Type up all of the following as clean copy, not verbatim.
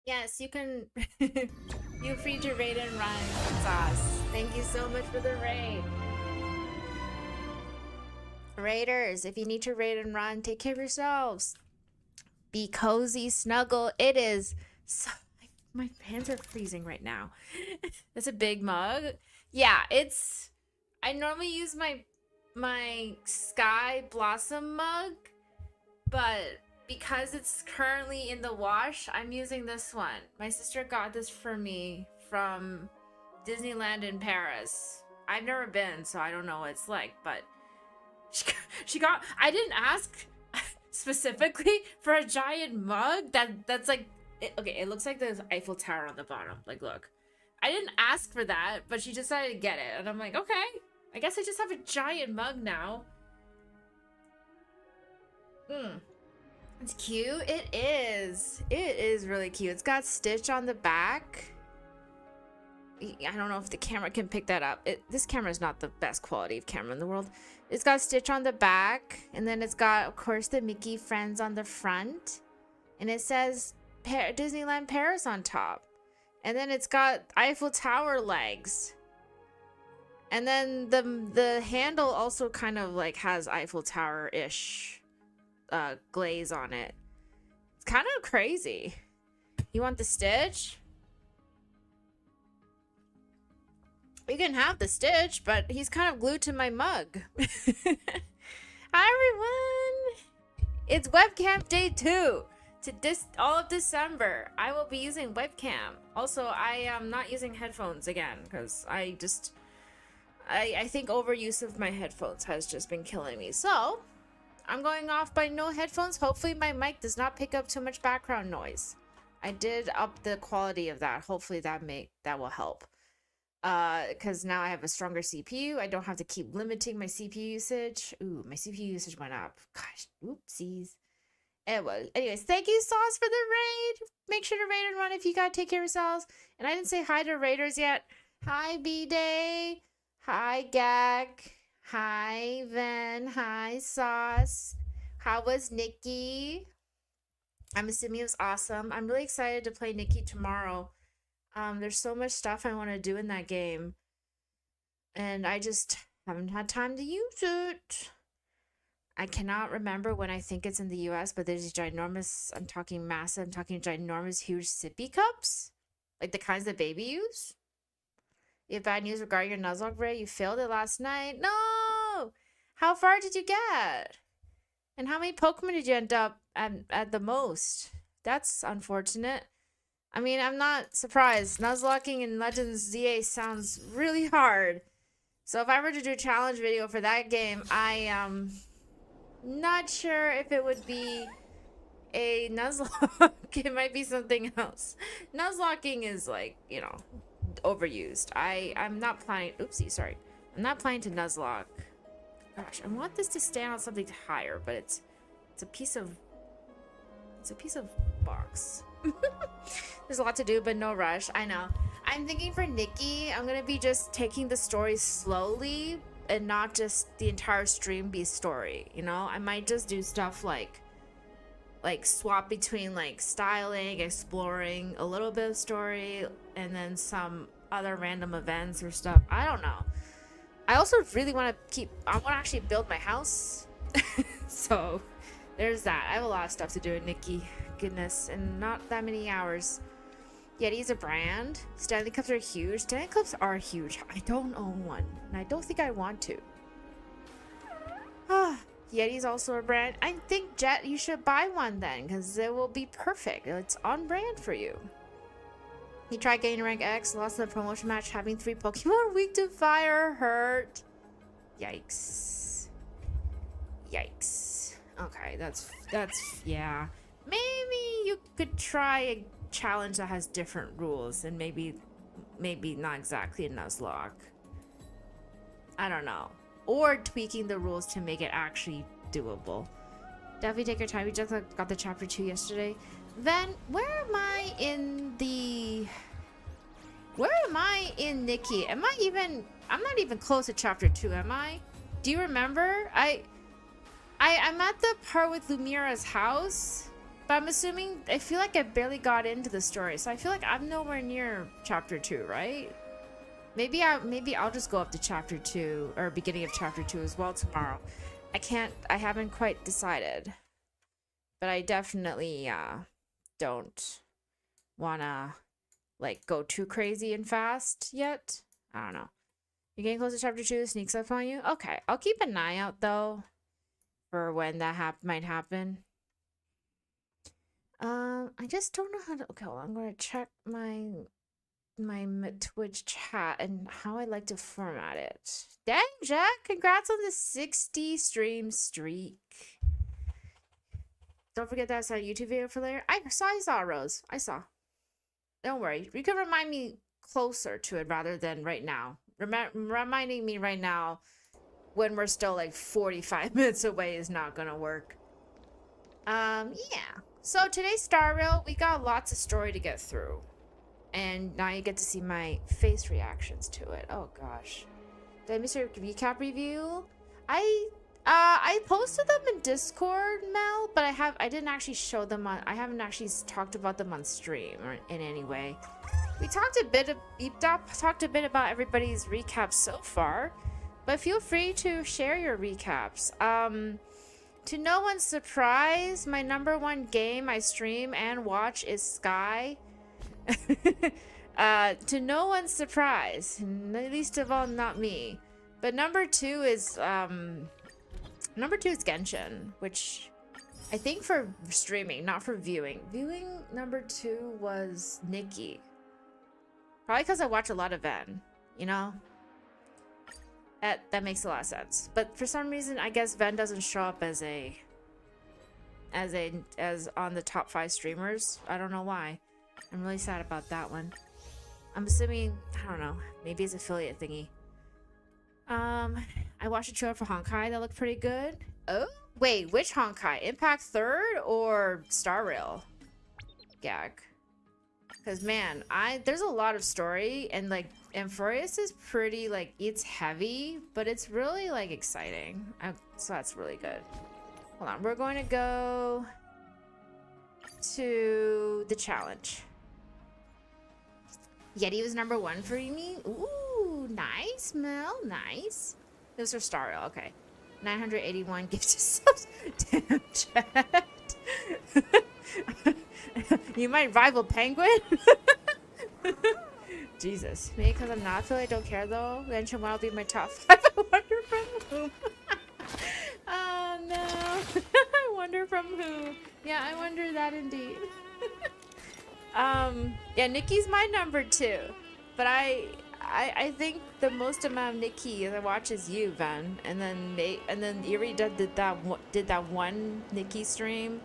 Yes, you can. You free to raid and run, Sauce. Thank you so much for the raid. Raiders, if you need to raid and run, take care of yourselves. Be cozy, snuggle. It is so. My hands are freezing right now. That's a big mug. Yeah, it's. I normally use my Sky Blossom mug, but because it's currently in the wash, I'm using this one. My sister got this for me from Disneyland in Paris. I've never been, so I don't know what it's like, but she got. I didn't ask specifically for a giant mug that's like okay, it looks like the Eiffel Tower on the bottom. Like, look, I didn't ask for that, but she decided to get it, and I'm like, okay, I guess I just have a giant mug now. It's cute. It is. It is really cute. It's got Stitch on the back. I don't know if the camera can pick that up. This camera is not the best quality of camera in the world. It's got Stitch on the back, and then it's got, of course, the Mickey Friends on the front, and it says Disneyland Paris on top, and then it's got Eiffel Tower legs, and then the handle also kind of like has Eiffel Tower-ish glaze on it. It's kind of crazy. You want the Stitch? You can have the Stitch, but he's kind of glued to my mug. Hi, everyone. It's webcam day 2. To all of December, I will be using webcam. Also, I am not using headphones again because I think overuse of my headphones has just been killing me. So, I'm going off by no headphones. Hopefully, my mic does not pick up too much background noise. I did up the quality of that. Hopefully, that will help. Because now I have a stronger CPU. I don't have to keep limiting my CPU usage. Ooh, my CPU usage went up. Gosh, oopsies. Anyways, thank you, Sauce, for the raid. Make sure to raid and run if you gotta take care of yourselves. And I didn't say hi to raiders yet. Hi, B-Day. Hi, Gag. Hi, Ven. Hi, Sauce. How was Nikki? I'm assuming it was awesome. I'm really excited to play Nikki tomorrow. There's so much stuff I want to do in that game, and I just haven't had time to use it. I cannot remember when I think it's in the US, but there's these ginormous, I'm talking massive, I'm talking ginormous, huge sippy cups, like the kinds that baby use. You have bad news regarding your Nuzlocke, Ray. You failed it last night. No! How far did you get? And how many Pokemon did you end up at the most? That's unfortunate. I mean, I'm not surprised. Nuzlocking in Legends ZA sounds really hard. So if I were to do a challenge video for that game, I am not sure if it would be a Nuzlocke. It might be something else. Nuzlocking is like, you know, overused. I'm not planning. Oopsie, sorry. I'm not planning to Nuzlocke. Gosh, I want this to stand on something higher, but it's a piece of box. There's a lot to do, but no rush. I know. I'm thinking for Nikki, I'm gonna be just taking the story slowly and not just the entire stream be story, you know? I might just do stuff like swap between like styling, exploring a little bit of story, and then some other random events or stuff. I don't know. I also really want to actually build my house. So there's that. I have a lot of stuff to do with Nikki. Goodness, and not that many hours. Yeti's a brand. Stanley Cups are huge. Stanley Cups are huge. I don't own one, and I don't think I want to. Yeti's also a brand. I think, Jet, you should buy one then, because it will be perfect. It's on brand for you. You tried getting rank X, lost in the promotion match, having 3 Pokemon weak to fire, hurt. Yikes. Yikes. Okay, that's yeah. Maybe you could try a challenge that has different rules, and maybe not exactly a Nuzlocke. I don't know. Or tweaking the rules to make it actually doable. Definitely take your time. We just got the chapter 2 yesterday. Then, where am I in Nikki? I'm not even close to chapter 2, am I? Do you remember? I'm at the part with Lumira's house. But I'm assuming, I feel like I barely got into the story, so I feel like I'm nowhere near chapter 2, right? Maybe I'll just go up to chapter 2 or beginning of chapter 2 as well tomorrow. I haven't quite decided. But I definitely don't wanna like go too crazy and fast yet. I don't know. You're getting close to chapter 2, sneaks up on you? Okay, I'll keep an eye out though for when that might happen. I just don't know how to. Okay, well, I'm gonna check my Twitch chat and how I like to format it. Dang, Jack! Congrats on the 60 stream streak. Don't forget that I saw a YouTube video for later. I saw Rose. I saw. Don't worry. You can remind me closer to it rather than right now. Reminding me right now when we're still like 45 minutes away is not gonna work. Yeah. So today's Star Rail, we got lots of story to get through. And now you get to see my face reactions to it. Oh gosh. Did I miss your recap review? I posted them in Discord, Mel, but I didn't actually show them on. I haven't actually talked about them on stream or in any way. We talked a bit about everybody's recaps so far, but feel free to share your recaps. To no one's surprise, my #1 game I stream and watch is Sky. To no one's surprise, least of all not me. But number two is Genshin, which I think for streaming, not for viewing. Viewing number 2 was Nikki. Probably because I watch a lot of Ven, you know? That makes a lot of sense. But for some reason, I guess Ven doesn't show up as on the top 5 streamers. I don't know why. I'm really sad about that one. I'm assuming, I don't know, maybe it's affiliate thingy. I watched a trailer for Honkai that looked pretty good. Oh, wait, which Honkai? Impact 3rd or Star Rail? Gag. Because man, there's a lot of story and like Amphorius is pretty like it's heavy, but it's really like exciting. So that's really good. Hold on, we're going to go to the challenge. Yeti was #1 for me. Ooh, nice, Mel, nice. Those are Star Rail, okay. 981 gifted subs. Damn, chat. You might rival Penguin? Jesus. Maybe because I'm not affiliate, I don't care though. Genshin will be my top 5. I wonder from whom. Oh no. I wonder from who. Yeah, I wonder that indeed. Yeah, Nikki's my #2. But I think the most amount of Nikki I watch is you, Ven, and then Eerie did that one Nikki stream.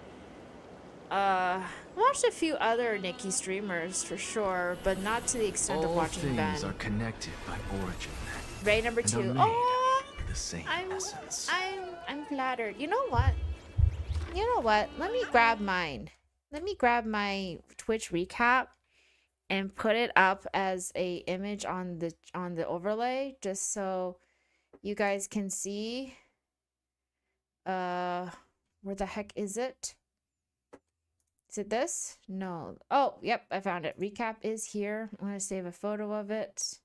Watched a few other Nikki streamers for sure, but not to the extent of watching Ven. All things are connected by origin. Ray #2. Oh, the same essence. I'm flattered. You know what? Let me grab mine. Let me grab my Twitch recap and put it up as a image on the overlay just so you guys can see where the heck is it? Is it this? No. Oh, yep, I found it. Recap is here. I'm gonna save a photo of it.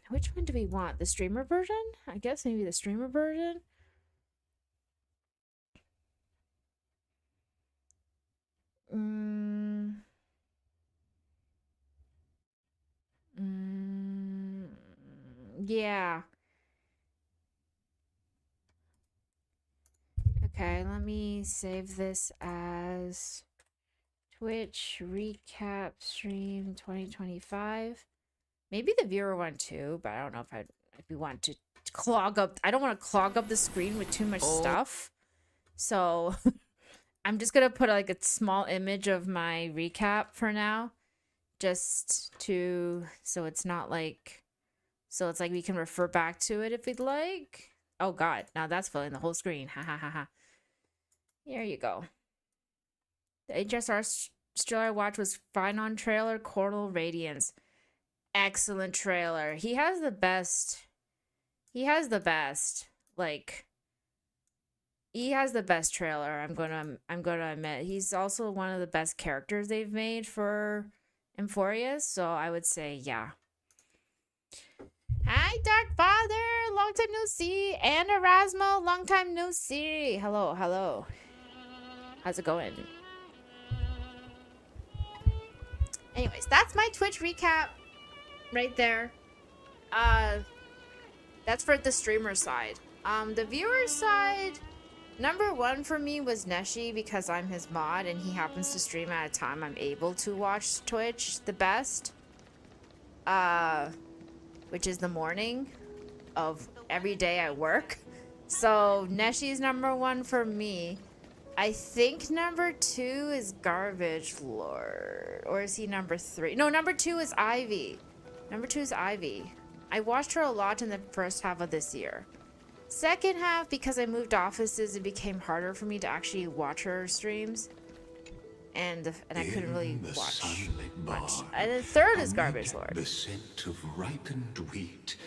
Which one do we want? The streamer version? I guess maybe the streamer version. Yeah. Okay, let me save this as Twitch recap stream 2025. Maybe the viewer one too, but I don't know if we want to clog up. I don't want to clog up the screen with too much stuff. So I'm just gonna put like a small image of my recap for now, just to so it's like we can refer back to it if we'd like. Oh god, now that's filling the whole screen. Ha ha ha ha. Here you go. The HSR trailer I watched was fine on trailer. Coral Radiance. Excellent trailer. He has the best. Like, he has the best, like, He has the best trailer. I'm gonna admit. He's also one of the best characters they've made for Emphorius. So I would say yeah. Hi, Dark Father, long time no see, and Erasmo, long time no see. Hello, hello. How's it going? Anyways, that's my Twitch recap right there. That's for the streamer side. The viewer side, number one for me was Neshi because I'm his mod and he happens to stream at a time I'm able to watch Twitch the best. Which is the morning of every day I work. So Neshi's number one for me. I think number two is Garbage Lord. Or is he number three? No, number two is Ivy. Number two is Ivy. I watched her a lot in the first half of this year. Second half, because I moved offices, it became harder for me to actually watch her streams. And I couldn't really watch much. And the third is Garbage Lord. The scent of ripened wheat.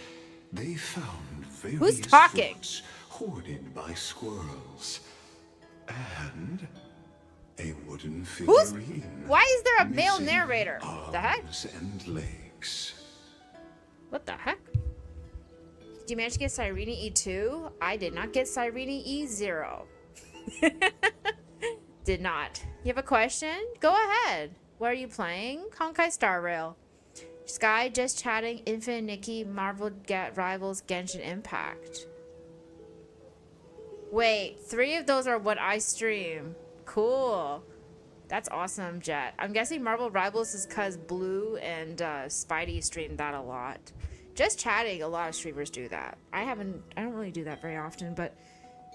They found various Who's talking? fruits hoarded by squirrels. And a wooden figurine. Why is there a male missing narrator? The heck? arms and legs. What the heck? Did you manage to get Cyrene E2? I did not get Cyrene E0. Did not. You have a question? Go ahead. What are you playing? Honkai Star Rail. Sky just chatting. Infinite Nikki. Marvel Rivals. Genshin Impact. Wait, 3 of those are what I stream. Cool. That's awesome, Jet. I'm guessing Marvel Rivals is because Blue and Spidey streamed that a lot. Just chatting, a lot of streamers do that. I don't really do that very often, but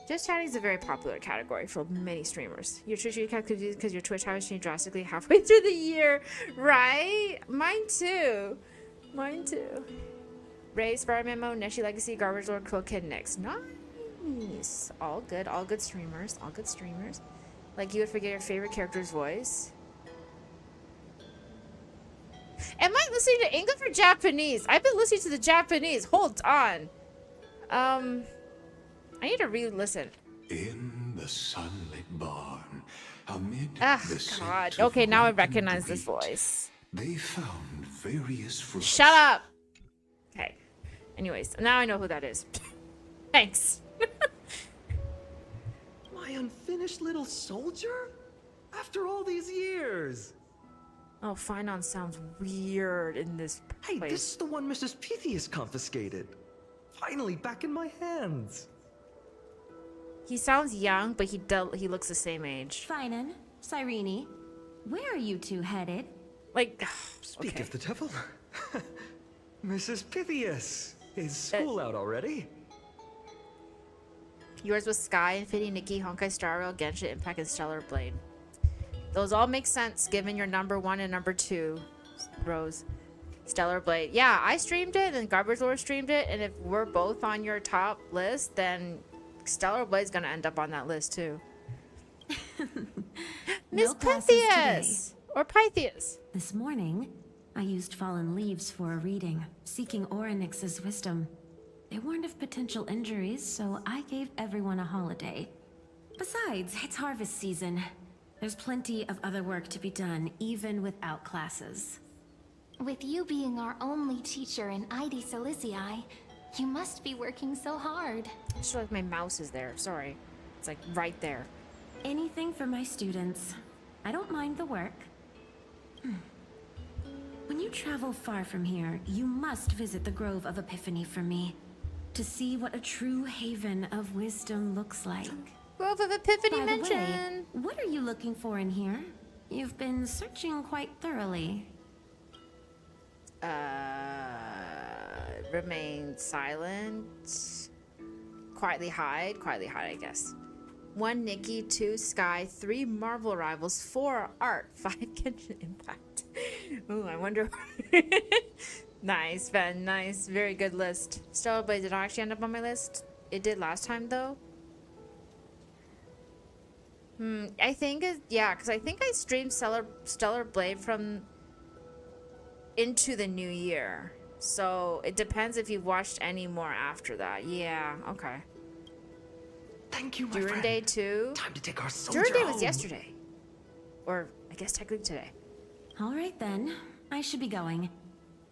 just chatting is a very popular category for many streamers. Your Twitch recap could be because your Twitch habits change drastically halfway through the year, right? Mine too. Mine too. Ray, Spider-Man Mode, Neshi Legacy, Garbage Lord, Quill Kid, Nyx. Nice. All good streamers. All good streamers. Like you would forget your favorite character's voice. Am I listening to English or Japanese? I've been listening to the Japanese. Hold on. I need to re-listen. In the sunlit barn, amid the scent God. of Okay, now I ripened recognize this wheat, voice. They found various fruits. Shut up. Okay. Anyways, now I know who that is. Thanks. My unfinished little soldier? After all these years. Oh, Finon sounds weird in this Hey, place. this is the one Mrs. Pythias confiscated. Finally back in my hands. He sounds young, but he looks the same age. Finan, Cyrene, where are you two headed? Like, Speak okay. of the devil. Mrs. Pythias, is school out already? Yours was Sky, Infinity Nikki, Honkai Star Rail, Genshin Impact, and Stellar Blade. Those all make sense given your number 1 and number 2 rows. Stellar Blade. Yeah, I streamed it and Garbage Lord streamed it, and if we're both on your top list, then Stellar Blade's gonna end up on that list too. Miss No classes today. Pythias! Or Pythias. This morning, I used Fallen Leaves for a reading, seeking Orynyx's wisdom. They warned of potential injuries, so I gave everyone a holiday. Besides, it's harvest season. There's plenty of other work to be done, even without classes. With you being our only teacher in ID Silicii, you must be working so hard. I just feel like my mouse is there. Sorry. It's like right there. Anything for my students. I don't mind the work. When you travel far from here, you must visit the Grove of Epiphany for me, to see what a true haven of wisdom looks like. Grove of Epiphany By the way, mention. what are you looking for in here? You've been searching quite thoroughly. Remain silent. Quietly hide, I guess. 1 Nikki, 2 Sky, 3 Marvel Rivals, 4 Art, 5 Genshin Impact. Ooh, I wonder. Nice, Ben. Nice. Very good list. Stellar Blade did not actually end up on my list. It did last time, though. I think, yeah, because I think I streamed Stellar Blade from into the new year. So it depends if you've watched any more after that. Yeah, okay. Thank you, my During friend. day 2. Time to take our soldier During day was home. yesterday. Or, I guess technically today. All right then, I should be going.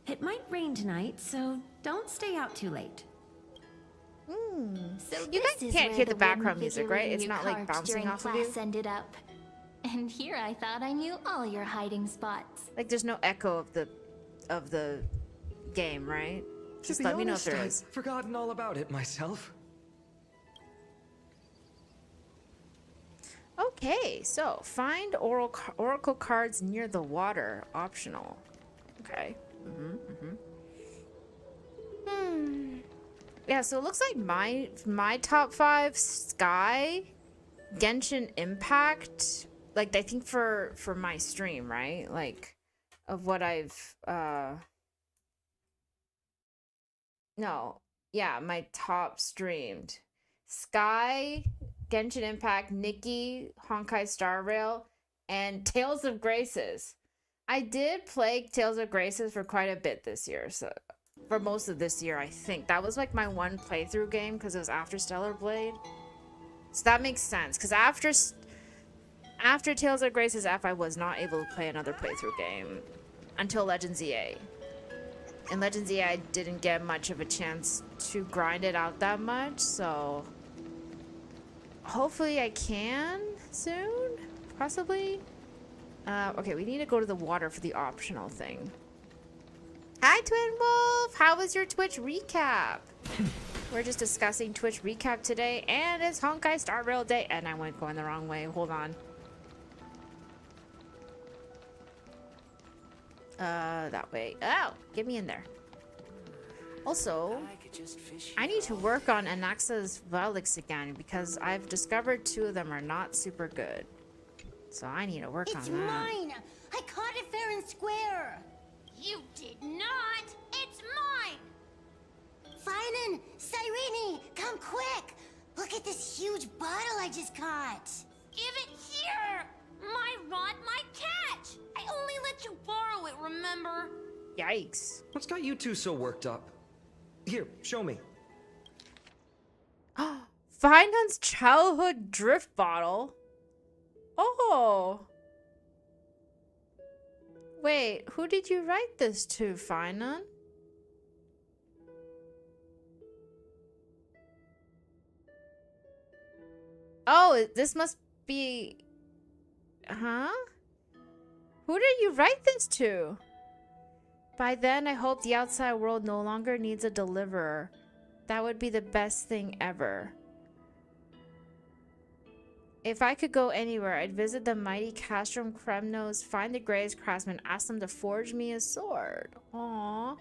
It might rain tonight, so don't stay out too late. So You this guys is can't where hear the wooden background music, figure right? It's you not, like, carved bouncing during off of you? class ended up. And here I thought I knew all your hiding spots. Like, there's no echo of the game, right? To Just be let me know if honest, there I've is. forgotten all about it myself. Okay, so find oracle cards near the water. Optional. Okay. Yeah, so it looks like my top 5: Sky, Genshin Impact. Like, I think for my stream, right? Like, of what I've no, yeah, my top streamed: Sky, Genshin Impact, Nikki, Honkai Star Rail, and Tales of Graces. I did play Tales of Graces for quite a bit this year, so for most of this year, I think. That was like my one playthrough game because it was after Stellar Blade. So that makes sense, because after Tales of Graces F, I was not able to play another playthrough game until Legends EA. In Legends EA, I didn't get much of a chance to grind it out that much, so hopefully I can soon, possibly. Okay, we need to go to the water for the optional thing. Hi, Twin Wolf! How was your Twitch recap? We're just discussing Twitch recap today, and it's Honkai Star Rail Day, and I went going the wrong way. Hold on. That way. Oh, get me in there. Also, I need to work on Anaxa's Velix again because I've discovered 2 of them are not super good. So I need to work on that. It's mine! I caught it fair and square! You did not! It's mine! Finan! Cyrene! Come quick! Look at this huge bottle I just caught! Give it here! My rod, my catch! I only let you borrow it, remember? Yikes. What's got you two so worked up? Here, show me. Finance childhood drift bottle. Oh. Wait, who did you write this to, Finan? Oh, this must be... Huh? Who did you write this to? By then, I hope the outside world no longer needs a deliverer. That would be the best thing ever. If I could go anywhere, I'd visit the mighty Castrum Kremnos, find the greatest craftsman, ask them to forge me a sword. Aww.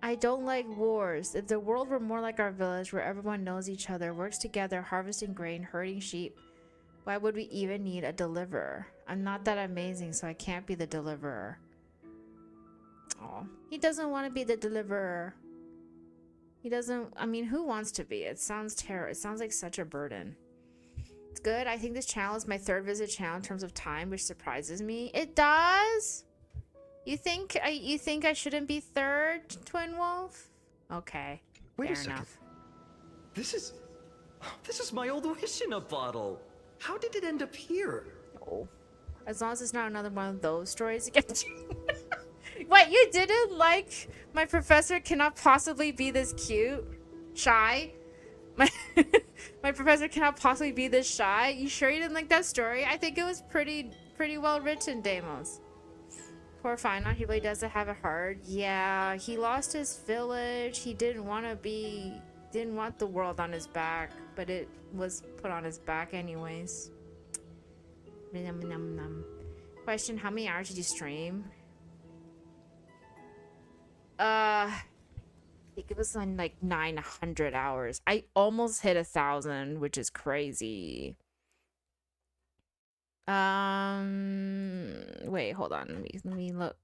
I don't like wars. If the world were more like our village, where everyone knows each other, works together, harvesting grain, herding sheep, why would we even need a deliverer? I'm not that amazing, so I can't be the deliverer. Oh, he doesn't want to be the deliverer. He doesn't, I mean, who wants to be? It sounds terrible. It sounds like such a burden. It's good. I think this channel is my 3rd visit channel in terms of time, which surprises me. It does? You think I shouldn't be 3rd, Twin Wolf? Okay. Wait fair a second. enough. This is my old wish in a bottle. How did it end up here? Oh. As long as it's not another one of those stories again. What, you didn't like my professor cannot possibly be this cute? Shy? My professor cannot possibly be this shy? You sure you didn't like that story? I think it was pretty well written, Deimos. Poor Final, he really doesn't have it hard. Yeah, he lost his village. He didn't want the world on his back, but it was put on his back anyways. Question, how many hours did you stream? I think it was on like 900 hours. I almost hit 1,000, which is crazy. Wait, hold on. Let me look.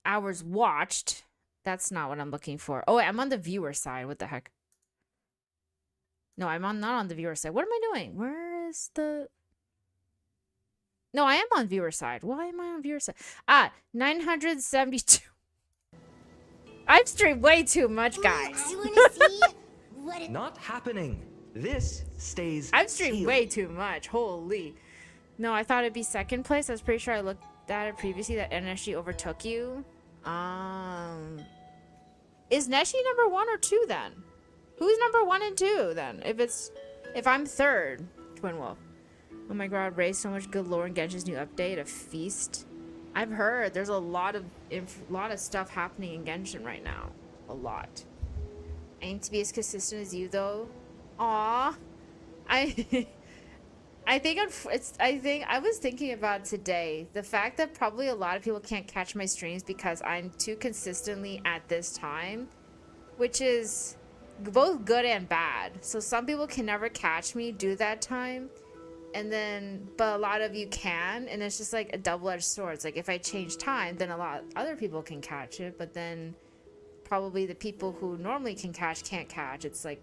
Hours watched. That's not what I'm looking for. Oh, wait, I'm on the viewer side. What the heck? No, I'm not on the viewer side. What am I doing? Where is the... No, I am on viewer side. Why am I on viewer side? 972. I've streamed way too much, guys. I wanna see what it... Not happening. This stays I've streamed sealed. way too much. Holy. No, I thought it'd be second place. I was pretty sure I looked at it previously that NSG overtook you. Is Neshi number 1 or 2 then? Who's number 1 and 2 then? If I'm third, Twin Wolf. Oh my god, Ray, so much good lore in Genshin's new update, a feast. I've heard there's a lot of stuff happening in Genshin right now. A lot. I aim to be as consistent as you though. Aw. I think I was thinking about today the fact that probably a lot of people can't catch my streams because I'm too consistently at this time, which is both good and bad. So some people can never catch me do that time, but a lot of you can, and it's just like a double-edged sword. It's like if I change time, then a lot of other people can catch it, but then probably the people who normally can catch can't catch. It's like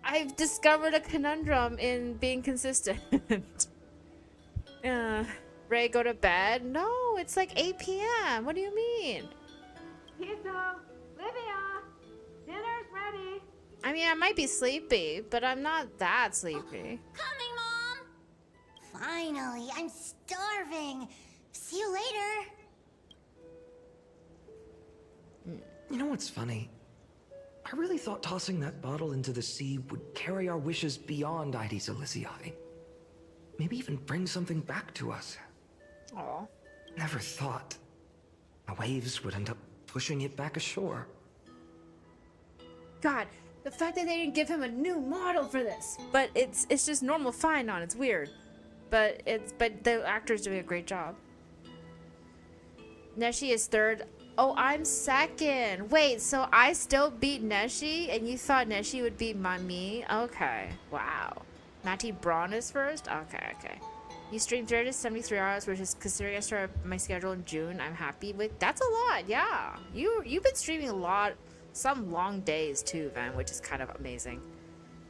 I've discovered a conundrum in being consistent. Ray, go to bed? No, it's like 8 p.m. What do you mean? Pizza, Livia, dinner's ready. I mean, I might be sleepy, but I'm not that sleepy. Coming, Mom! Finally, I'm starving. See you later. You know what's funny? I really thought tossing that bottle into the sea would carry our wishes beyond Ides Elysiae. Maybe even bring something back to us. Aw. Never thought the waves would end up pushing it back ashore. God, the fact that they didn't give him a new model for this. But it's just normal fine on. It's weird. But the actor's doing a great job. Neshi is third. Oh, I'm second. Wait, so I still beat Neshi, and you thought Neshi would beat me? Okay. Wow. Matty Braun is first? Okay. You streamed 373 hours, which is considering I started my schedule in June. I'm happy with. That's a lot, yeah. You've been streaming a lot, some long days too, Van, which is kind of amazing.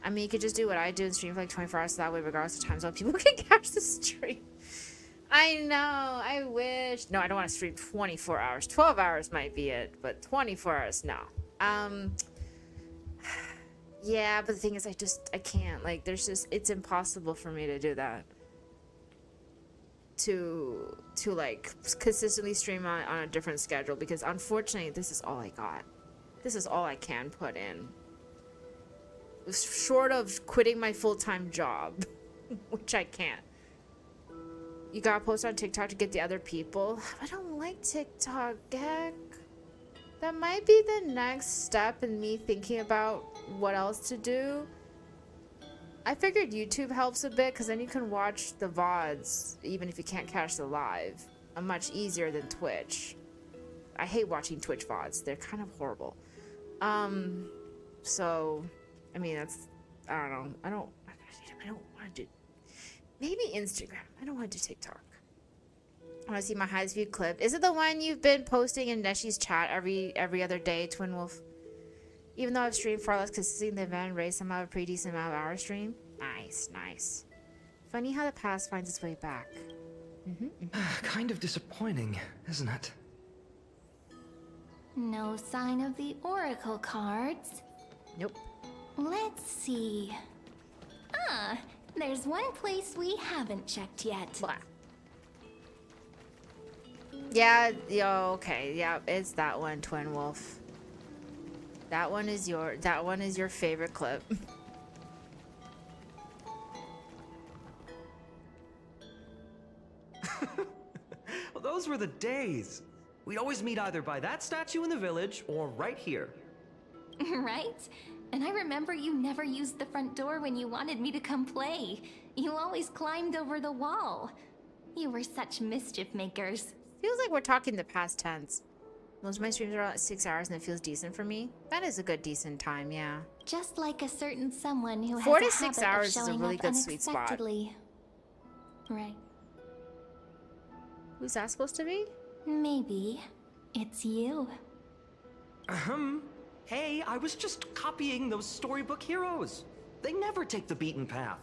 I mean, you could just do what I do and stream for like 24 hours, so that way, regardless of time zone, people can catch the stream. I know, I wish. No, I don't want to stream 24 hours. 12 hours might be it, but 24 hours, no. Yeah, but the thing is, I can't. Like, it's impossible for me to do that. To like, consistently stream on a different schedule, because unfortunately, this is all I got. This is all I can put in. Short of quitting my full-time job, which I can't. You gotta post on TikTok to get the other people. I don't like TikTok, Gek. That might be the next step in me thinking about what else to do. I figured YouTube helps a bit because then you can watch the VODs even if you can't catch the live. Much easier than Twitch. I hate watching Twitch VODs. They're kind of horrible. So, I mean, that's, I don't know. I don't want to do, maybe Instagram. I don't want to do TikTok. I want to see my highest viewed clip. Is it the one you've been posting in Neshi's chat every other day, Twin Wolf? Even though I've streamed far less consistently than Van Ray, somehow have a pretty decent amount of hours stream. Nice. Funny how the past finds its way back. Kind of disappointing, isn't it? No sign of the oracle cards. Nope. Let's see. There's one place we haven't checked yet. Blah. Yeah, okay. Yeah, it's that one, Twin Wolf. That one is your favorite clip. Well, those were the days. We'd always meet either by that statue in the village or right here. Right? And I remember you never used the front door when you wanted me to come play. You always climbed over the wall. You were such mischief makers. Feels like we're talking the past tense. Most of my streams are about 6 hours and it feels decent for me. That is a good decent time, yeah. Just like a certain someone who has 46 a habit hours of is a showing really up good sweet spot. unexpectedly. Right. Who's that supposed to be? Maybe it's you. Hey, I was just copying those storybook heroes. They never take the beaten path.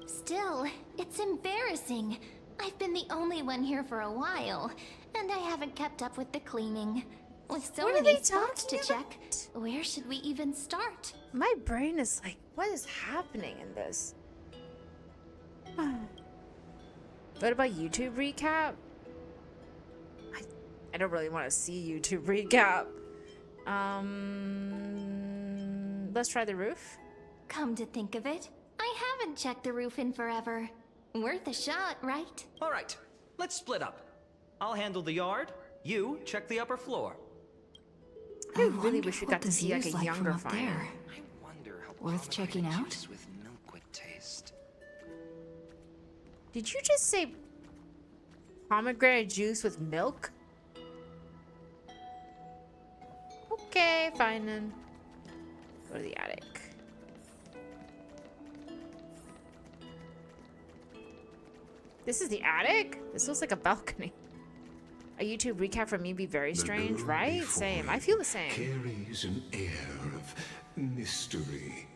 Still, it's embarrassing. I've been the only one here for a while, and I haven't kept up with the cleaning. With so What are many they spots to talking check, where should we even start? My brain is like, what is happening in this? What about YouTube recap? I don't really want to see YouTube recap. Let's try the roof. Come to think of it, I haven't checked the roof in forever. Worth a shot, right? All right, let's split up. I'll handle the yard. You check the upper floor. I really wish we got to see like a younger Final. I wonder how Worth checking out? juice with milk would taste. Did you just say pomegranate juice with milk? Okay, fine then. Go to the attic. This is the attic? This looks like a balcony. A YouTube recap from me be very strange, right? Same. I feel the same. Carries an air of mystery.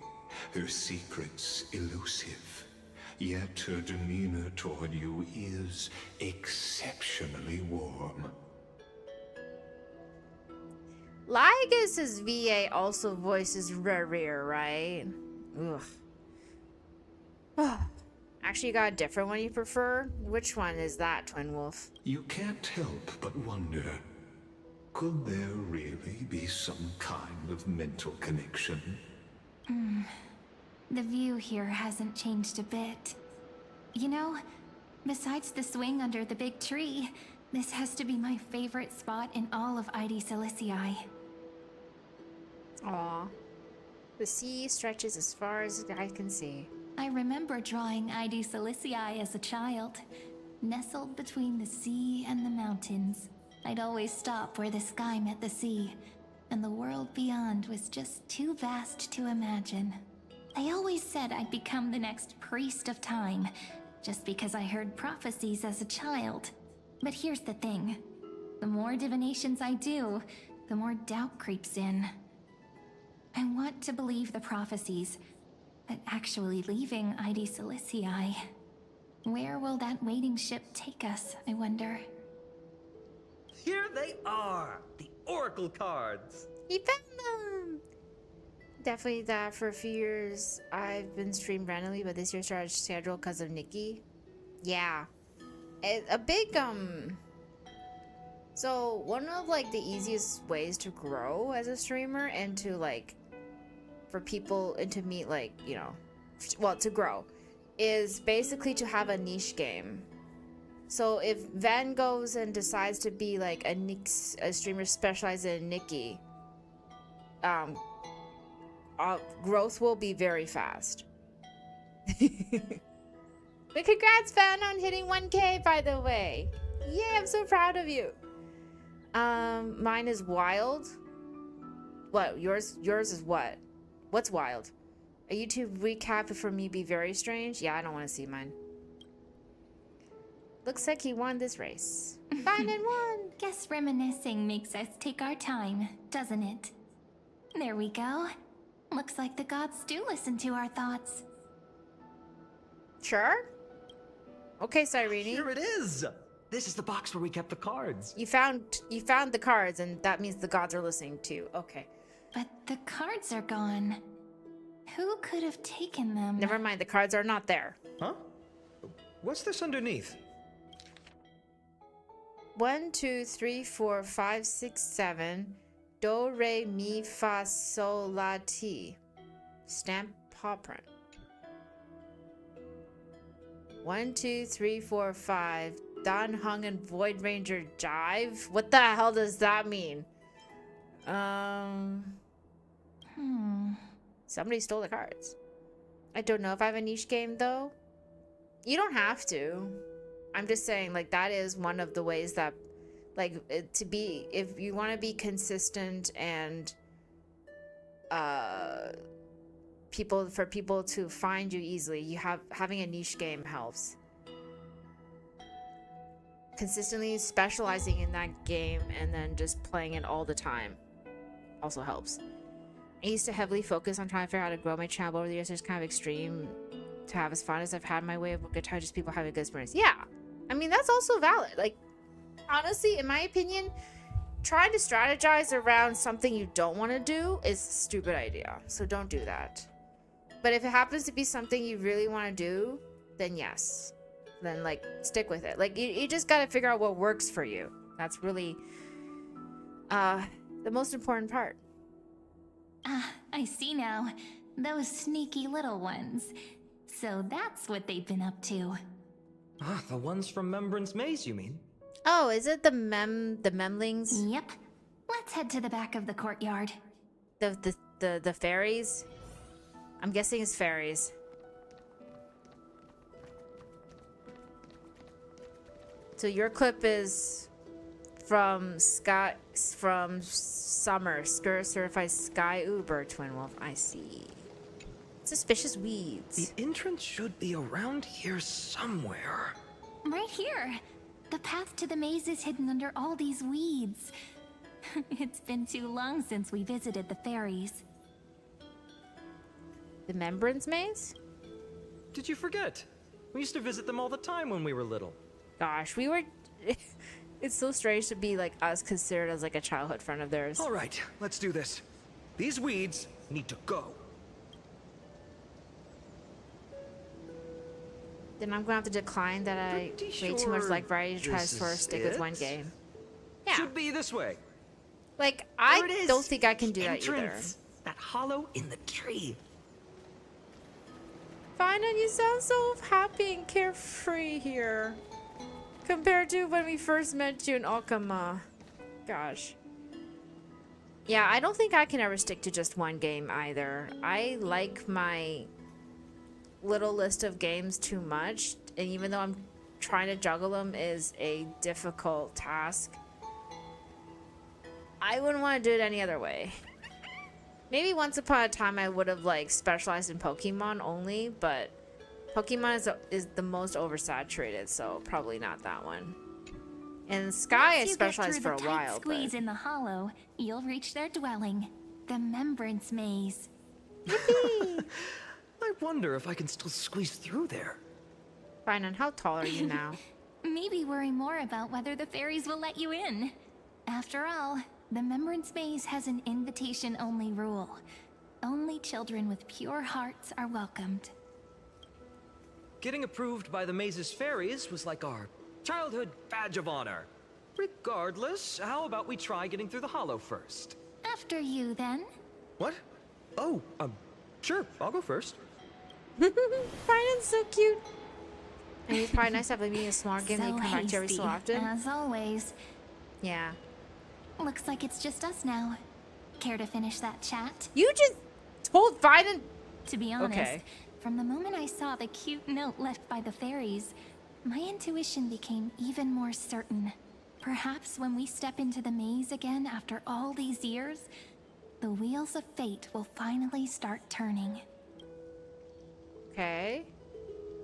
Her secrets elusive. Yet her demeanor toward you is exceptionally warm. Lygus' VA also voices Rerir, right? Ugh. Actually, you got a different one you prefer? Which one is that, Twin Wolf? You can't help but wonder, could there really be some kind of mental connection? The view here hasn't changed a bit. You know, besides the swing under the big tree, this has to be my favorite spot in all of ID Silicii. Aw. The sea stretches as far as the eye can see. I remember drawing ID Silicii as a child. Nestled between the sea and the mountains, I'd always stop where the sky met the sea, and the world beyond was just too vast to imagine. I always said I'd become the next priest of time, just because I heard prophecies as a child. But here's the thing. The more divinations I do, the more doubt creeps in. I want to believe the prophecies, but actually leaving ID Silicii, where will that waiting ship take us, I wonder? Here they are, the Oracle cards. He found them! Definitely that for a few years I've been streamed randomly, but this year started schedule because of Nikki. Yeah. A big, so one of like the easiest ways to grow as a streamer and to like, for people and to meet like, you know, well, to grow, is basically to have a niche game. So if Van goes and decides to be like a streamer specialized in Nikki, growth will be very fast. But congrats, Van, on hitting 1K, by the way. Yeah, I'm so proud of you. Mine is wild. What? Yours is what? What's wild? A YouTube recap for me be very strange? Yeah, I don't want to see mine. Looks like he won this race. Fine and won. Guess reminiscing makes us take our time, doesn't it? There we go. Looks like the gods do listen to our thoughts. Sure. Okay, Cyrene. Here it is. This is the box where we kept the cards. You found the cards, and that means the gods are listening too. Okay. But the cards are gone. Who could have taken them? Never mind, the cards are not there. Huh? What's this underneath? 1, 2, 3, 4, 5, 6, 7. Do, re, mi, fa, sol, la, ti. Stamp paw print. 1, 2, 3, 4, 5. Don Hung and Void Ranger jive? What the hell does that mean? Somebody stole the cards. I don't know if I have a niche game though. You don't have to. I'm just saying, like, that is one of the ways that, like, to be, if you want to be consistent and for people to find you easily, having a niche game helps. Consistently specializing in that game and then just playing it all the time also helps. I used to heavily focus on trying to figure out how to grow my channel over the years. It's kind of extreme to have as fun as I've had my way of guitar, just people having a good experience. Yeah, I mean, that's also valid. Like, honestly, in my opinion, trying to strategize around something you don't want to do is a stupid idea. So don't do that. But if it happens to be something you really want to do, then yes. Then like stick with it. Like you just got to figure out what works for you. That's really the most important part. Ah, I see now. Those sneaky little ones. So that's what they've been up to. Ah, the ones from Membrance Maze, you mean? Oh, is it the memlings? Yep. Let's head to the back of the courtyard. The fairies? I'm guessing it's fairies. So your clip is from Summer, certified Sky Uber Twin Wolf. I see. Suspicious weeds. The entrance should be around here somewhere. Right here. The path to the maze is hidden under all these weeds. It's been too long since we visited the fairies. The Membrance Maze? Did you forget? We used to visit them all the time when we were little. Gosh, we were... It's so strange to be like us considered as like a childhood friend of theirs. All right, let's do this. These weeds need to go. Then I'm gonna have to decline that I way too much like variety to try to sort of stick with one game. Yeah. Should be this way. Like, I don't think I can do that either. That hollow in the tree. Fine, and you sound so happy and carefree here. Compared to when we first met you in Okama. Gosh. Yeah, I don't think I can ever stick to just one game either. I like my little list of games too much, and even though I'm trying to juggle them is a difficult task, I wouldn't want to do it any other way. Maybe once upon a time I would have like specialized in Pokemon only, but Pokemon is the most oversaturated, so probably not that one. And Sky I specialized for a while. Squeeze in the hollow, you'll reach their dwelling, the Membrance Maze. I wonder if I can still squeeze through there. Fine, and how tall are you now? Maybe worry more about whether the fairies will let you in. After all, the Membrance Maze has an invitation-only rule. Only children with pure hearts are welcomed. Getting approved by the maze's fairies was like our childhood badge of honor. Regardless, how about we try getting through the hollow first? After you, then. What? Oh, sure, I'll go first. Brandon's so cute. And he's probably nice to have me a smart game that you So come back to every so hasty, often. as always. Yeah. Looks like it's just us now. Care to finish that chat? You just told Biden. To be honest, Okay. from the moment I saw the cute note left by the fairies, my intuition became even more certain. Perhaps when we step into the maze again after all these years, the wheels of fate will finally start turning. Okay.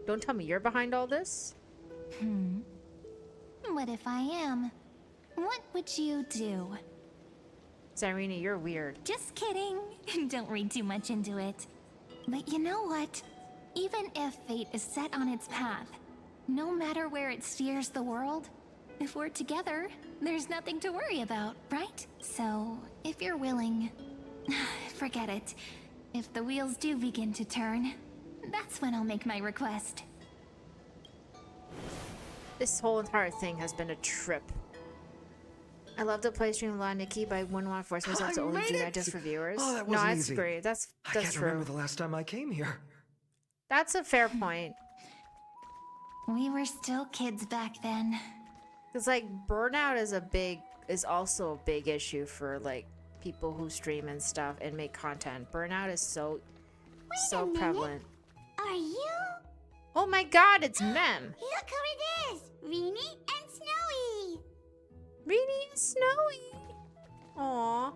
Don't tell me you're behind all this. What if I am? What would you do? Cyrene, you're weird. Just kidding. Don't read too much into it. But you know what? Even if fate is set on its path, no matter where it steers the world, if we're together, there's nothing to worry about, right? So, if you're willing, forget it. If the wheels do begin to turn, that's when I'll make my request. This whole entire thing has been a trip. I love to play stream La Nikki, but I wouldn't want to force myself to only do that just for viewers. Oh, that no, wasn't that's easy. great. That's I can't true. remember the last time I came here. That's a fair point. We were still kids back then. Cause like burnout is also a big issue for like people who stream and stuff and make content. Burnout is so prevalent. Are you? Oh my god, it's Mem. Look who it is! Rini and Snowy! Rini and Snowy. Aww.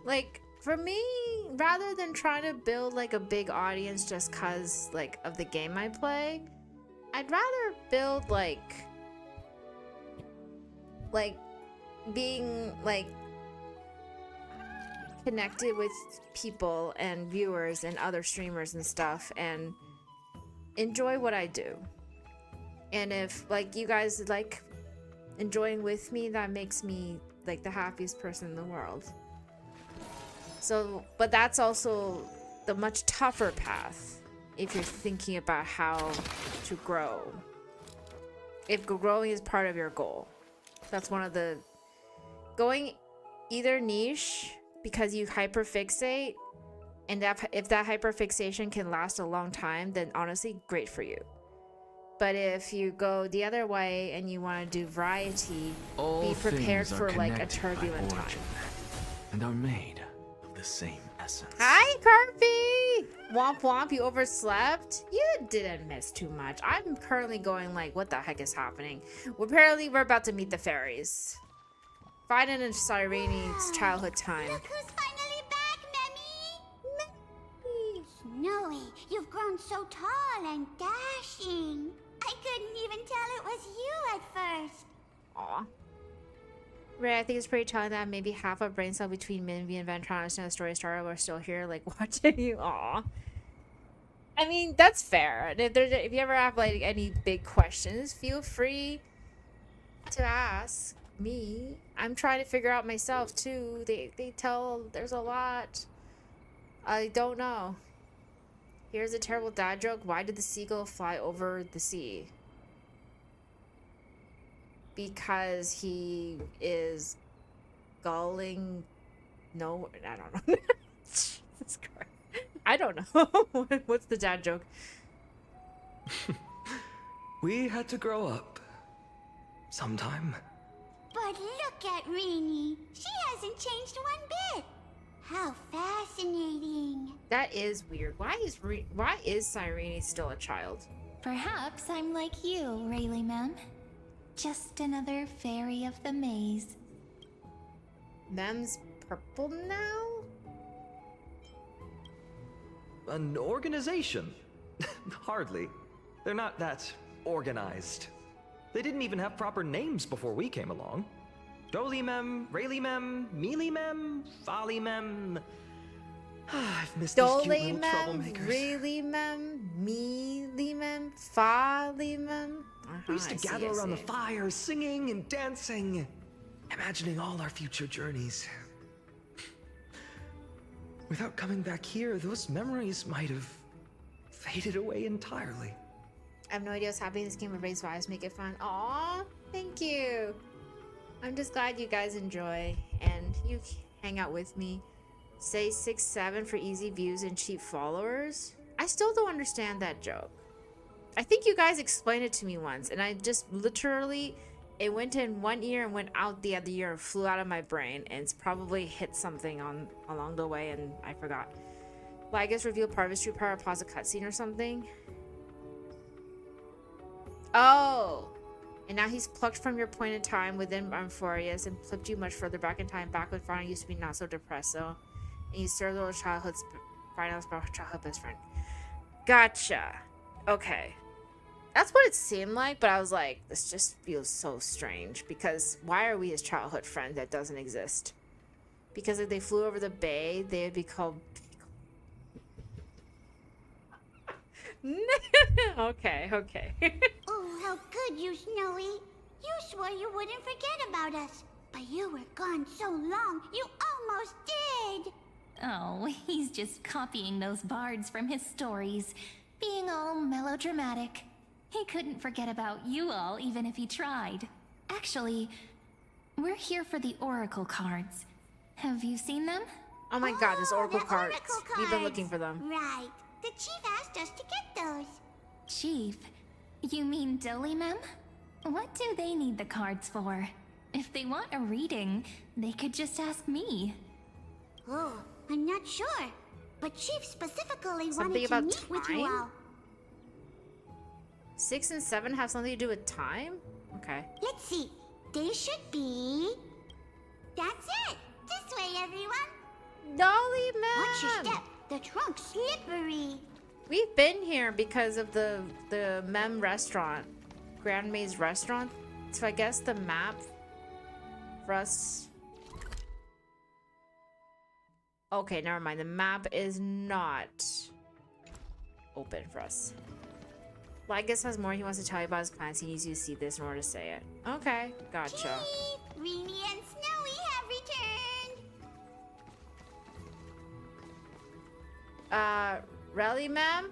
Like, for me, rather than trying to build like a big audience just cause like of the game I play, I'd rather build like being like connected with people and viewers and other streamers and stuff and enjoy what I do. And if like you guys like enjoying with me, that makes me like the happiest person in the world. So, but that's also the much tougher path if you're thinking about how to grow. If growing is part of your goal. That's one of the going either niche because you hyperfixate, and that if that hyperfixation can last a long time, then honestly great for you. But if you go the other way and you want to do variety, be prepared for like a turbulent time. And are made of the same essence. Hi, Carpy! Womp womp, you overslept? You didn't miss too much. I'm currently going like, what the heck is happening? Well, apparently we're about to meet the fairies. Finding in Cyrene's childhood time. Look who's finally back, Memmy! Snowy, you've grown so tall and dashing. I couldn't even tell it was you at first. Aw. Ray, I think it's pretty telling that maybe half a brain cell between Minby and Van trying to understand the story started. We're still here, like watching you. Aw. I mean, that's fair. And if you ever have like any big questions, feel free to ask me. I'm trying to figure out myself too. They tell there's a lot. I don't know. Here's a terrible dad joke. Why did the seagull fly over the sea? Because he is gulling. No, I don't know. Jesus Christ. I don't know. What's the dad joke? We had to grow up. Sometime. But look at Rini. She hasn't changed one bit. How fascinating. That is weird. Why is Cyrene still a child? Perhaps I'm like you, Rayleigh Mem. Just another fairy of the maze. Mem's purple now? An organization? Hardly. They're not that organized. They didn't even have proper names before we came along. Dolly Mem, Rayleigh Mem, Mealy Mem, Folly Mem. I've missed these cute Dolly little Mem, troublemakers. Rayleigh Mem, Mealy Mem, Folly Mem. We used to gather around the fire, singing and dancing, imagining all our future journeys. Without coming back here, those memories might have faded away entirely. I have no idea what's happening. This game of raise vibes make it fun. Aw, thank you. I'm just glad you guys enjoy and you hang out with me. Say 6-7 for easy views and cheap followers. I still don't understand that joke. I think you guys explained it to me once, and I just literally, it went in one ear and went out the other ear and flew out of my brain, and it's probably hit something along the way, and I forgot. Well, I guess reveal part of his true power, pause a cutscene or something. Oh, and now he's plucked from your point in time within Amphorius and flipped you much further back in time, back when Fauna used to be not so depressed, so. And you served the little childhood's childhood best friend. Gotcha. Okay. That's what it seemed like, but I was like, this just feels so strange, because why are we his childhood friend that doesn't exist? Because if they flew over the bay, they would be called... Okay. Oh, how good you, Snowy. You swore you wouldn't forget about us. But you were gone so long, you almost did. Oh, he's just copying those bards from his stories, being all melodramatic. He couldn't forget about you all, even if he tried. Actually, we're here for the Oracle cards. Have you seen them? Oh my god, there's Oracle the cards. Oracle We've been cards. looking for them. Right. The chief asked us to get those. Chief, you mean Dolly Mem? What do they need the cards for? If they want a reading, they could just ask me. Oh, I'm not sure. But Chief specifically Something wanted to about meet with you time? all. 6 and 7 have something to do with time? Okay. Let's see. They should be... That's it. This way, everyone. Dolly Mem! Watch your step. The trunk's slippery. We've been here because of the Mem restaurant. Grand Maze restaurant. So I guess the map for us... Okay, never mind. The map is not open for us. Lygus has more he wants to tell you about his plans. He needs you to see this in order to say it. Okay, gotcha. Chief, Rini and Snowy have returned. Relly, ma'am?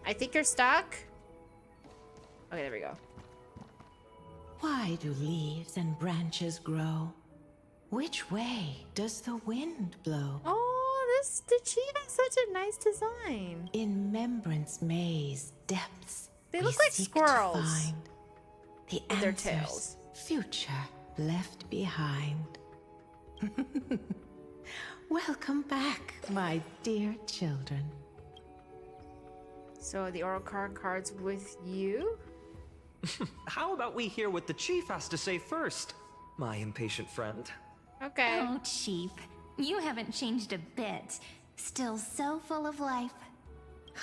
I think you're stuck? Okay, there we go. Why do leaves and branches grow? Which way does the wind blow? Oh, the chief has such a nice design. In Remembrance Maze depths, They we look like seek to squirrels. find the With their answers tails. future left behind. Welcome back, my dear children. So the oracle card's with you? How about we hear what the chief has to say first, my impatient friend? Okay. Oh, Chief, you haven't changed a bit. Still so full of life.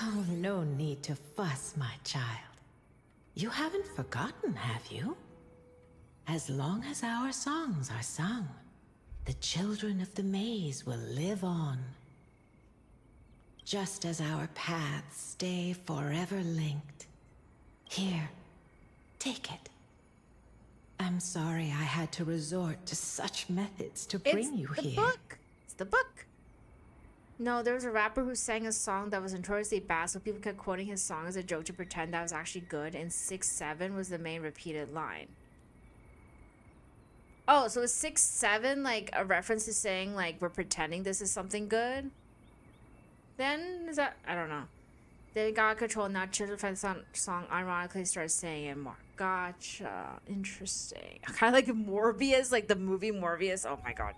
Oh, no need to fuss, my child. You haven't forgotten, have you? As long as our songs are sung, the children of the maze will live on. Just as our paths stay forever linked. Here, take it. I'm sorry I had to resort to such methods to bring you here. Book. It's the book. No, there was a rapper who sang a song that was notoriously bad, so people kept quoting his song as a joke to pretend that was actually good, and 6-7 was the main repeated line. Oh, so is 6-7 like a reference to saying like we're pretending this is something good? Then is that, I don't know. They got control, now Children Friend song ironically started saying it more. Gotcha. Interesting. Kind of like Morbius, like the movie Morbius. Oh my god.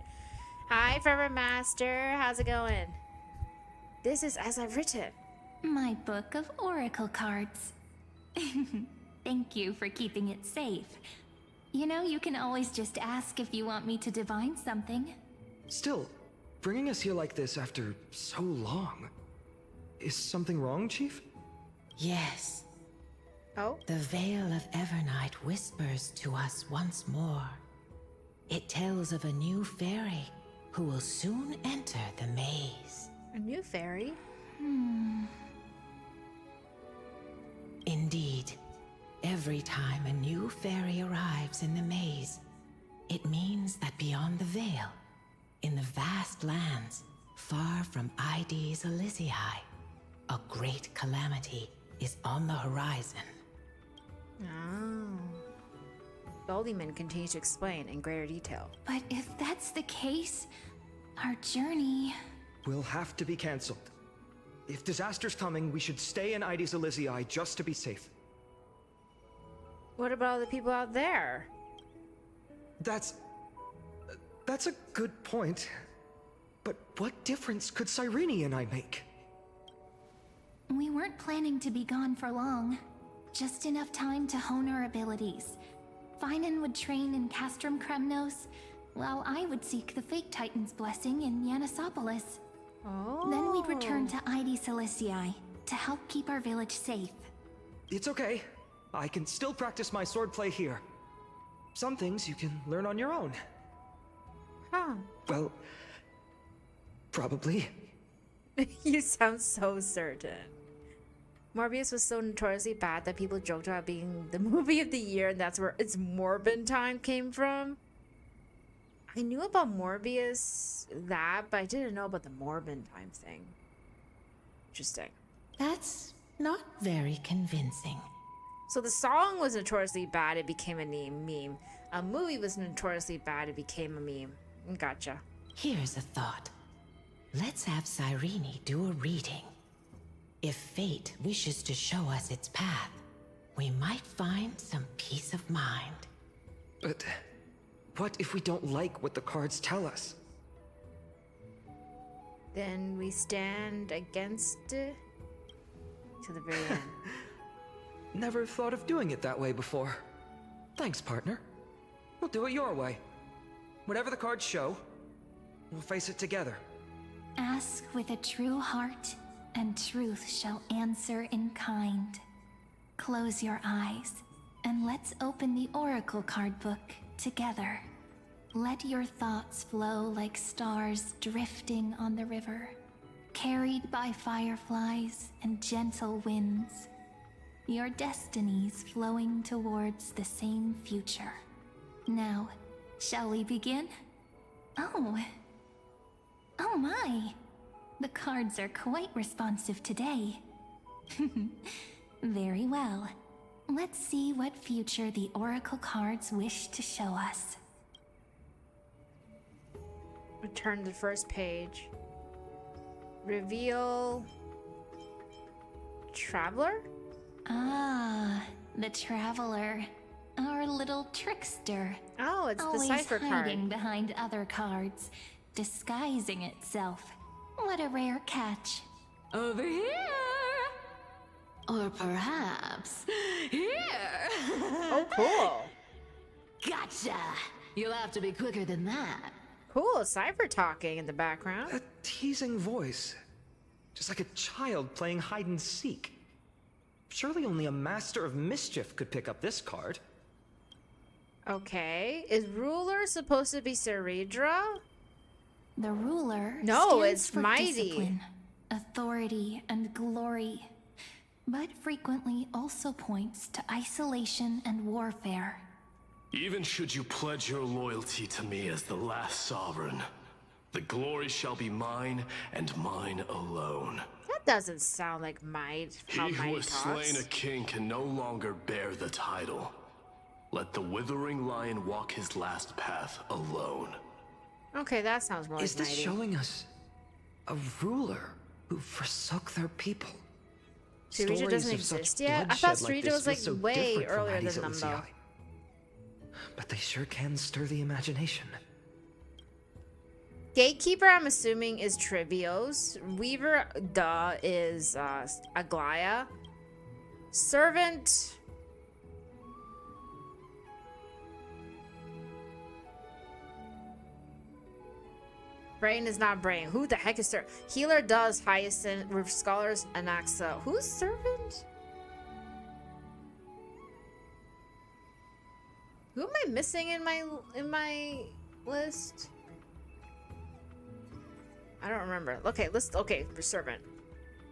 Hi, Forever Master. How's it going? This is as I've written. My book of oracle cards. Thank you for keeping it safe. You know, you can always just ask if you want me to divine something. Still, bringing us here like this after so long. Is something wrong, Chief? Yes. Oh? The Veil of Evernight whispers to us once more. It tells of a new fairy who will soon enter the maze. A new fairy? Indeed, every time a new fairy arrives in the maze, it means that beyond the veil, in the vast lands far from ID's Elysiae, a great calamity is on the horizon. Oh. Baldyman continues to explain in greater detail. But if that's the case, our journey... Will have to be cancelled. If disaster's coming, we should stay in ID's Elysiae just to be safe. What about all the people out there? That's a good point. But what difference could Cyrene and I make? We weren't planning to be gone for long. Just enough time to hone our abilities. Finan would train in Castrum Kremnos, while I would seek the Fake Titan's blessing in Yanisopolis. Oh. Then we'd return to ID Ciliciae to help keep our village safe. It's okay. I can still practice my swordplay here. Some things you can learn on your own. Huh. Well, probably. You sound so certain. Morbius was so notoriously bad that people joked about being the movie of the year, and that's where its Morbin time came from. I knew about Morbius, but I didn't know about the Morbin time thing. Interesting. That's not very convincing. So the song was notoriously bad, it became a meme. A movie was notoriously bad, it became a meme. Gotcha. Here's a thought. Let's have Cyrene do a reading. If fate wishes to show us its path, we might find some peace of mind. But what if we don't like what the cards tell us? Then we stand against it to the very end. Never thought of doing it that way before. Thanks, partner. We'll do it your way. Whatever the cards show, we'll face it together. Ask with a true heart, and truth shall answer in kind. Close your eyes, and let's open the oracle card book together. Let your thoughts flow like stars drifting on the river, carried by fireflies and gentle winds. your destinies flowing towards the same future. Now, shall we begin? Oh my. The cards are quite responsive today. Very well. Let's see what future the Oracle cards wish to show us. Return to the first page. Reveal... Traveler? Ah, the Traveler. Our little trickster. Oh, it's Always the cipher hiding card. behind other cards, disguising itself. What a rare catch. Over here! Or perhaps here! Oh, cool. Gotcha! You'll have to be quicker than that. Cool, cipher talking in the background. A teasing voice. Just like a child playing hide and seek. Surely only a master of mischief could pick up this card. Okay. Is ruler supposed to be Ceridra? The ruler No, stands it's for mighty. discipline, authority, and glory, but frequently also points to isolation and warfare. Even should you pledge your loyalty to me as the last sovereign, the glory shall be mine and mine alone. That doesn't sound like might. How He who might has slain talks. a king can no longer bear the title. Let the withering lion walk his last path alone. Okay, that sounds more Is like this mighty. showing us a ruler who forsook their people? Ceridra Stories doesn't of such exist yet? I thought bloodshed like Ceridra this was like so way different from earlier Addis than them though. Elysiae. But they sure can stir the imagination. Gatekeeper, I'm assuming, is Trivios. Weaver, duh, is Aglaya. Servant. Brain is not Brain. Who the heck is Servant? Healer does Hyacinth. With Scholars, Anaxa. Who's Servant? Who am I missing in my list? I don't remember. Okay, for Servant.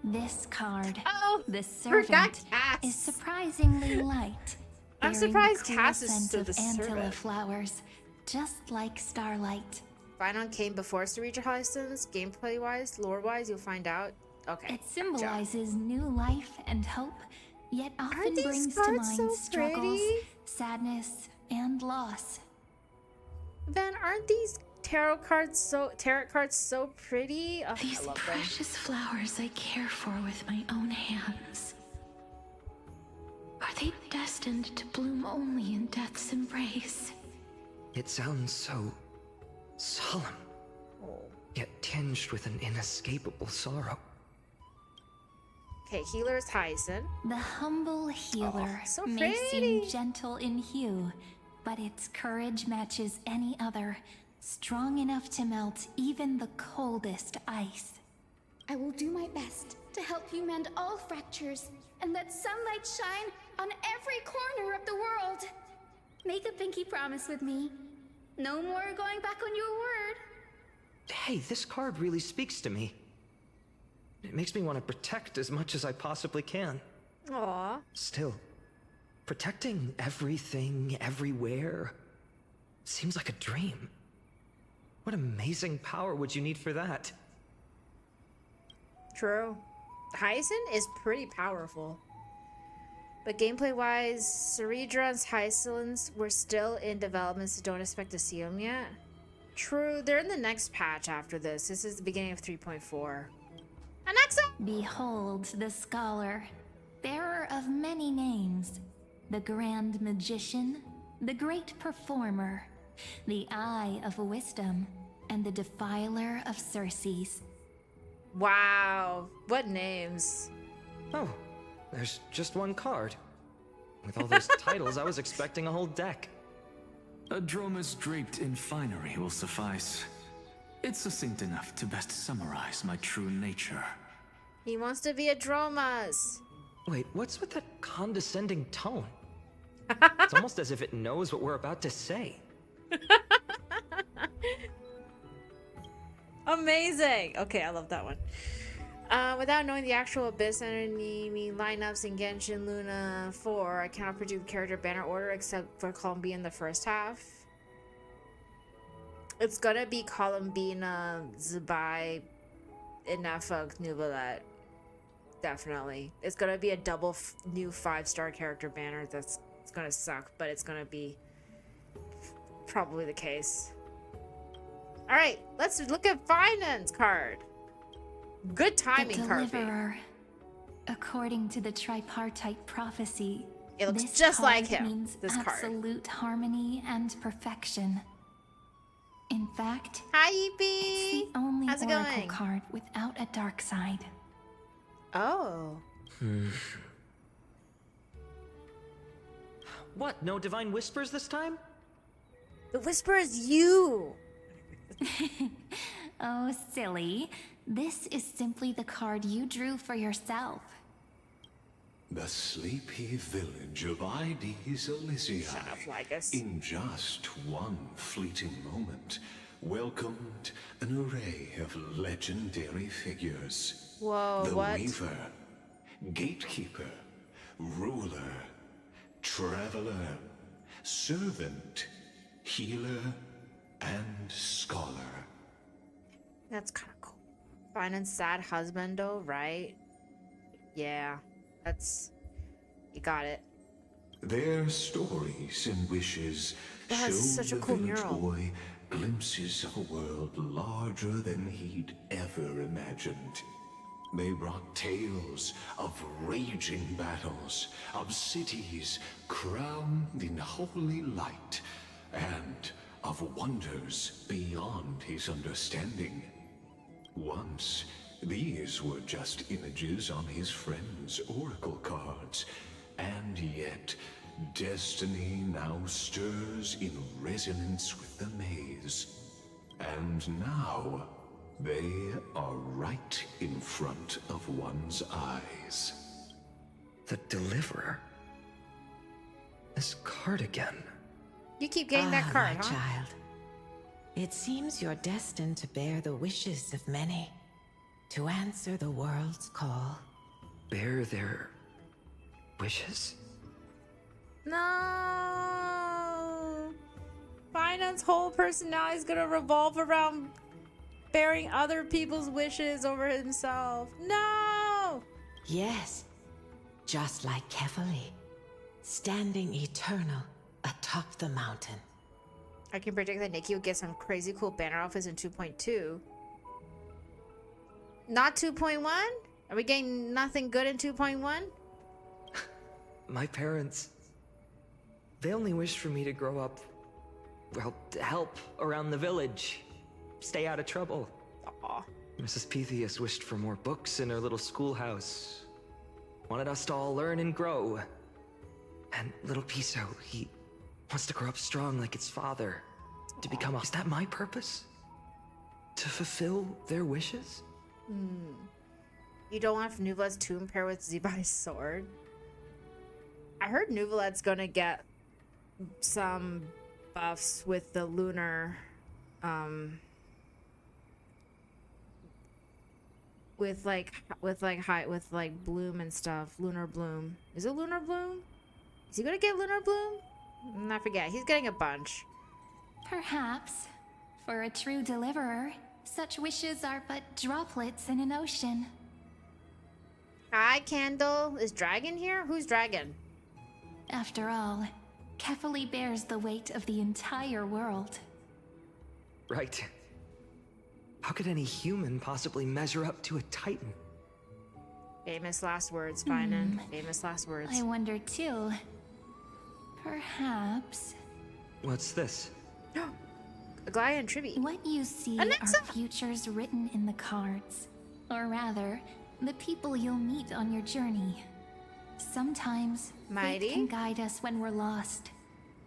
This card, Oh, the forgot servant, Cass. is surprisingly light. I'm bearing surprised the cool Cass is scent still of the Antilla servant. flowers, just like starlight. Final came before Ceridra Hyacinths. Gameplay wise, lore wise, you'll find out. Okay. It symbolizes new life and hope, yet often these brings to cards mind so struggles, pretty? sadness, and loss. Then aren't these tarot cards so pretty? Oh, These I love them. precious flowers I care for with my own hands. Are they destined to bloom only in death's embrace? It sounds so solemn, yet tinged with an inescapable sorrow. Okay, healer is Hyacinth. The humble healer so may pretty. seem gentle in hue, but its courage matches any other, strong enough to melt even the coldest ice. I will do my best to help you mend all fractures and let sunlight shine on every corner of the world. Make a pinky promise with me. No more going back on your word. Hey, this card really speaks to me. It makes me want to protect as much as I possibly can. Aw. Still, protecting everything, everywhere, seems like a dream. What amazing power would you need for that? True. Hyacinth is pretty powerful. But gameplay-wise, Ceridra and Hyacinths were still in development, so don't expect to see them yet. True, they're in the next patch after this. This is the beginning of 3.4. Anaxa! Behold the scholar, bearer of many names, the grand magician, the great performer, the eye of wisdom, and the defiler of Circes. Wow, what names. Oh, there's just one card. With all those titles, I was expecting a whole deck. A dromus draped in finery will suffice. It's succinct enough to best summarize my true nature. He wants to be a Dromas. Wait, what's with that condescending tone? It's almost as if it knows what we're about to say. Amazing. Okay, I love that one. Without knowing the actual Abyss enemy lineups in Genshin Luna 4, I cannot predict the character banner order except for Columbia in the first half. It's gonna be Columbina, Zubai, Inafuk, Nuvalet. Definitely. It's gonna be a double new 5-star character banner. It's gonna suck, but it's gonna be probably the case. Alright, let's look at Finance card. Good timing, the Carvey. Deliverer. According to the tripartite prophecy, It looks this just card like him, means this card. absolute harmony and perfection. In fact, Hi, it's Eepy! the only How's it oracle going? card without a dark side. Oh. What? No divine whispers this time? The Whisper is you! Oh, silly. This is simply the card you drew for yourself. The sleepy village of Ides Elysiae, Shut up, Lycus. in just one fleeting moment, welcomed an array of legendary figures. Whoa, the what? Weaver, Gatekeeper, Ruler, Traveler, Servant, Healer, and Scholar. That's kind of cool. Finance sad husband, though, right? Yeah. That's... You got it. Their stories and wishes That's showed such a the cool village mural. boy glimpses of a world larger than he'd ever imagined. They brought tales of raging battles, of cities crowned in holy light, and of wonders beyond his understanding. Once, these were just images on his friend's oracle cards, and yet destiny now stirs in resonance with the maze. And now, they are right in front of one's eyes. The Deliverer? This card again. You keep getting that card, my huh? child. It seems you're destined to bear the wishes of many, to answer the world's call. Bear their wishes? No! Finance whole personality is gonna revolve around bearing other people's wishes over himself. No! Yes, just like Kefali, standing eternal atop the mountain. I can predict that Nikki will get some crazy cool banner outfits in 2.2. Not 2.1? Are we getting nothing good in 2.1? My parents... They only wished for me to grow up... well, to help around the village. Stay out of trouble. Aw. Mrs. Pythias wished for more books in her little schoolhouse. Wanted us to all learn and grow. And little Piso, he wants to grow up strong like its father. To become a... Is that my purpose? To fulfill their wishes? You don't want Nuvalet's tomb pair with Zebai's sword? I heard Nuvalet's gonna get some buffs with the lunar, with bloom and stuff. Lunar bloom. Is it lunar bloom? Is he gonna get lunar bloom? I forget. He's getting a bunch. Perhaps. For a true deliverer, such wishes are but droplets in an ocean. Hi, Candle. Is Dragon here? Who's Dragon? After all, Kefali bears the weight of the entire world. Right. How could any human possibly measure up to a titan? Famous last words, Finan. Famous last words. I wonder too. Perhaps What's this? A Gladian tribute. what you see Alexa! are futures written in the cards. Or rather, the people you'll meet on your journey. Sometimes Mighty? fate can guide us when we're lost.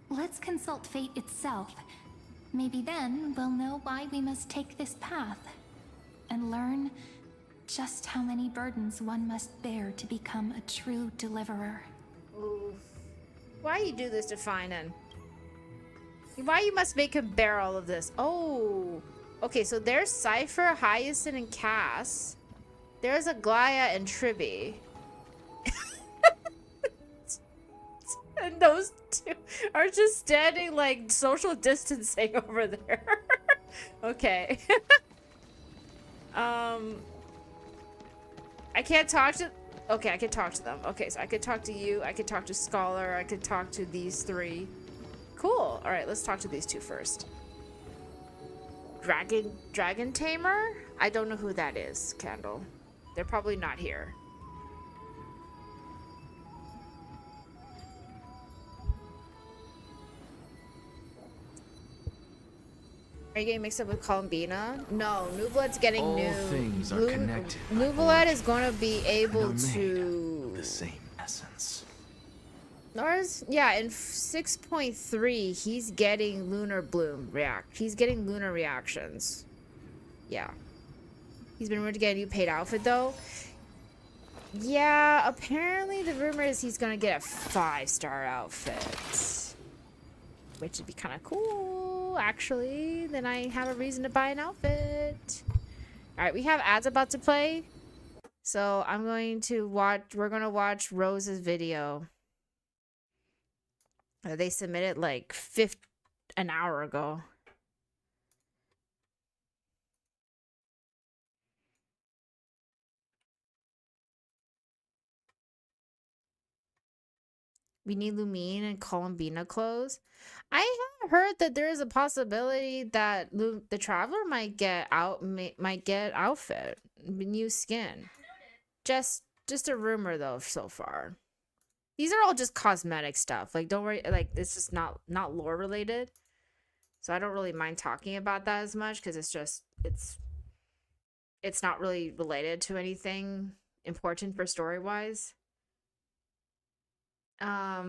Let's consult fate itself. Maybe then we'll know why we must take this path. And learn just how many burdens one must bear to become a true deliverer. Oof. Why you do this to Finan? Why you must make him bear all of this? Oh. Okay, so there's Cypher, Hyacinth, and Cass. There's a Glaya and Tribby. And those two are just standing like social distancing over there. Okay. I can't talk to... Okay, I can talk to them. Okay, so I could talk to you, I could talk to Scholar, I could talk to these three. Cool. Alright, let's talk to these two first. Dragon Tamer? I don't know who that is, Candle. They're probably not here. Are you getting mixed up with Columbina? No, Nublad's getting All new. things are connected. Nublad is going to be able They're to... the same essence. Lars, yeah, in 6.3, he's getting lunar bloom react. He's getting lunar reactions. Yeah. He's been rumored to get a new paid outfit, though. Yeah, apparently the rumor is he's gonna get a 5-star outfit. Which would be kind of cool, actually. Then I have a reason to buy an outfit. Alright, we have ads about to play. So I'm going to watch, we're gonna watch Rose's video. They submitted like an hour ago. We need Lumine and Columbina clothes. I have heard that there is a possibility that the Traveler might get outfit, new skin. Just a rumor though so far. These are all just cosmetic stuff. Like, don't worry, like, it's just not lore related. So I don't really mind talking about that as much because it's just, it's not really related to anything important for story-wise. All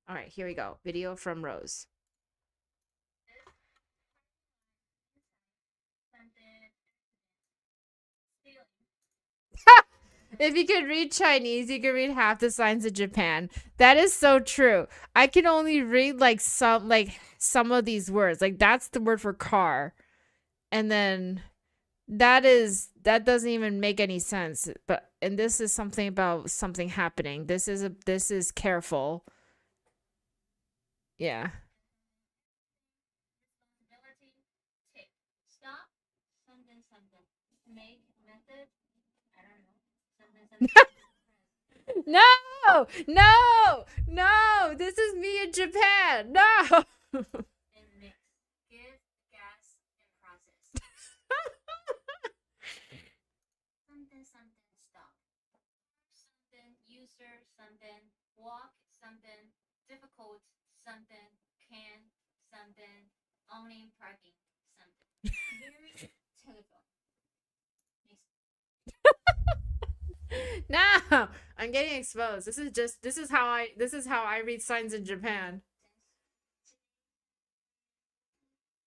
right, here we go. Video from Rose. If you could read Chinese, you could read half the signs of Japan. That is so true. I can only read like some of these words. Like that's the word for car. And then that doesn't even make any sense. And this is something about something happening. This is careful. Yeah. Stop. Something. Make method. I don't know. No, this is me in Japan. No. And mix. Give, gas, and process. Something, stop. Something, user, something, walk, something, difficult, something, can, something, owning, parking, something. Very telephone. No, I'm getting exposed. This is how I read signs in Japan.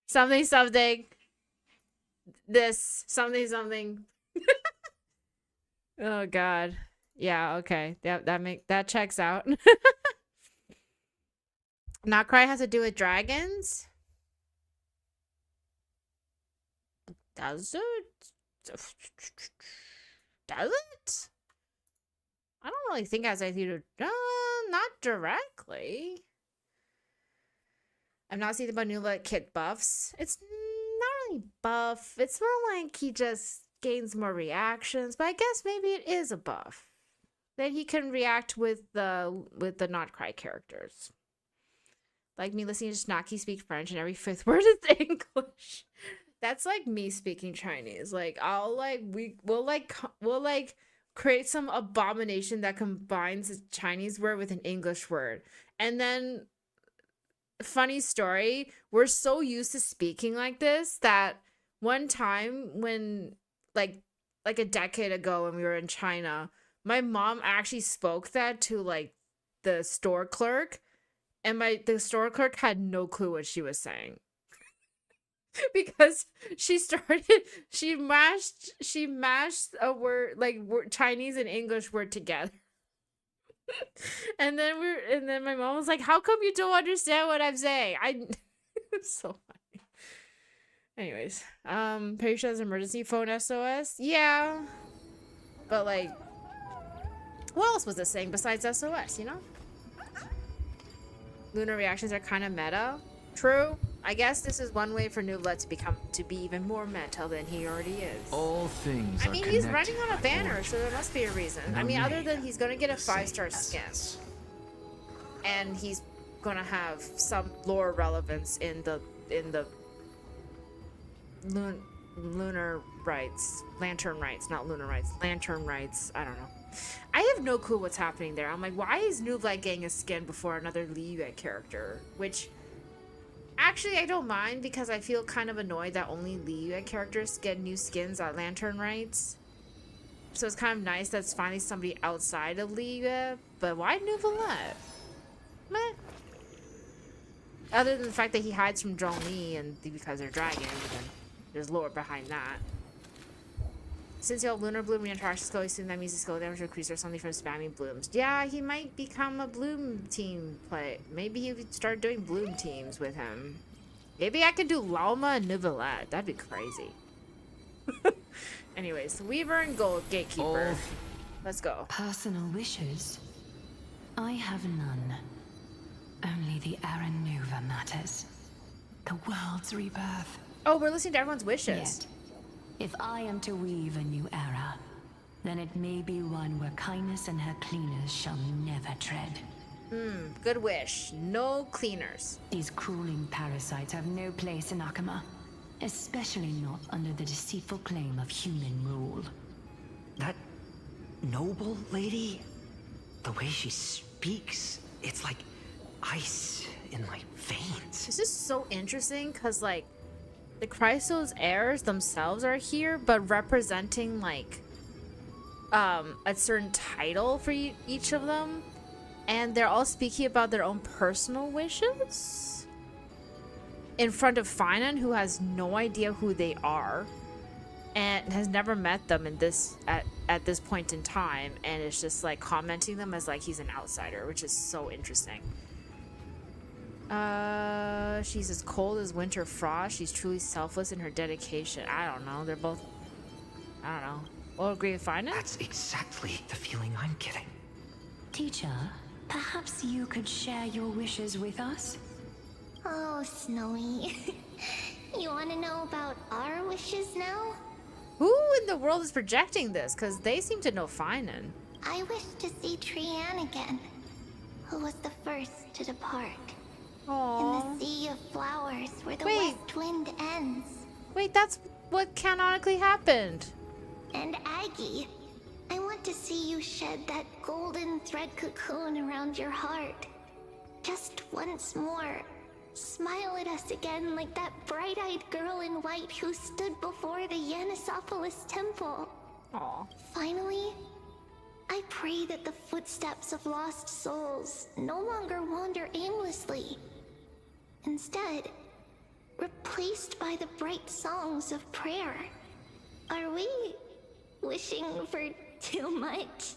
Something. This something. Oh God. Yeah. Okay. That checks out. Not cry has to do with dragons. Does it? Does it? I don't really think it has anything to do. Not directly. I've not seen about new kit buffs. It's not really buff. It's more like he just gains more reactions. But I guess maybe it is a buff. Then he can react with the not cry characters. Like me listening to Snaki speak French and every 5th word is English. That's like me speaking Chinese. Like we'll create some abomination that combines a Chinese word with an English word. And then funny story, we're so used to speaking like this that one time when like a decade ago when we were in China, my mom actually spoke that to like the store clerk, and the store clerk had no clue what she was saying. Because she mashed a word like Chinese and English word together. and then my mom was like, "How come you don't understand what I'm saying?" It's so funny. Anyways, Patricia's emergency phone SOS. Yeah, but like, what else was it saying besides SOS? You know, lunar reactions are kind of meta. True. I guess this is one way for Nubla to be even more meta than he already is. All things I mean, he's running on a banner, so there must be a reason. I mean, other than he's gonna get a 5-star skin, and he's gonna have some lore relevance in the lunar rites, lantern rites, not lunar rites, lantern rites. I don't know. I have no clue what's happening there. I'm like, why is Nubla getting a skin before another Liyue character? Which, actually, I don't mind because I feel kind of annoyed that only Liyue characters get new skins at lantern rites. So it's kind of nice that it's finally somebody outside of Liyue. But why Nubla? Meh. Other than the fact that he hides from Zhongli and because they're dragons, and there's lore behind that. Since you have Lunar Bloom interactions skill, assume that means the skill damage increase or something from spamming blooms. Yeah, he might become a bloom team play. Maybe he could start doing bloom teams with him. Maybe I could do Lalma and Nivelette. That'd be crazy. Anyways, Weaver and Gold Gatekeeper. Let's go. Personal wishes? I have none. Only the Aaron Nova matters. The world's rebirth. Oh, we're listening to everyone's wishes. Yet, if I am to weave a new era, then it may be one where kindness and her cleaners shall never tread. Good wish. No cleaners. These crawling parasites have no place in Akama, especially not under the deceitful claim of human rule. That noble lady, the way she speaks, it's like ice in my veins. This is so interesting because, like, the Chrysos heirs themselves are here, but representing, like, a certain title for each of them. And they're all speaking about their own personal wishes in front of Finan, who has no idea who they are and has never met them in this at this point in time, and it's just like commenting them as like he's an outsider, which is so interesting. She's as cold as winter frost. She's truly selfless in her dedication. I don't know. They're both, I don't know. We'll agree with Finan? That's exactly the feeling I'm getting. Teacher, perhaps you could share your wishes with us? Oh, Snowy. You want to know about our wishes now? Who in the world is projecting this? Because they seem to know Finan. I wish to see Trianne again, who was the first to depart. Aww. In the sea of flowers where the Wait. west wind ends. Wait, that's what canonically happened. And Aggie, I want to see you shed that golden thread cocoon around your heart. Just once more. Smile at us again like that bright-eyed girl in white who stood before the Yanisopolis temple. Aw. Finally, I pray that the footsteps of lost souls no longer wander aimlessly. Instead, replaced by the bright songs of prayer. Are we wishing for too much?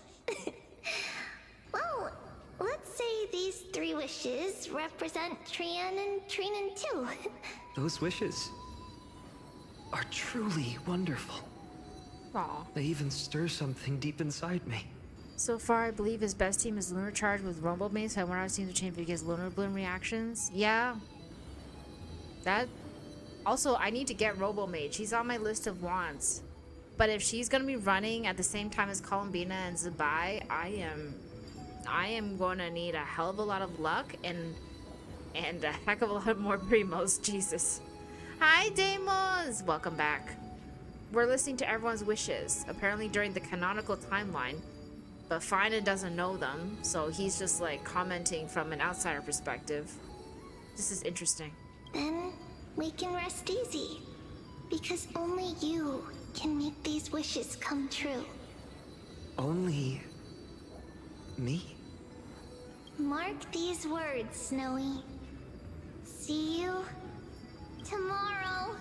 Well, let's say these 3 wishes represent Trianne and Trinan too. Those wishes are truly wonderful. Aw. They even stir something deep inside me. So far, I believe his best team is Lunar Charge with Rumble Mace. I want our team to change because Lunar Bloom reactions. Yeah. That. Also, I need to get Robo Mage. She's on my list of wants. But if she's gonna be running at the same time as Columbina and Zubai, I am gonna need a hell of a lot of luck and a heck of a lot more primos. Jesus. Hi, Demos! Welcome back. We're listening to everyone's wishes, apparently during the canonical timeline. But Finan doesn't know them, so he's just like commenting from an outsider perspective. This is interesting. Then we can rest easy. Because only you can make these wishes come true. Only me? Mark these words, Snowy. See you tomorrow.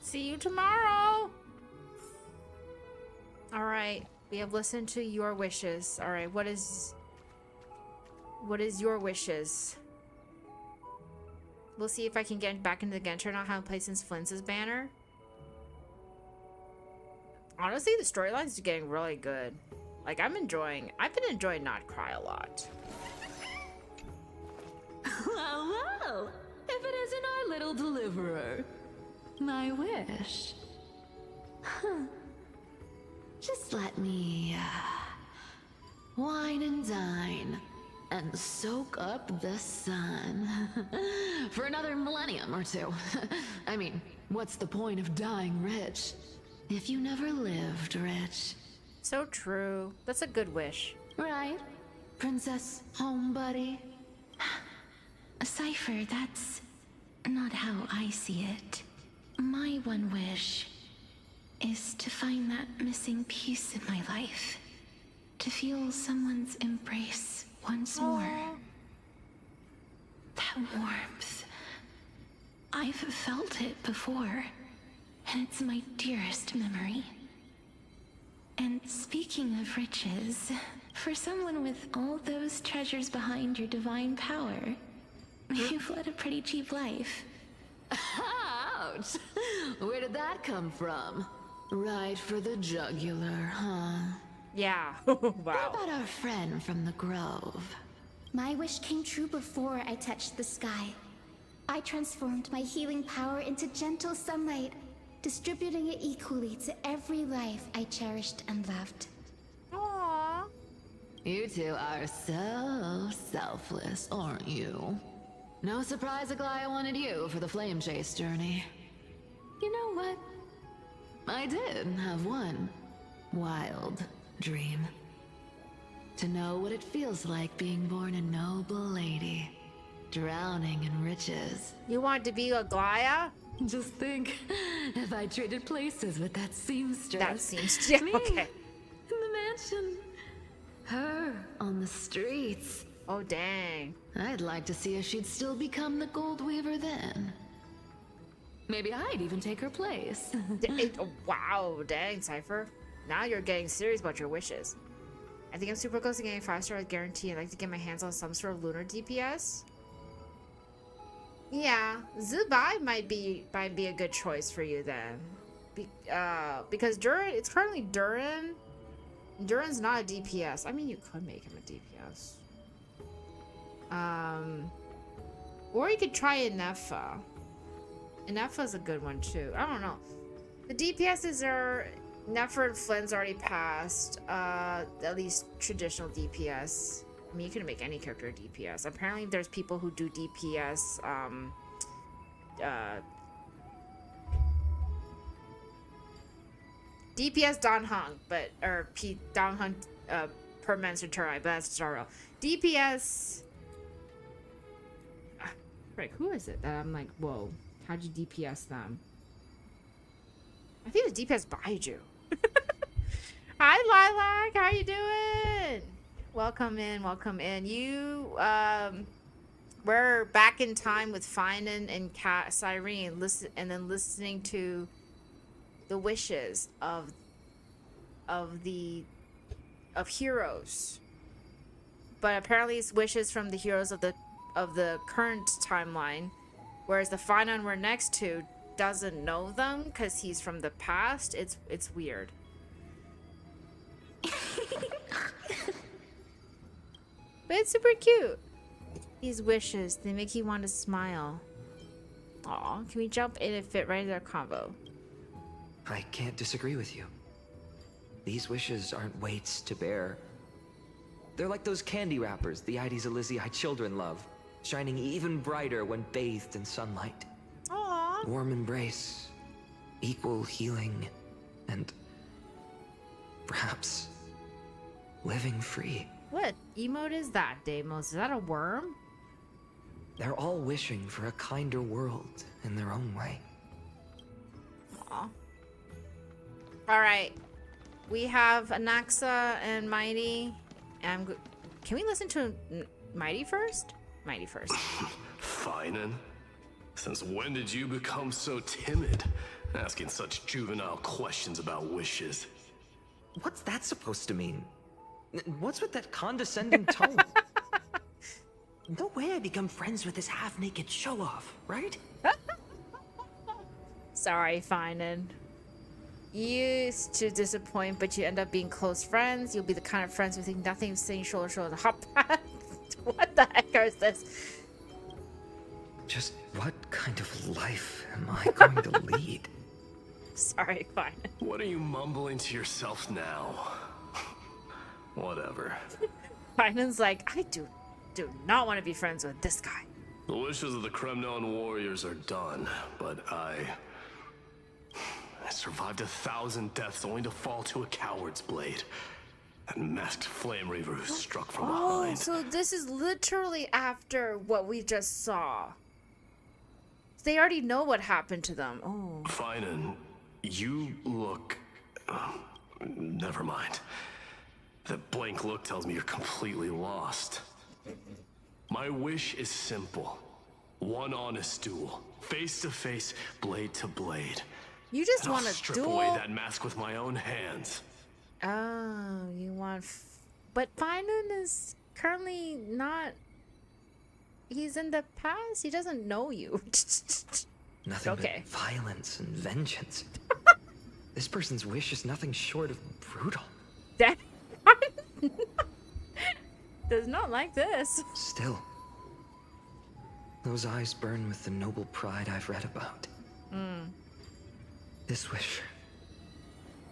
See you tomorrow! Alright, we have listened to your wishes. Alright, what is your wishes? We'll see if I can get back into the Genshin. I haven't played since Flintz's banner. Honestly, the storylines are getting really good. Like, I've been enjoying Not Cry a lot. Well, well, if it isn't our little deliverer. My wish. Huh. Just let me, wine and dine and soak up the sun. For another millennium or two. I mean, what's the point of dying rich if you never lived rich? So true. That's a good wish. Right, Princess Homebuddy? Cypher, that's not how I see it. My one wish is to find that missing piece in my life. To feel someone's embrace once more. That warmth. I've felt it before, and it's my dearest memory. And speaking of riches, for someone with all those treasures behind your divine power, you've led a pretty cheap life. Ouch! Where did that come from? Right for the jugular, huh? Yeah. What Wow. about our friend from the Grove? My wish came true before I touched the sky. I transformed my healing power into gentle sunlight, distributing it equally to every life I cherished and loved. Aww. You two are so selfless, aren't you? No surprise Aglaya wanted you for the flame chase journey. You know what? I did have one wild dream. To know what it feels like being born a noble lady, drowning in riches. You want to be Aglaya? Just think, if I traded places with that seamstress. That seems... Yeah, Me okay. in the mansion. Her on the streets. Oh, dang. I'd like to see if she'd still become the gold weaver then. Maybe I'd even take her place. Wow, dang, Cypher. Now you're getting serious about your wishes. I think I'm super close to getting 5-star with guarantee. I'd like to get my hands on some sort of lunar DPS. Yeah, Zubai might be a good choice for you then. Because Duran, it's currently Duran. Duran's not a DPS. I mean, you could make him a DPS. Or you could try Inefa. Inefa's a good one too. I don't know. The DPSs are Nefer and Flynn's already passed. At least traditional DPS. I mean, you can make any character a DPS. Apparently, there's people who do DPS. DPS Don Hung, Don Hung per Mensatura, but that's Zaro. DPS. Right, who is it that I'm like, whoa? How'd you DPS them? I think it's DPS Baiju. Hi, Lilac. How you doing? Welcome in. Welcome in. You, we're back in time with Finan and Cyrene, listening to the wishes of heroes. But apparently, it's wishes from the heroes of the current timeline, whereas the Finan we're next to doesn't know them because he's from the past. It's weird. But it's super cute. These wishes, they make you want to smile. Aw, can we jump in and fit right into their combo? I can't disagree with you. These wishes aren't weights to bear. They're like those candy wrappers the Ides Elysiae children love, shining even brighter when bathed in sunlight. Aww. Warm embrace, equal healing, and perhaps living free. What emote is that, Deimos? Is that a worm? They're all wishing for a kinder world in their own way. Aw. Alright. We have Anaxa and Mighty. And can we listen to Mighty first? Mighty first. Finan? Since when did you become so timid? Asking such juvenile questions about wishes. What's that supposed to mean? What's with that condescending tone? No way I become friends with this half-naked show-off, right? Sorry, Finan. You used to disappoint, but you end up being close friends. You'll be the kind of friends who think nothing of sitting shoulder to shoulder to hop past. What the heck is this? Just what kind of life am I going to lead? Sorry, Finan. What are you mumbling to yourself now? Whatever. Finan's like, I do not want to be friends with this guy. The wishes of the Kremnon warriors are done, but I survived 1,000 deaths only to fall to a coward's blade. That masked flame reaver who struck from behind. So this is literally after what we just saw. They already know what happened to them. Oh. Finan, you look... never mind. That blank look tells me you're completely lost. My wish is simple. One honest duel. Face to face, blade to blade. You just And want I'll to strip duel? away that mask with my own hands. Oh, you want... But Finan is currently not... He's in the past. He doesn't know you. Nothing Okay. but violence and vengeance. This person's wish is nothing short of brutal. That does not like this. Still, those eyes burn with the noble pride I've read about. This wish,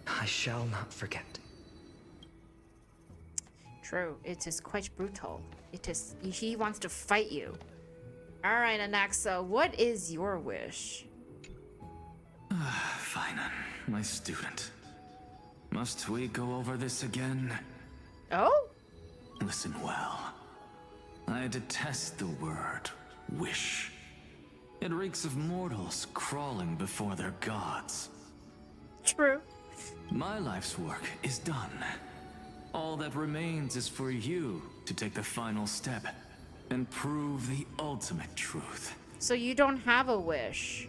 I shall not forget. True, it is quite brutal. It is. He wants to fight you. All right, Anaxa, what is your wish? Finan, my student. Must we go over this again? Oh? Listen well. I detest the word wish. It reeks of mortals crawling before their gods. True. My life's work is done. All that remains is for you to take the final step and prove the ultimate truth. So you don't have a wish.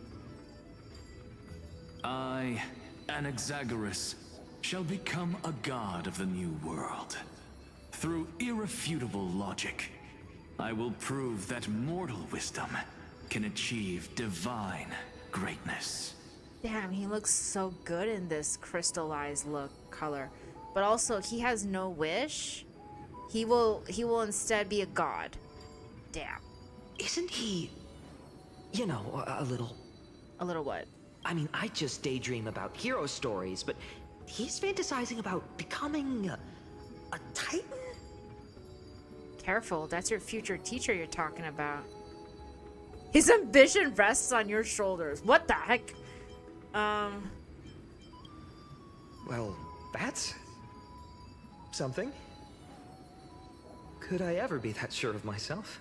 I, Anaxagoras, shall become a god of the new world. Through irrefutable logic, I will prove that mortal wisdom can achieve divine greatness. Damn, he looks so good in this crystallized color. But also, he has no wish. He will instead be a god. Damn. Isn't he, you know, a little... A little what? I mean, I just daydream about hero stories, but he's fantasizing about becoming a titan? Careful, that's your future teacher you're talking about. His ambition rests on your shoulders. What the heck? Well, that's something. Could I ever be that sure of myself?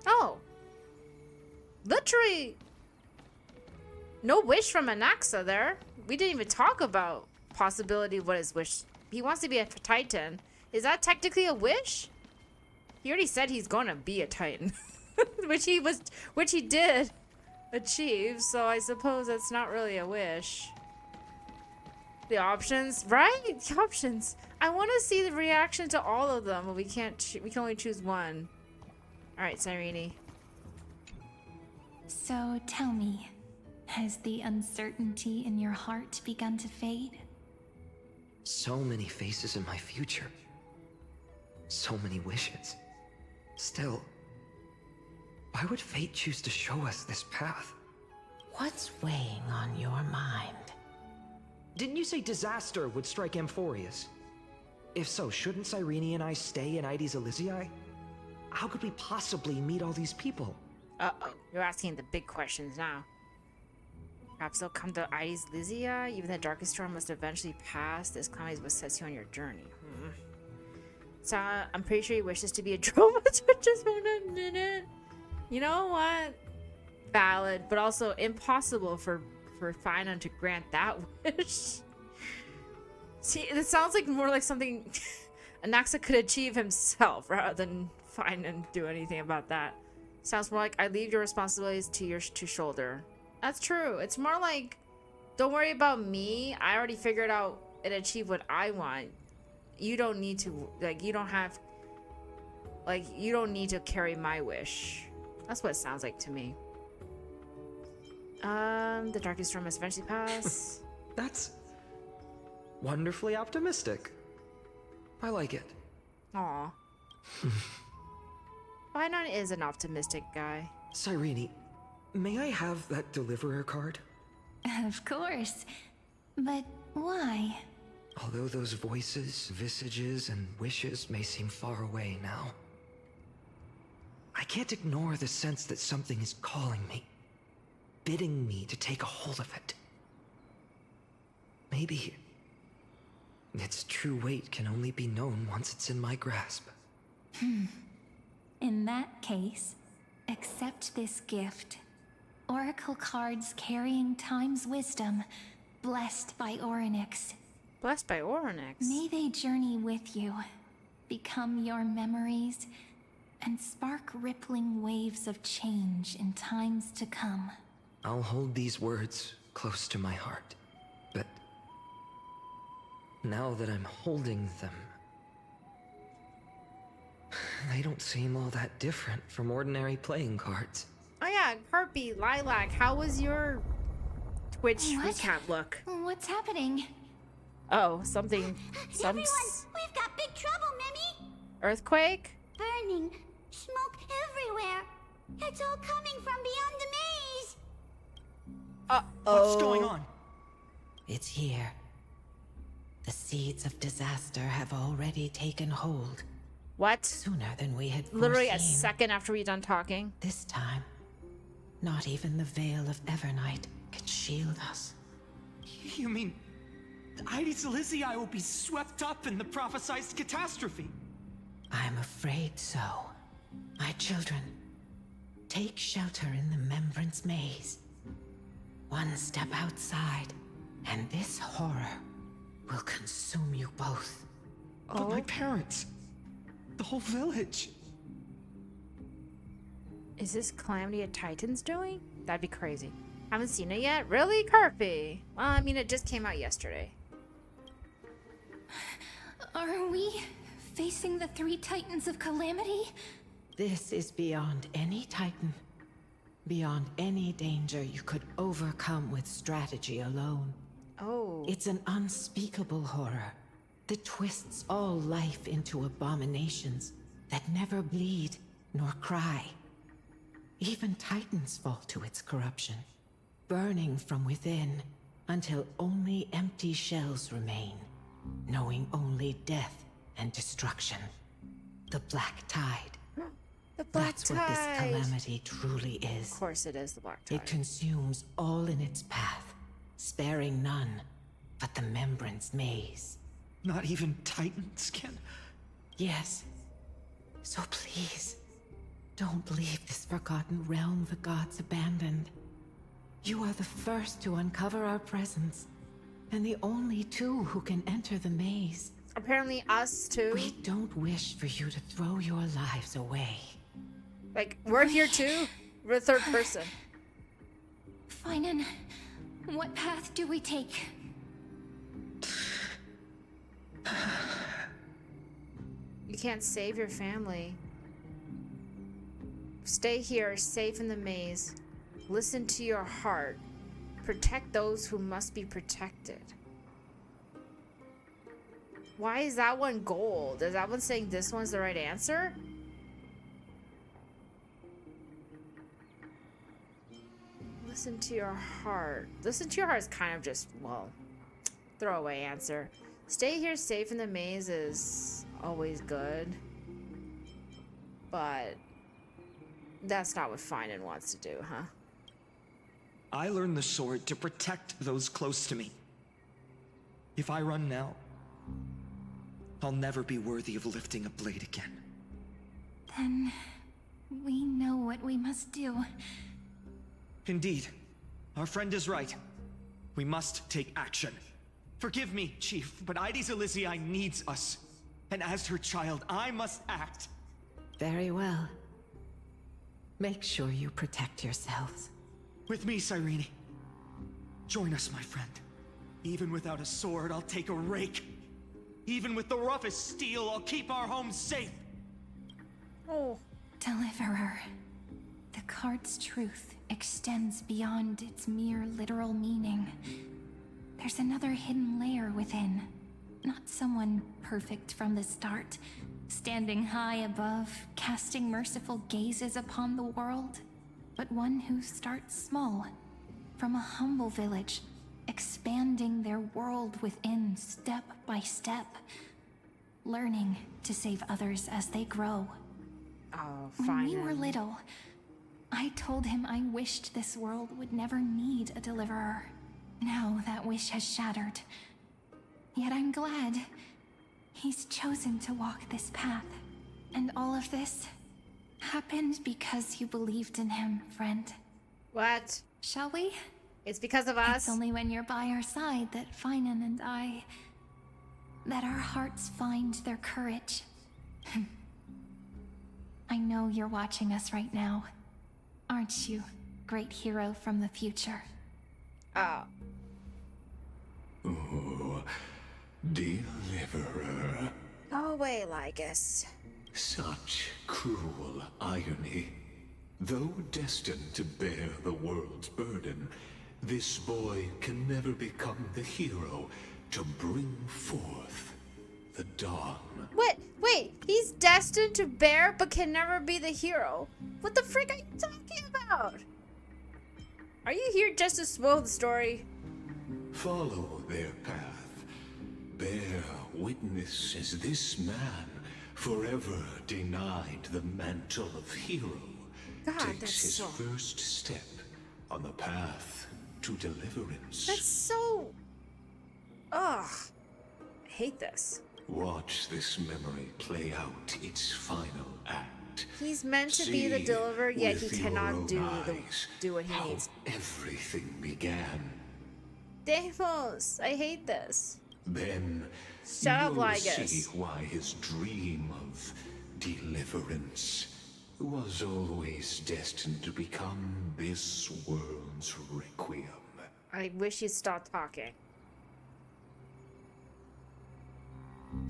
Oh. Literally no wish from Anaxa there. We didn't even talk about possibility of what his wish. He wants to be a titan. Is that technically a wish? He already said he's gonna be a titan. which he did achieve, so I suppose that's not really a wish. The options, right? The options. I want to see the reaction to all of them, but we can't. We can only choose one. All right, Cyrene. So tell me, has the uncertainty in your heart begun to fade? So many faces in my future. So many wishes. Still, why would fate choose to show us this path? What's weighing on your mind? Didn't you say disaster would strike Amphorius? If so, shouldn't Cyrene and I stay in Ides Elysiae? How could we possibly meet all these people? Uh-oh, you're asking the big questions now. Perhaps they'll come to Ides Elysiae. Even the darkest storm must eventually pass. This calamity is what sets you on your journey. So I'm pretty sure he wishes to be a dromedar just for a minute. You know what? Valid, but also impossible for Finan to grant that wish. See, it sounds like more like something Anaxa could achieve himself rather than Finan do anything about that. Sounds more like I leave your responsibilities to your shoulder. That's true. It's more like, don't worry about me. I already figured out and achieved what I want. You don't need to, like, you don't have Like, you don't need to carry my wish. That's what it sounds like to me. The darkest storm must eventually pass. That's wonderfully optimistic. I like it. Aw. Finon is an optimistic guy. Cyrene, may I have that deliverer card? Of course. But why? Although those voices, visages, and wishes may seem far away now, I can't ignore the sense that something is calling me, bidding me to take a hold of it. Maybe its true weight can only be known once it's in my grasp. In that case, accept this gift. Oracle cards carrying time's wisdom, blessed by Orynyx. Blessed by Orynyx. May they journey with you, become your memories, and spark rippling waves of change in times to come. I'll hold these words close to my heart, but now that I'm holding them, they don't seem all that different from ordinary playing cards. Oh yeah, Harpy, Lilac, how was your Twitch What? recap look? What's happening? Oh, something. Everyone, we've got big trouble, Mimi! Earthquake? Burning, smoke everywhere. It's all coming from beyond the maze. What's going on? It's here. The seeds of disaster have already taken hold. What? Sooner than we had Literally foreseen. a second after we done talking. This time, not even the veil of Evernight can shield us. You mean Ides Elysiae will be swept up in the prophesized catastrophe? I'm afraid so. My children, take shelter in the Membrance Maze. One step outside, and this horror will consume you both. But my parents, the whole village. Is this Calamity of Titans doing? That'd be crazy. Haven't seen it yet? Really, Carpy? Well, I mean, it just came out yesterday. Are we facing the three titans of calamity? This is beyond any Titan. Beyond any danger you could overcome with strategy alone. Oh. It's an unspeakable horror that twists all life into abominations that never bleed nor cry. Even Titans fall to its corruption, burning from within until only empty shells remain, knowing only death and destruction. The Black Tide. The Black That's what this Tide. calamity truly is. Of course it is the Black Tide. It consumes all in its path, sparing none but the Membrance Maze. Not even Titans can. Yes. So please, don't leave this forgotten realm the gods abandoned. You are the first to uncover our presence, and the only two who can enter the maze. Apparently us too. We don't wish for you to throw your lives away. Like, we're here too? We're the third person. Finan, what path do we take? You can't save your family. Stay here, safe in the maze. Listen to your heart. Protect those who must be protected. Why is that one gold? Is that one saying this one's the right answer? Listen to your heart. Listen to your heart is kind of just, well, throwaway answer. Stay here safe in the maze is always good. But that's not what Finan wants to do, huh? I learned the sword to protect those close to me. If I run now, I'll never be worthy of lifting a blade again. Then we know what we must do. Indeed, our friend is right. We must take action. Forgive me, Chief, but Ides Elysiae needs us. And as her child, I must act. Very well. Make sure you protect yourselves. With me, Cyrene. Join us, my friend. Even without a sword, I'll take a rake. Even with the roughest steel, I'll keep our home safe. Oh. Deliverer. The card's truth extends beyond its mere literal meaning. There's another hidden layer within. Not someone perfect from the start, standing high above, casting merciful gazes upon the world, but one who starts small, from a humble village, expanding their world within step by step, learning to save others as they grow. Oh, When fine. we were little, I told him I wished this world would never need a deliverer. Now that wish has shattered. Yet I'm glad he's chosen to walk this path. And all of this happened because you believed in him, friend. What? Shall we? It's because of us? It's only when you're by our side that Finan and that our hearts find their courage. I know you're watching us right now. Aren't you, great hero from the future? Oh. Oh, deliverer. Go away, Lygus. Such cruel irony. Though destined to bear the world's burden, this boy can never become the hero to bring forth the dawn. What? Wait, he's destined to bear but can never be the hero? What the frick are you talking about? Are you here just to spoil the story? Follow their path. Bear witness as this man, forever denied the mantle of hero, God, takes that's his so... first step on the path to deliverance. That's so... Ugh. I hate this. Watch this memory play out its final act. He's meant to be the See deliverer, yet he with your cannot own eyes do what he how needs. everything began. Deimos, I hate this. Then Shut up, you'll Lygus. see why his dream of deliverance was always destined to become this world's requiem. I wish you'd stop talking.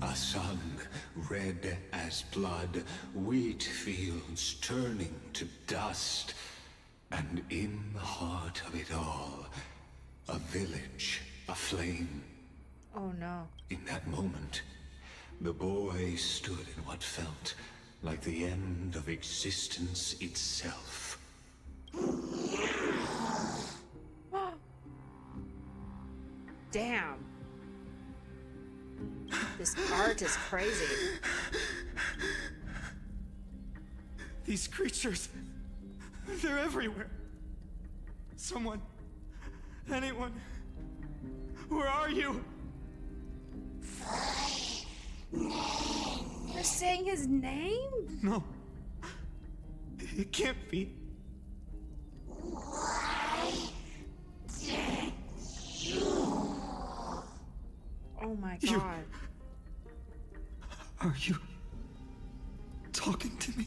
A sun red as blood, wheat fields turning to dust, and in the heart of it all, a village aflame. Oh no. In that moment, the boy stood in what felt like the end of existence itself. Damn. This art is crazy. These creatures, they're everywhere. Someone, anyone, where are you? You're saying his name? No, it can't be. Oh my god. Are you talking to me?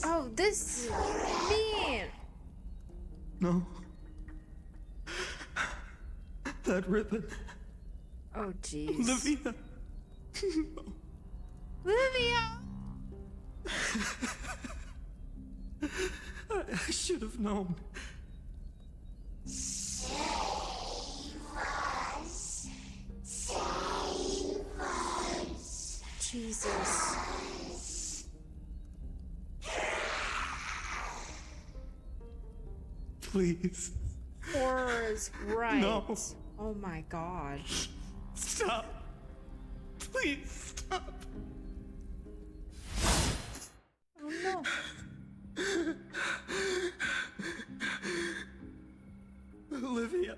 Oh, this is mean. No. That ribbon. Oh, jeez. Livia. Livia! I should have known. Jesus. Please. Horror is right. No. Oh my god. Stop. Please stop. Oh no. Olivia,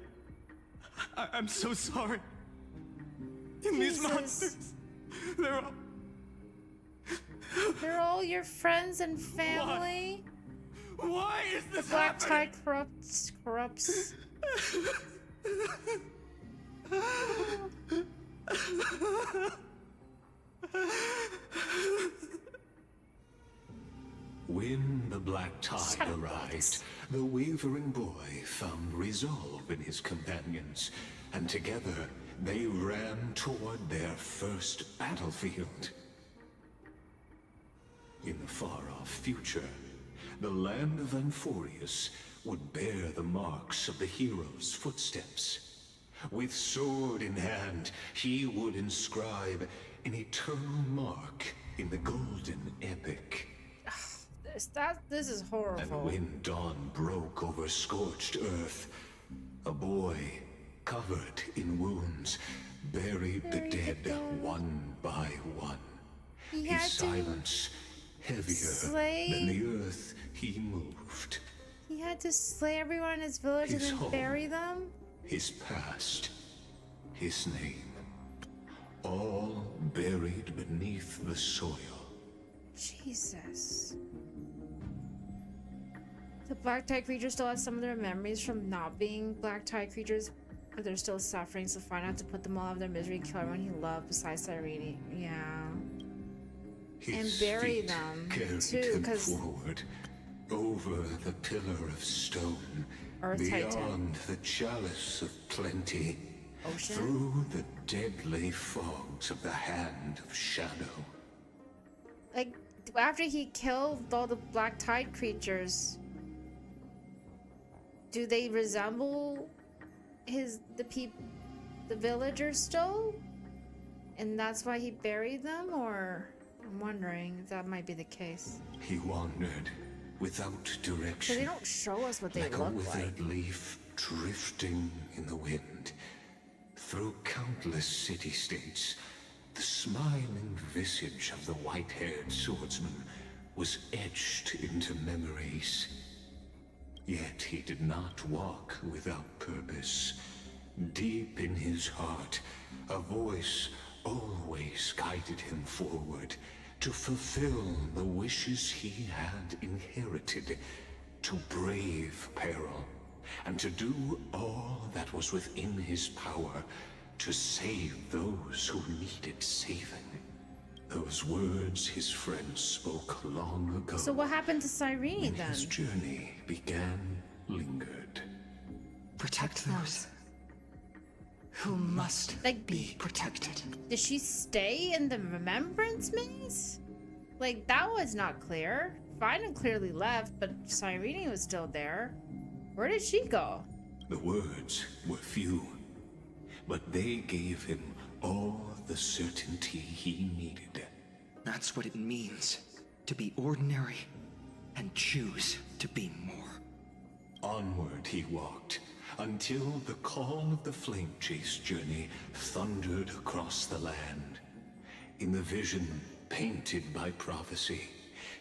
I'm so sorry. And these Jesus. monsters, They're all your friends and family? Why is this The black happening? tide corrupts. When the black tide arrived, the wavering boy found resolve in his companions, and together they ran toward their first battlefield. In the far-off future, the land of Amphorius would bear the marks of the hero's footsteps. With sword in hand, he would inscribe an eternal mark in the golden epic. This is horrible. And when dawn broke over scorched earth, a boy, covered in wounds, buried the dead one by one. His silence heavier than the earth he moved. He had to slay everyone in his village and then bury them? His past, his name, all buried beneath the soil. Jesus. The black tide creatures still have some of their memories from not being black tide creatures, but they're still suffering, so find out to put them all out of their misery and kill everyone he loved besides Cyrene. Yeah. And bury them too, because forward over the pillar of stone, beyond the chalice of plenty, through the deadly fogs of the hand of shadow. Like, after he killed all the black tide creatures, do they resemble the villagers still? And that's why he buried them? Or I'm wondering if that might be the case. He wandered without direction. But they don't show us what they like look a withered like. leaf drifting in the wind. Through countless city-states, the smiling visage of the white-haired swordsman was etched into memories. Yet he did not walk without purpose. Deep in his heart, a voice always guided him forward to fulfill the wishes he had inherited, to brave peril, and to do all that was within his power to save those who needed saving. Those words his friend spoke long ago. So what happened to Cyrene then? His journey began lingered. Protect those who must be protected. Did she stay in the Remembrance Maze? Like, that was not clear. Fina clearly left, but Cyrene was still there. Where did she go? The words were few, but they gave him all the certainty he needed. That's what it means to be ordinary and choose to be more. Onward he walked, until the call of the flame chase journey thundered across the land. In the vision painted by prophecy,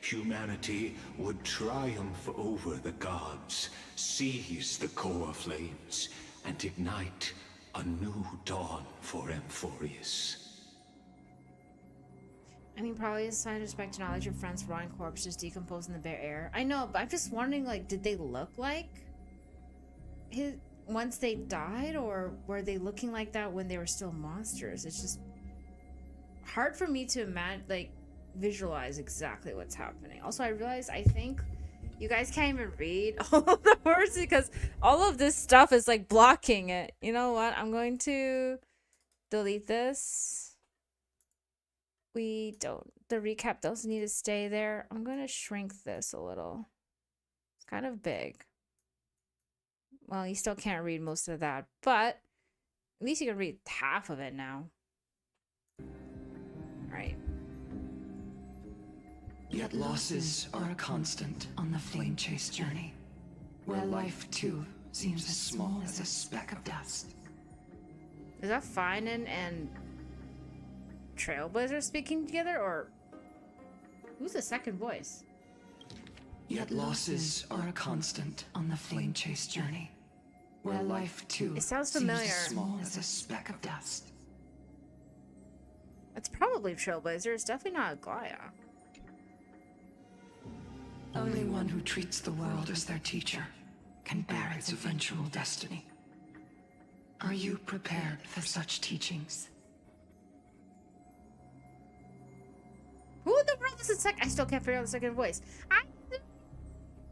humanity would triumph over the gods, seize the core flames, and ignite a new dawn for Amphorius. I mean, probably a sign of respect to knowledge your friend's rotting corpses decompose in the bare air. I know, but I'm just wondering, like, did they look like his once they died, or were they looking like that when they were still monsters? It's just hard for me to imagine, like, visualize exactly what's happening. Also, I realized I think you guys can't even read all of the words because all of this stuff is like blocking it. You know what? I'm going to delete this. The recap doesn't need to stay there. I'm going to shrink this a little. It's kind of big. Well, you still can't read most of that, but at least you can read half of it now. All right. Yet losses are a constant on the flame chase journey, where life too seems as small as a speck of dust. Is that Finan and Trailblazer speaking together, or who's the second voice? Yet losses are a constant on the flame chase journey, where life too It sounds familiar. seems as small as a speck of dust. It's probably Trailblazer. It's definitely not Glaya. Only one who treats the world as their teacher can bear its eventual destiny. Are you prepared for such teachings? Who in the world is the second? I still can't figure out the second voice. I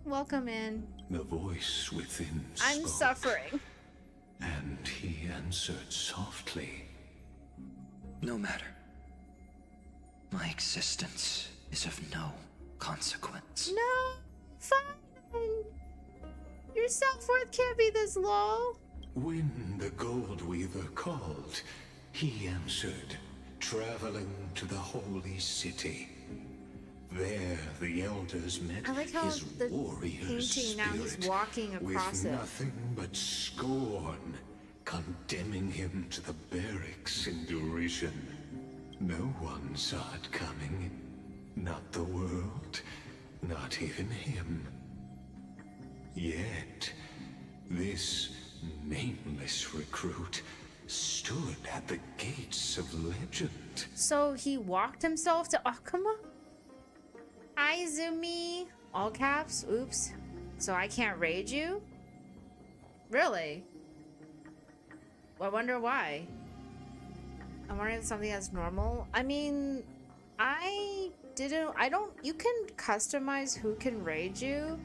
welcome in. The voice within I'm spoke, suffering. and he answered softly. No matter. My existence is of no consequence. No, fine. Your self-worth can't be this low. When the Gold Weaver called, he answered, traveling to the holy city. There, the elders met I like how his the warrior painting spirit now he's walking across with it. nothing but scorn, condemning him to the barracks in derision. No one saw it coming. Not the world, not even him. Yet, this nameless recruit stood at the gates of legend. So he walked himself to Akuma? Hi, Zumi. All caps. Oops. So I can't raid you? Really? I wonder why. I'm wondering if it's something that's normal. I mean, you can customize who can raid you,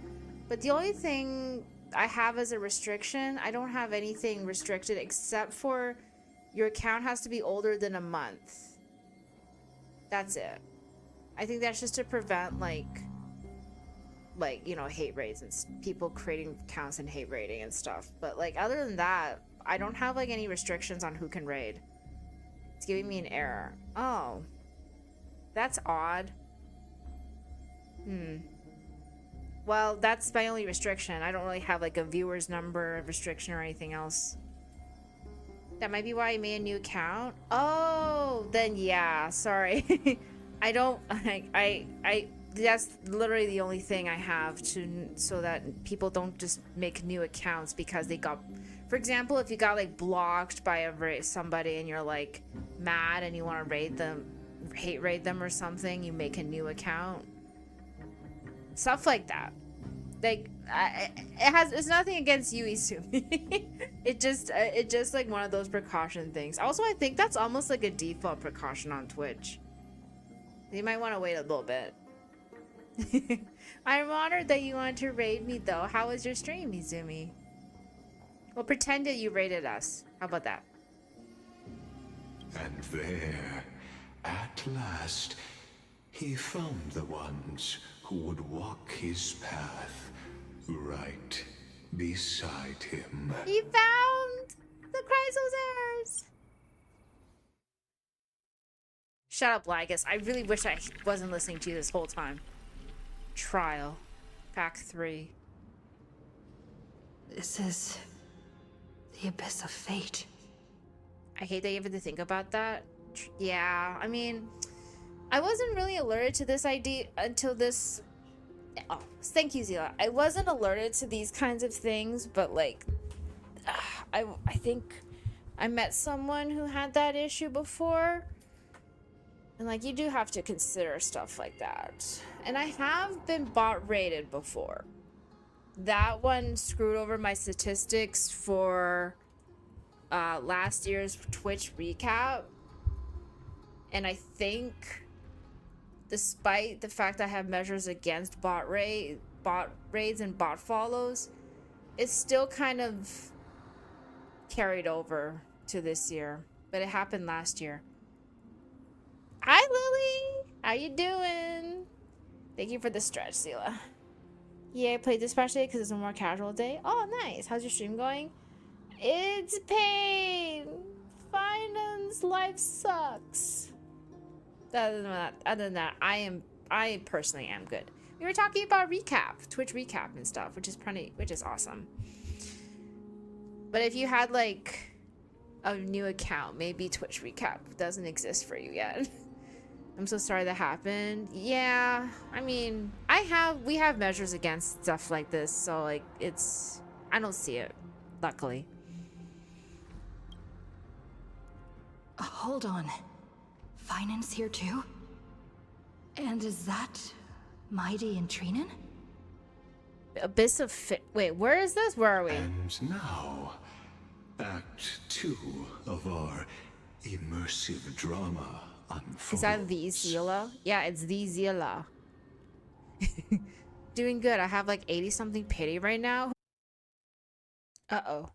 but the only thing I have as a restriction, I don't have anything restricted except for your account has to be older than a month. That's it. I think that's just to prevent like you know, hate raids and people creating accounts and hate raiding and stuff. But like other than that, I don't have like any restrictions on who can raid. It's giving me an error. Oh, that's odd. Well, that's my only restriction. I don't really have like a viewer's number restriction or anything else. That might be why I made a new account. Oh, then yeah, sorry. That's literally the only thing I have so that people don't just make new accounts because they got, for example, if you got like blocked by somebody and you're like mad and you want to hate raid them or something, you make a new account. Stuff like that. Like it's nothing against you, Izumi. It just like one of those precaution things. Also, I think that's almost like a default precaution on Twitch. You might want to wait a little bit. I'm honored that you want to raid me though. How was your stream, Izumi? Well, pretend that you raided us. How about that? And there, at last, he found the ones who would walk his path right beside him. He found the Chrysosaurs! Shut up, Lygus. I really wish I wasn't listening to you this whole time. Trial. Pack 3. This is the abyss of fate. I hate that you have to think about that. Yeah, I mean, I wasn't really alerted to this idea until this... Oh, thank you, Zila. I wasn't alerted to these kinds of things, but like, I think I met someone who had that issue before. And like, you do have to consider stuff like that. And I have been bot raided before. That one screwed over my statistics for last year's Twitch recap. And I think, despite the fact I have measures against bot raids and bot follows, it's still kind of carried over to this year. But it happened last year. Hi, Lily! How you doing? Thank you for the stretch, Zila. Yeah, I played Dispatch today because it's a more casual day. Oh, nice. How's your stream going? It's pain. Finance life sucks. Other than that, I personally am good. We were talking about Twitch recap and stuff, which is awesome. But if you had like a new account, maybe Twitch recap doesn't exist for you yet. I'm so sorry that happened. Yeah, I mean, we have measures against stuff like this, so like I don't see it, luckily. Hold on. Finance here too? And is that Mighty and Trinan? Abyss of Wait, where is this? Where are we? And now, Act 2 of our immersive drama unfolds. Is that the Zila? Yeah, it's the Zila. Doing good. I have like 80 something pity right now. Uh-oh.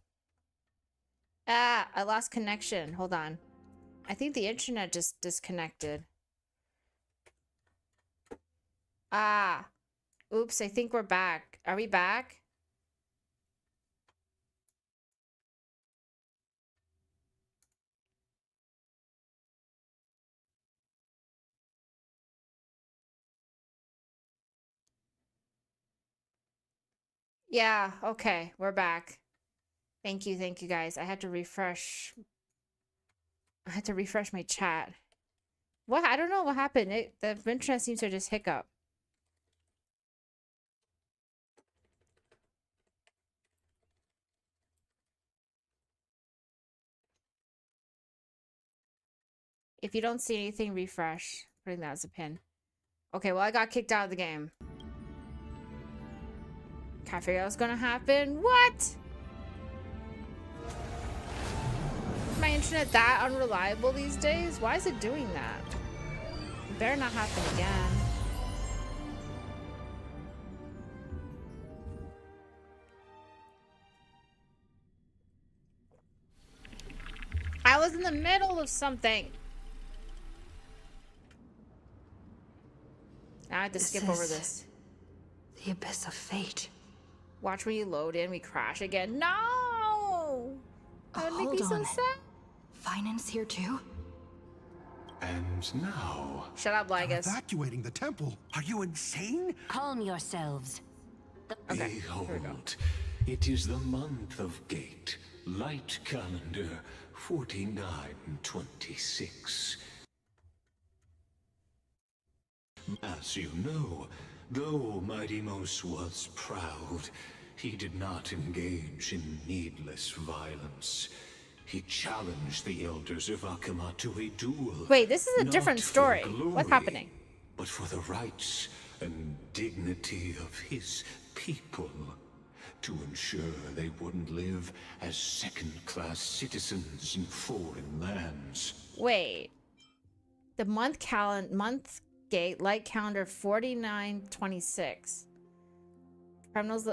Ah, I lost connection. Hold on. I think the internet just disconnected. Ah. Oops, I think we're back. Are we back? Yeah, okay, we're back. Thank you guys. I had to refresh my chat. What? I don't know what happened. The internet seems to just hiccup. If you don't see anything, refresh. Putting that as a pin. Okay, well, I got kicked out of the game. Can't figure out what's gonna happen. What? Is my internet that unreliable these days? Why is it doing that? It better not happen again. I was in the middle of something. Now I have to skip over this. The abyss of fate. Watch when you load in, we crash again. No! That would make me so sad. Finance here too? And now... Shut up, Lygus. Evacuating the temple? Are you insane? Calm yourselves. Okay, Behold, it is the month of Gate. Light calendar 4926. As you know, though Mighty Mos was proud, he did not engage in needless violence. He challenged the elders of Akama to a duel. Wait, this is a different story. What's happening? But for the rights and dignity of his people, to ensure they wouldn't live as second-class citizens in foreign lands. Wait. The month gate light calendar 4926. Criminals,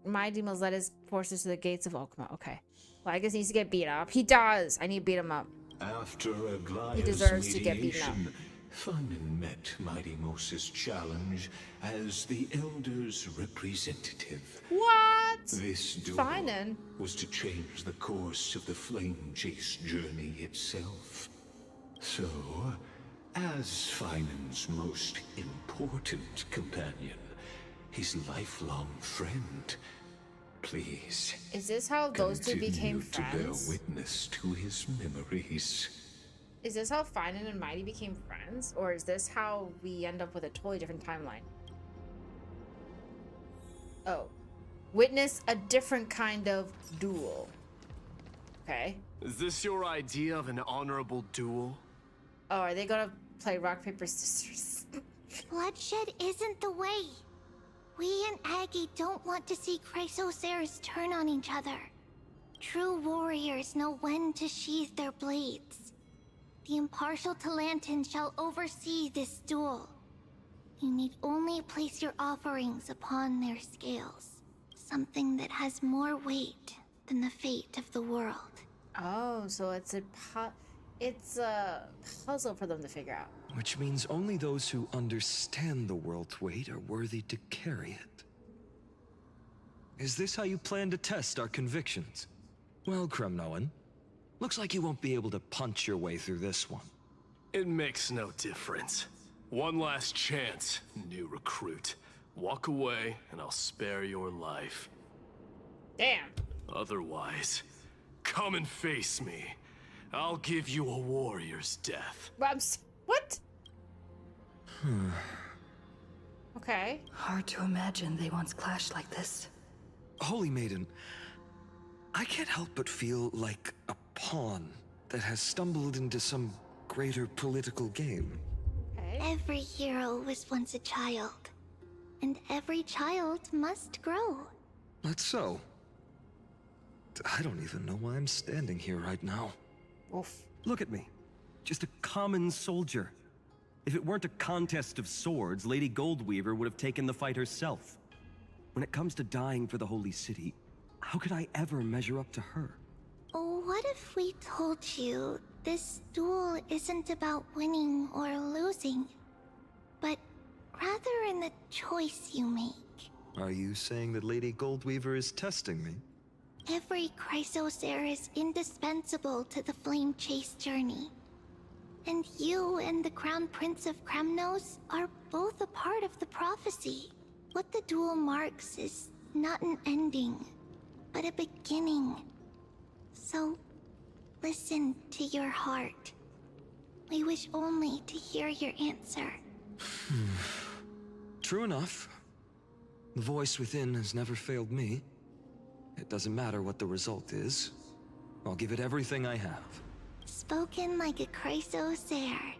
Mighty Mos led his forces to the gates of Okama. Okay. Well, I guess he needs to get beat up. He does. I need to beat him up. After He deserves to get beaten up. Finan met Mighty Mos's challenge as the Elder's representative. What? This duel was to change the course of the Flame Chase journey itself. So, as Finan's most important companion, his lifelong friend, please. Is this how those two became to bear friends? witness to his memories. Is this how Finan and Mighty became friends? Or is this how we end up with a totally different timeline? Oh. Witness a different kind of duel. Okay. Is this your idea of an honorable duel? Oh, are they gonna play rock, paper, scissors? Bloodshed isn't the way. We and Aggie don't want to see Chrysoceres turn on each other. True warriors know when to sheathe their blades. The impartial Talantin shall oversee this duel. You need only place your offerings upon their scales. Something that has more weight than the fate of the world. Oh, so it's a puzzle for them to figure out. Which means only those who understand the world's weight are worthy to carry it. Is this how you plan to test our convictions? Well, Kremnoan, looks like you won't be able to punch your way through this one. It makes no difference. One last chance, new recruit. Walk away and I'll spare your life. Damn. Otherwise, come and face me. I'll give you a warrior's death. What? Okay. Hard to imagine they once clashed like this. Holy Maiden, I can't help but feel like a pawn that has stumbled into some greater political game. Every hero was once a child. And every child must grow. That's so. I don't even know why I'm standing here right now. Oof. Look at me. Just a common soldier. If it weren't a contest of swords, Lady Goldweaver would have taken the fight herself. When it comes to dying for the Holy City, how could I ever measure up to her? What if we told you this duel isn't about winning or losing, but rather in the choice you make? Are you saying that Lady Goldweaver is testing me? Every Chrysosaur is indispensable to the Flame Chase journey. And you and the Crown Prince of Kremnos are both a part of the prophecy. What the duel marks is not an ending, but a beginning. So, listen to your heart. We wish only to hear your answer. True enough. The voice within has never failed me. It doesn't matter what the result is. I'll give it everything I have. Spoken like a Chrysosaur.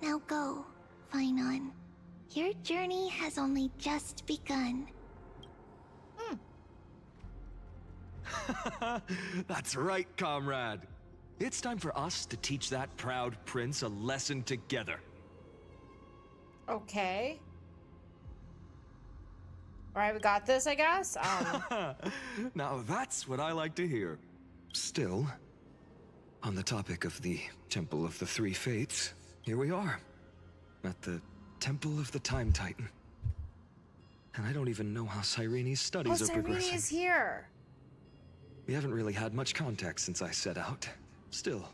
Now go, Finon. Your journey has only just begun. That's right, comrade. It's time for us to teach that proud prince a lesson together. Okay. Alright, we got this, I guess. Now that's what I like to hear. Still, on the topic of the Temple of the Three Fates, here we are, at the Temple of the Time Titan. And I don't even know how Cyrene's studies are progressing. Cyrene is here. We haven't really had much contact since I set out. Still,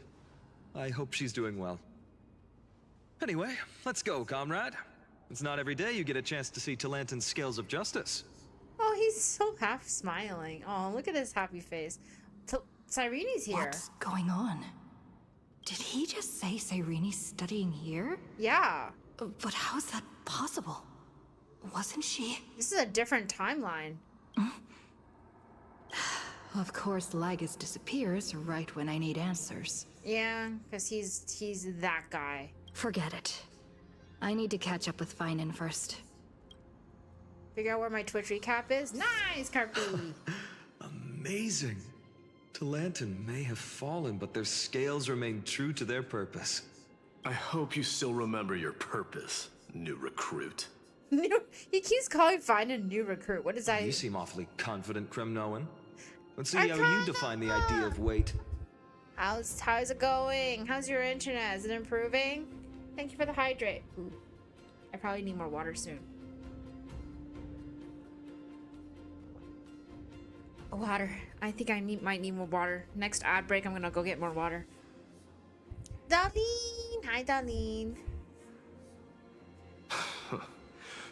I hope she's doing well. Anyway, let's go, comrade. It's not every day you get a chance to see Talantin's scales of justice. Oh, he's so half smiling. Oh, look at his happy face. Cyrene's here. What's going on? Did he just say Cyrene's studying here? Yeah. But how's that possible? Wasn't she? This is a different timeline. Of course, Lagus disappears right when I need answers. Yeah, because he's that guy. Forget it. I need to catch up with Finon first. Figure out where my Twitch recap is. Nice, Carpy! Amazing. Talantin may have fallen, but their scales remain true to their purpose. I hope you still remember your purpose, new recruit. He keeps calling Finon a new recruit. What is that? You seem awfully confident, Kremnoan. Let's see how you define the idea of weight. How's it going? How's your internet? Is it improving? Thank you for the hydrate. Ooh, I probably need more water soon. Water. I think I might need more water. Next ad break, I'm gonna go get more water. Darlene! Hi, Darlene.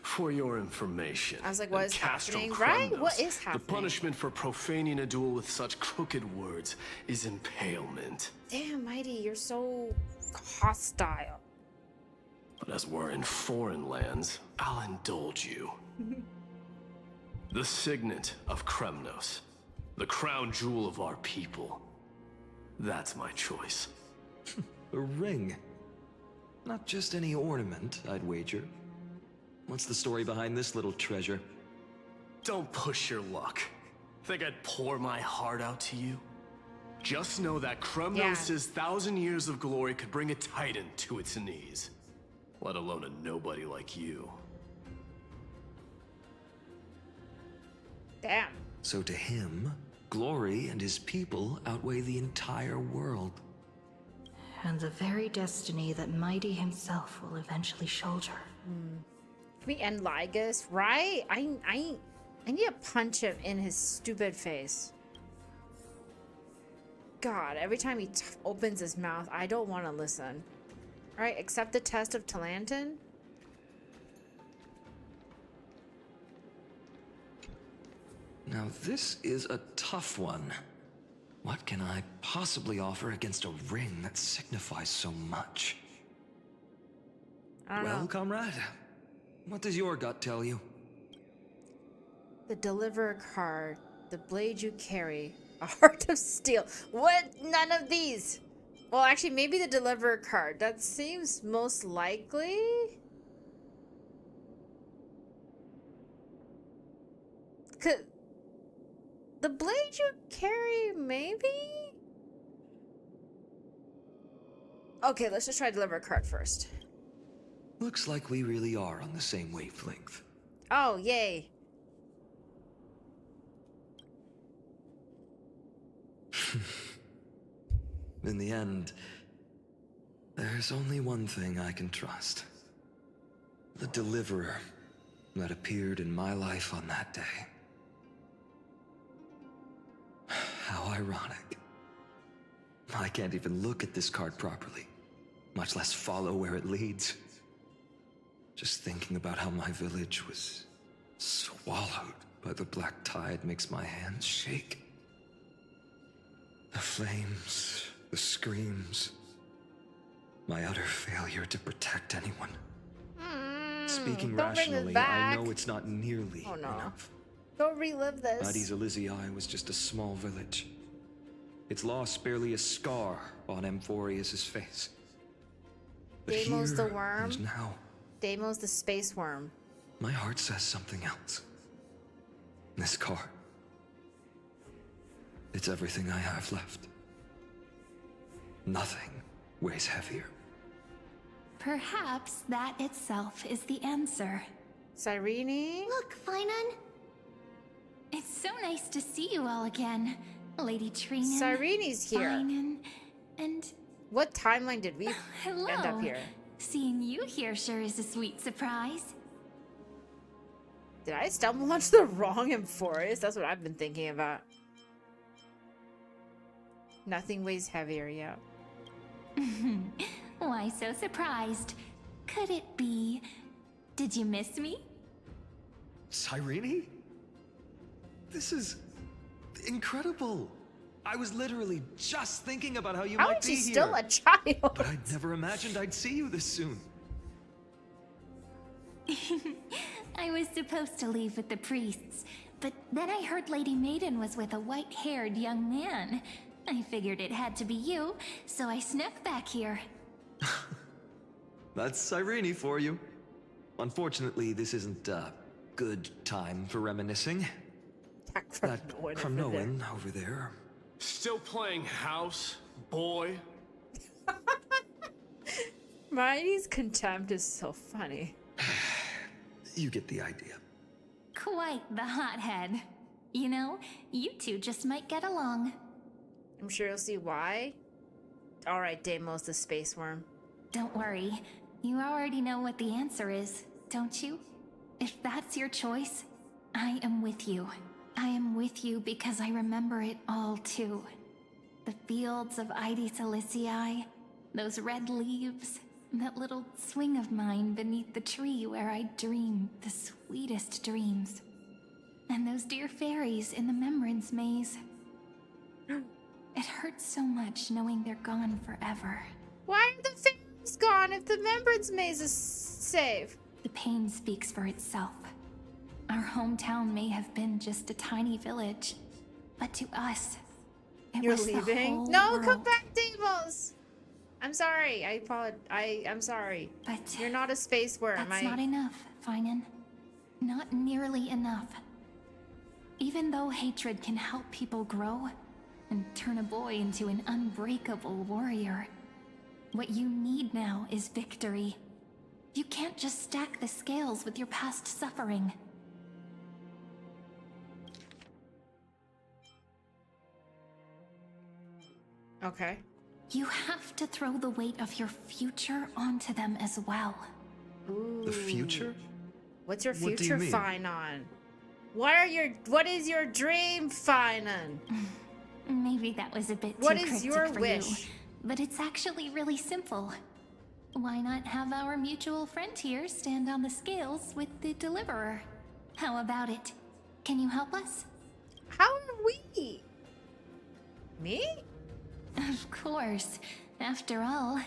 For your information, I was like, what is Castro happening? Right? Kremnos, What is happening? The punishment for profaning a duel with such crooked words is impalement. Damn, Mighty, you're so hostile. But as we're in foreign lands, I'll indulge you. The signet of Kremnos, the crown jewel of our people. That's my choice. A ring. Not just any ornament, I'd wager. What's the story behind this little treasure? Don't push your luck. Think I'd pour my heart out to you? Just know that Kremnos' 1,000 years of glory could bring a titan to its knees. Let alone a nobody like you. Damn. So to him, glory and his people outweigh the entire world. And the very destiny that Mighty himself will eventually shoulder. Can we end Lygus? Right? I need to punch him in his stupid face. God, every time he opens his mouth, I don't want to listen. Alright, accept the test of Talantin. Now this is a tough one. What can I possibly offer against a ring that signifies so much? I don't Well, know. comrade, what does your gut tell you? The Deliverer card, the blade you carry, a heart of steel. What? None of these. Well, actually, maybe the Deliverer card. That seems most likely. The blade you carry, maybe? Okay, let's just try Deliverer card first. Looks like we really are on the same wavelength. Oh, yay. In the end, there's only one thing I can trust. The deliverer that appeared in my life on that day. How ironic. I can't even look at this card properly, much less follow where it leads. Just thinking about how my village was swallowed by the black tide makes my hands shake. The flames, the screams, my utter failure to protect anyone. Speaking rationally, I know it's not nearly enough. Don't relive this. Addis Elysiae was just a small village. Its loss barely a scar on Amphorius' face. But Deimos the here worm. and now, Deimos the space worm. my heart says something else. This card. It's everything I have left. Nothing weighs heavier. Perhaps that itself is the answer. Cyrene? Look, Finan. It's so nice to see you all again, Lady Trina. Cyrene's here. Finan, and what timeline did we hello. end up here? Seeing you here sure is a sweet surprise. Did I stumble onto the wrong Amphorius? That's what I've been thinking about. Nothing weighs heavier, yeah. Why so surprised? Could it be... Did you miss me? Cyrene? This is incredible. I was literally just thinking about how you How might is be she here. still a child? But I'd never imagined I'd see you this soon. I was supposed to leave with the priests, but then I heard Lady Maiden was with a white-haired young man. I figured it had to be you, so I snuck back here. That's Cyrene for you. Unfortunately, this isn't a good time for reminiscing. That Cronoan over there. Still playing house, boy? Hermione's contempt is so funny. You get the idea. Quite the hothead. You know, you two just might get along. I'm sure you'll see why. Alright, Deimos the space worm. Don't worry. You already know what the answer is, don't you? If that's your choice, I am with you. I am with you because I remember it all too. The fields of Aidis Elysiae, those red leaves, that little swing of mine beneath the tree where I dreamed the sweetest dreams. And those dear fairies in the Membrance Maze. It hurts so much knowing they're gone forever. Why are the fairies gone if the Membrance Maze is safe? The pain speaks for itself. Our hometown may have been just a tiny village, but to us, it You're was the leaving? whole No, world. come back, Deimos! I'm sorry. I apologize. I'm sorry. But you're not a space worm. That's not enough, Finan. Not nearly enough. Even though hatred can help people grow and turn a boy into an unbreakable warrior, what you need now is victory. You can't just stack the scales with your past suffering. Okay. You have to throw the weight of your future onto them as well. Ooh. The future? What's your What do you future, mean? Finan? What is your dream, Finan? Maybe that was a bit What too is cryptic your for wish? you, but it's actually really simple. Why not have our mutual friend here stand on the scales with the deliverer? How about it? Can you help us? How are we? Me? Of course. After all,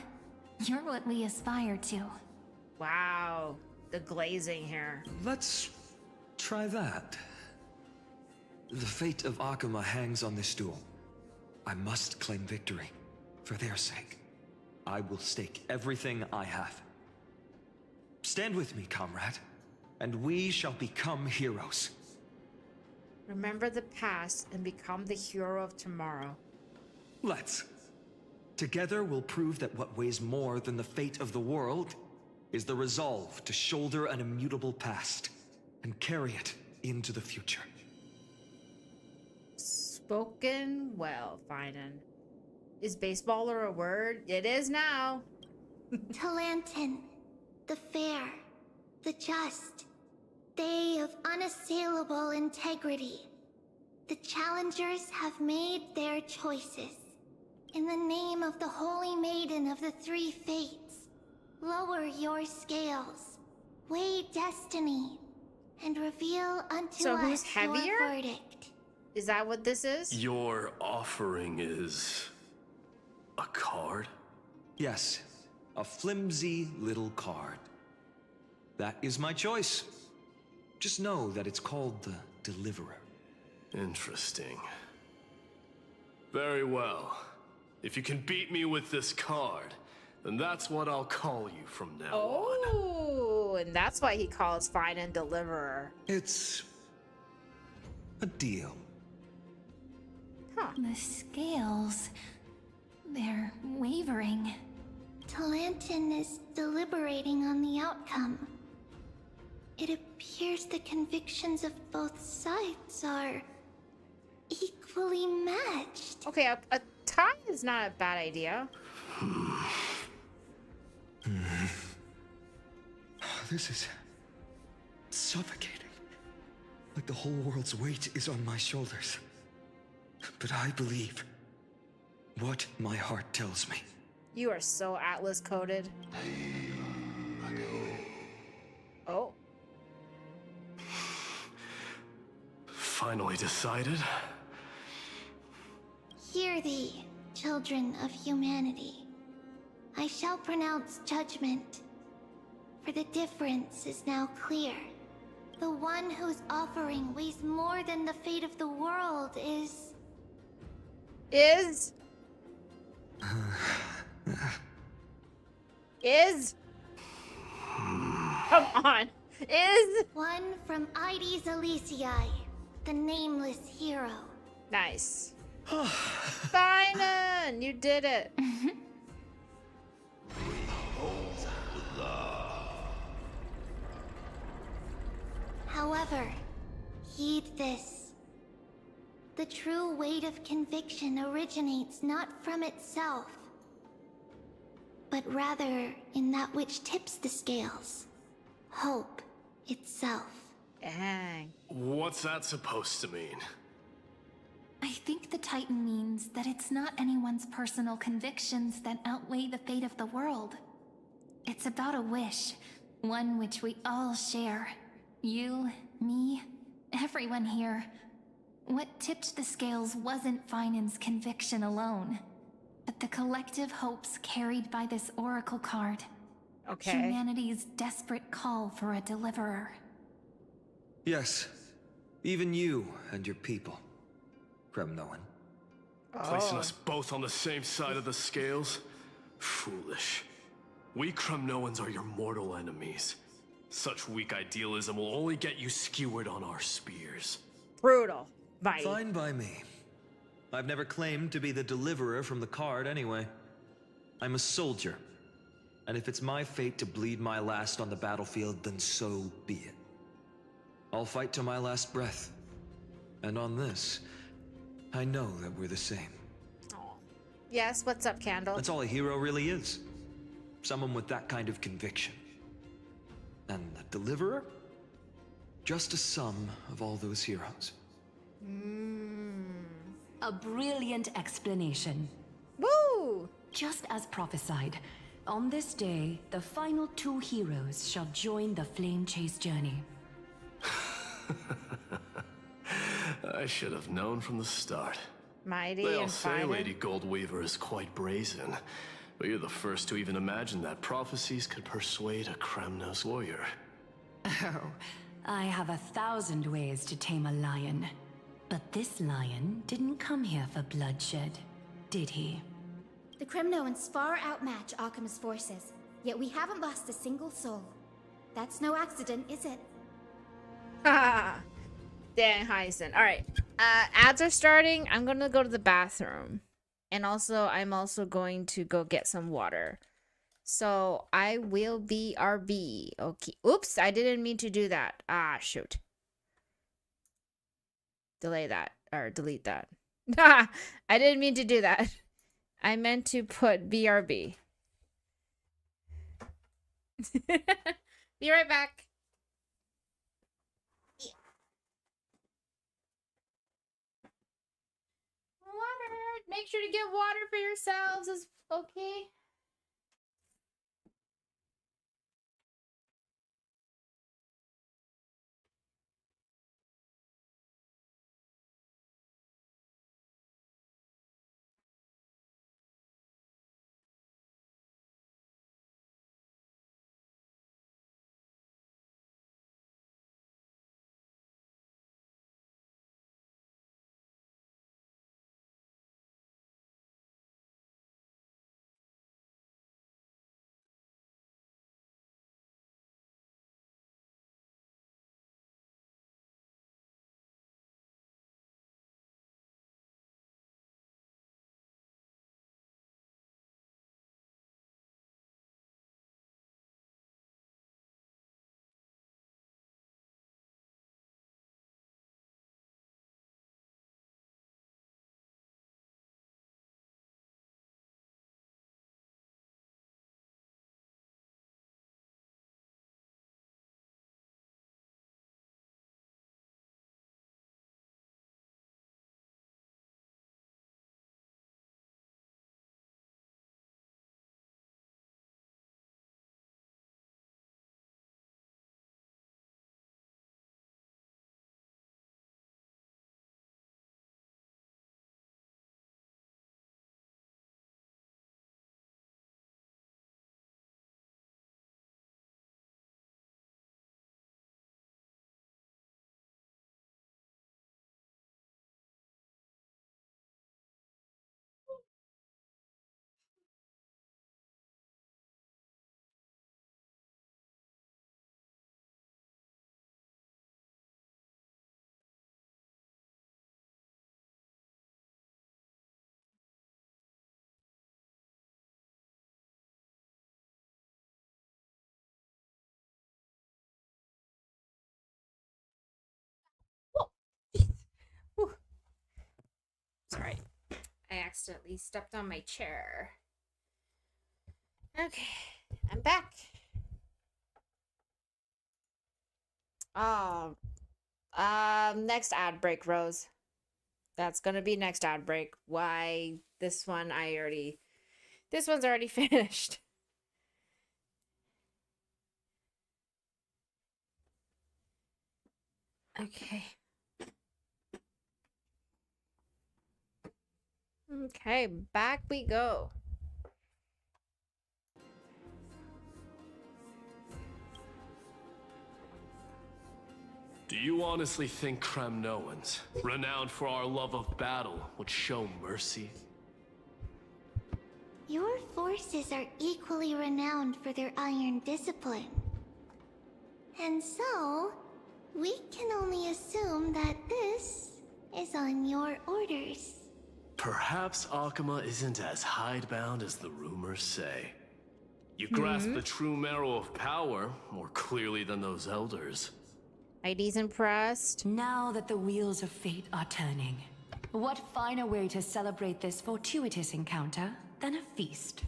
you're what we aspire to. Wow. The glazing here. Let's try that. The fate of Akuma hangs on this duel. I must claim victory, for their sake. I will stake everything I have. Stand with me, comrade, and we shall become heroes. Remember the past and become the hero of tomorrow. Let's. Together we'll prove that what weighs more than the fate of the world is the resolve to shoulder an immutable past and carry it into the future. Spoken well, Finan. Is baseballer a word? It is now. Talantin, the fair, the just, they of unassailable integrity. The challengers have made their choices. In the name of the Holy Maiden of the Three Fates, lower your scales, weigh destiny, and reveal unto So who's us heavier? your verdict. Is that what this is? Your offering is a card? Yes, a flimsy little card. That is my choice. Just know that it's called the Deliverer. Interesting. Very well. If you can beat me with this card, then that's what I'll call you from now on. Oh, and that's why he calls Finan Deliverer. It's a deal. Huh. The scales, they're wavering. Talantin is deliberating on the outcome. It appears the convictions of both sides are equally matched. Okay, a tie is not a bad idea. This is suffocating. Like the whole world's weight is on my shoulders. But I believe what my heart tells me. You are so Atlas coded. Oh. Finally decided? Hear thee, children of humanity. I shall pronounce judgment, for the difference is now clear. The one whose offering weighs more than the fate of the world is... Is? Come on. Is? One from Ides Elysiae, the nameless hero. Nice. Finan, you did it. However, heed this. The true weight of conviction originates not from itself, but rather in that which tips the scales. Hope itself. Dang. What's that supposed to mean? I think the Titan means that it's not anyone's personal convictions that outweigh the fate of the world. It's about a wish, one which we all share. You, me, everyone here. What tipped the scales wasn't Finan's conviction alone, but the collective hopes carried by this oracle card. Okay. Humanity's desperate call for a deliverer. Yes, even you and your people, Kremnoan. Placing us both on the same side of the scales? Foolish. We Kremnoans are your mortal enemies. Such weak idealism will only get you skewered on our spears. Brutal. Bye. Fine by me. I've never claimed to be the deliverer from the card anyway. I'm a soldier. And if it's my fate to bleed my last on the battlefield, then so be it. I'll fight to my last breath. And on this, I know that we're the same. Yes, what's up, Candle? That's all a hero really is. Someone with that kind of conviction. And the deliverer? Just a sum of all those heroes. A brilliant explanation. Woo! Just as prophesied, on this day, the final two heroes shall join the Flame Chase journey. I should have known from the start. Mighty They all and say Finan. Lady Goldweaver is quite brazen, but you're the first to even imagine that prophecies could persuade a Kremnos warrior. Oh, I have 1,000 ways to tame a lion. But this lion didn't come here for bloodshed, did he? The Kremnoans far outmatch Arkhim's forces, yet we haven't lost a single soul. That's no accident, is it? Haha. Dang, Hyacin. Alright. Ads are starting. I'm gonna go to the bathroom. And also, I'm also going to go get some water. So, I will be RB. Okay. Oops, I didn't mean to do that. Ah, shoot. Delay that. Or delete that. I didn't mean to do that. I meant to put BRB. Be right back. Water. Make sure to get water for yourselves. Is okay. Whew. Sorry. I accidentally stepped on my chair. Okay. I'm back. Oh. Next ad break, Rose. That's gonna be next ad break. Why this one this one's already finished. Okay. Okay, back we go. Do you honestly think Kremnoans, renowned for our love of battle, would show mercy? Your forces are equally renowned for their iron discipline. And so, we can only assume that this is on your orders. Perhaps Akama isn't as hidebound as the rumors say. You grasp the true marrow of power more clearly than those elders. ID's impressed. Now that the wheels of fate are turning, what finer way to celebrate this fortuitous encounter than a feast?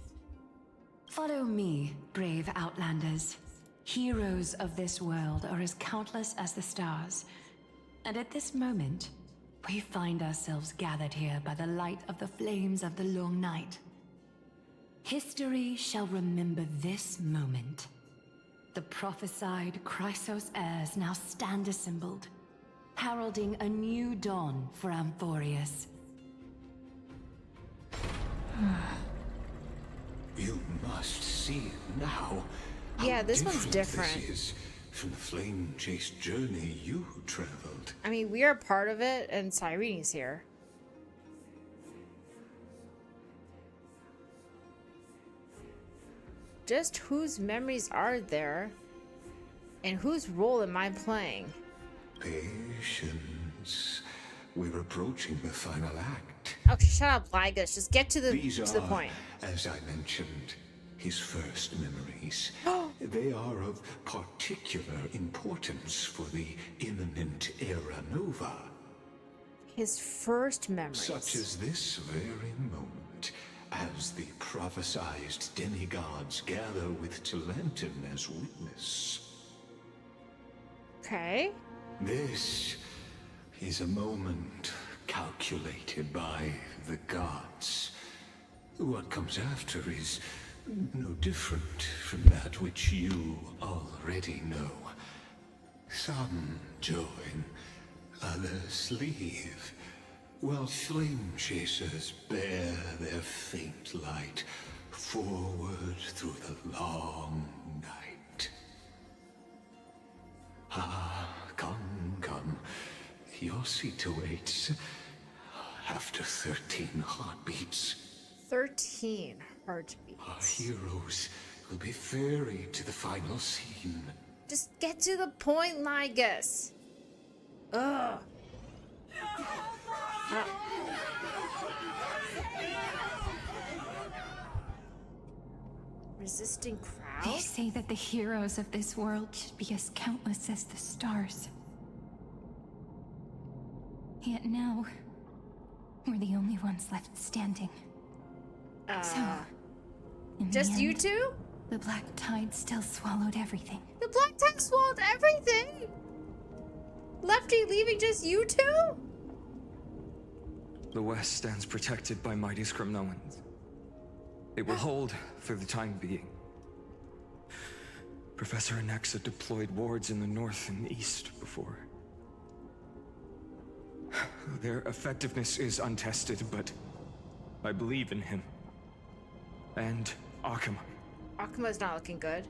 Follow me, brave Outlanders. Heroes of this world are as countless as the stars. And at this moment, we find ourselves gathered here by the light of the flames of the long night. History shall remember this moment. The prophesied Chrysos heirs now stand assembled, heralding a new dawn for Amphorius. You must see now. Yeah, this one's different. This is from the flame-chased journey you traveled. I mean, we are part of it, and Cyrene's here. Just whose memories are there? And whose role am I playing? Patience. We're approaching the final act. Oh, shut up, Lygus. Just get to the point. As I mentioned, his first memories. They are of particular importance for the imminent Era Nova. His first memories. Such as this very moment, as the prophesized demigods gather with Talentum as witness. Okay. This is a moment calculated by the gods. What comes after is no different from that which you already know. Some join, others leave, while flame chasers bear their faint light forward through the long night. Ah, come. Your seat awaits. After 13 heartbeats. 13 heartbeats. Our heroes will be ferried to the final scene. Just get to the point, Lygus. Ugh. Resisting crowd? They say that the heroes of this world should be as countless as the stars. Yet now, we're the only ones left standing. So, in the just you end, two? The black tide still swallowed everything. The black tide swallowed everything? Lefty leaving just you two? The West stands protected by mighty Skrymnoans. It will hold for the time being. Professor Anaxa deployed wards in the north and east before. Their effectiveness is untested, but I believe in him. And Akuma. Akuma's not looking good.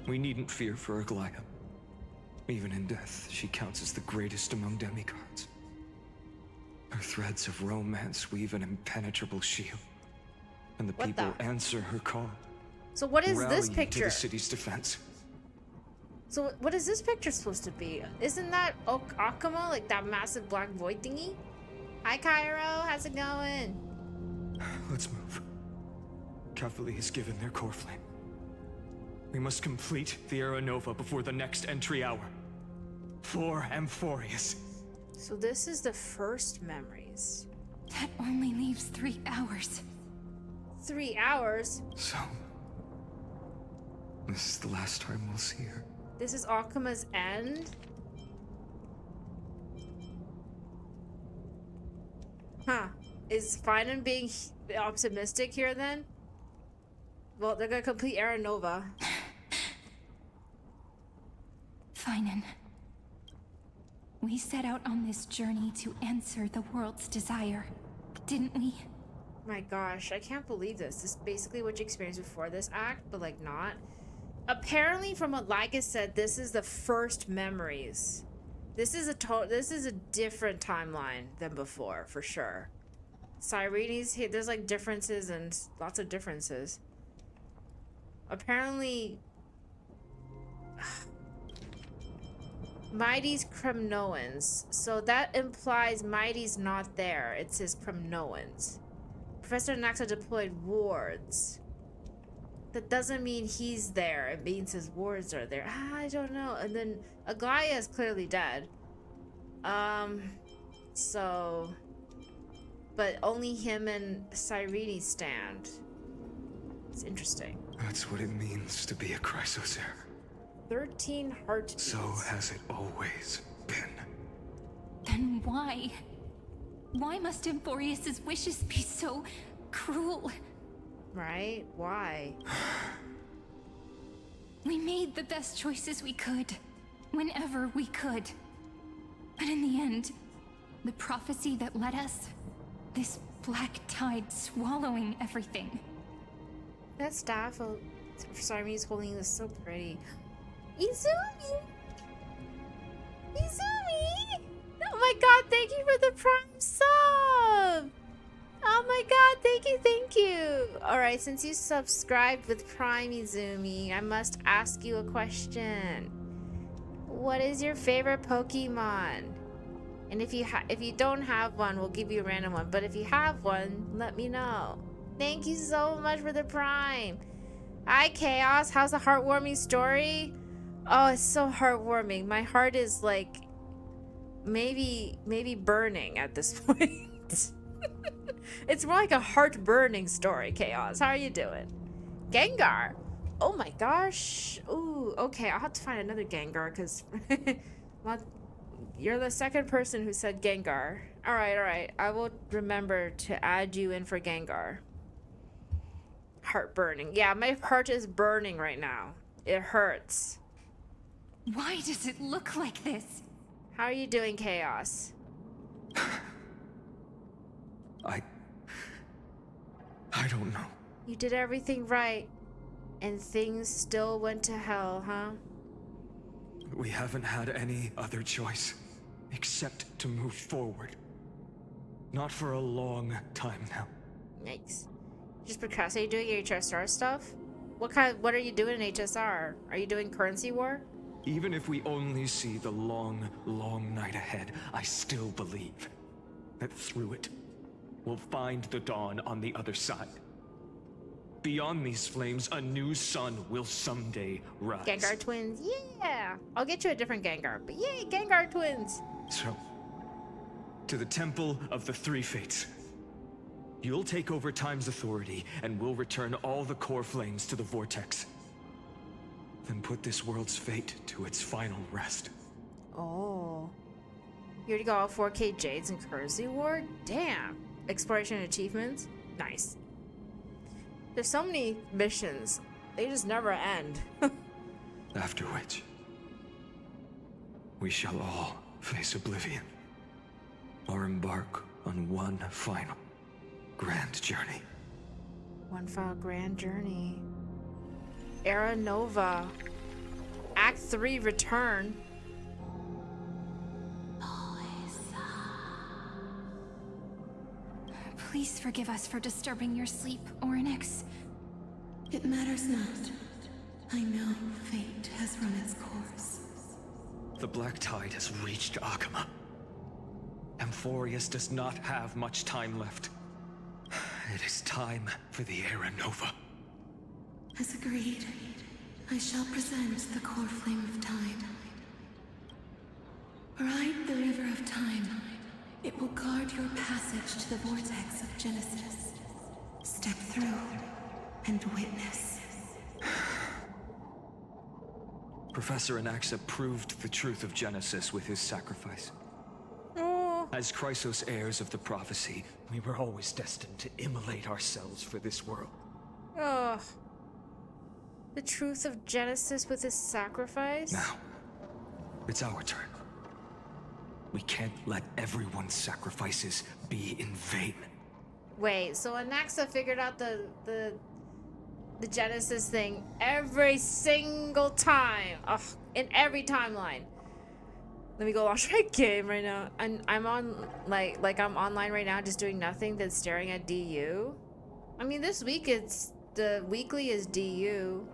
We needn't fear for Aglaya. Even in death, she counts as the greatest among demigods. Her threads of romance weave an impenetrable shield, and the people answer her call. So what is this Rally picture? to the city's defense. So what is this picture supposed to be? Isn't that Akuma, like that massive black void thingy? Hi, Cairo. How's it going? Let's move. Cavalry has given their core flame. We must complete the Era Nova before the next entry hour. For Amphorius. So this is the first memories. That only leaves 3 hours. 3 hours? So, this is the last time we'll see her. This is Akuma's end? Huh. Is Finan being optimistic here then? Well, they're gonna complete Era Nova. Finan. We set out on this journey to answer the world's desire, didn't we? My gosh, I can't believe this. This is basically what you experienced before this act, but like not. Apparently, from what Lycus said, this is the first memories. This is a different timeline than before, for sure. Cyrene's here, there's like differences and lots of differences. Apparently, Mighty's Kremnoans. So that implies Mighty's not there. It says Kremnoans. Professor Naxa deployed wards. That doesn't mean he's there. It means his wards are there. I don't know. And then Aglaya is clearly dead. So... But only him and Cyrene stand. It's interesting. That's what it means to be a Chrysosaur. 13 heartbeats. So has it always been. Then why? Why must Amphorius's wishes be so cruel? Right? Why? We made the best choices we could, whenever we could. But in the end, the prophecy that led us, this black tide swallowing everything. That staff for Cyrene's holding is so pretty. Izumi! Izumi! Oh my god, thank you for the prime sub! Oh my god, thank you! Alright, since you subscribed with Prime Izumi, I must ask you a question. What is your favorite Pokemon? And if you don't have one, we'll give you a random one. But if you have one, let me know. Thank you so much for the Prime. Hi, Chaos. How's the heartwarming story? Oh, it's so heartwarming. My heart is like... maybe burning at this point. It's more like a heart-burning story, Chaos. How are you doing? Gengar. Oh my gosh. Ooh, okay. I'll have to find another Gengar because you're the second person who said Gengar. All right. I will remember to add you in for Gengar. Heart burning. Yeah, my heart is burning right now. It hurts. Why does it look like this? How are you doing, Chaos? I don't know. You did everything right, and things still went to hell, huh? We haven't had any other choice except to move forward. Not for a long time now. Yikes. Just procrastinating doing HSR stuff? What are you doing in HSR? Are you doing currency war? Even if we only see the long, long night ahead, I still believe that through it, we'll find the dawn on the other side. Beyond these flames, a new sun will someday rise. Gengar twins, yeah! I'll get you a different Gengar, but yay, Gengar twins! So, to the Temple of the Three Fates. You'll take over Time's authority, and we'll return all the core flames to the Vortex. Then put this world's fate to its final rest. Oh. You already got all 4K Jades in Currency War? Damn. Exploration achievements? Nice. There's so many missions. They just never end. After which, we shall all face oblivion. Or embark on one final grand journey. One final grand journey. Era Nova. Act 3 return. Please forgive us for disturbing your sleep, Orynyx. It matters not. I know fate has run its course. The Black Tide has reached Akama. Amphorius does not have much time left. It is time for the Era Nova. As agreed, I shall present the core flame of time. Ride the river of time. It will guard your passage to the vortex of Genesis. Step through and witness. Professor Anaxa proved the truth of Genesis with his sacrifice. Oh. As Chrysos heirs of the prophecy, we were always destined to immolate ourselves for this world. Ugh. The truth of Genesis with his sacrifice? Now, it's our turn. We can't let everyone's sacrifices be in vain. Wait, so Anaxa figured out the Genesis thing every single time. Ugh, in every timeline. Let me go launch my game right now. And I'm on like I'm online right now just doing nothing than staring at DU. I mean, this week the weekly is DU.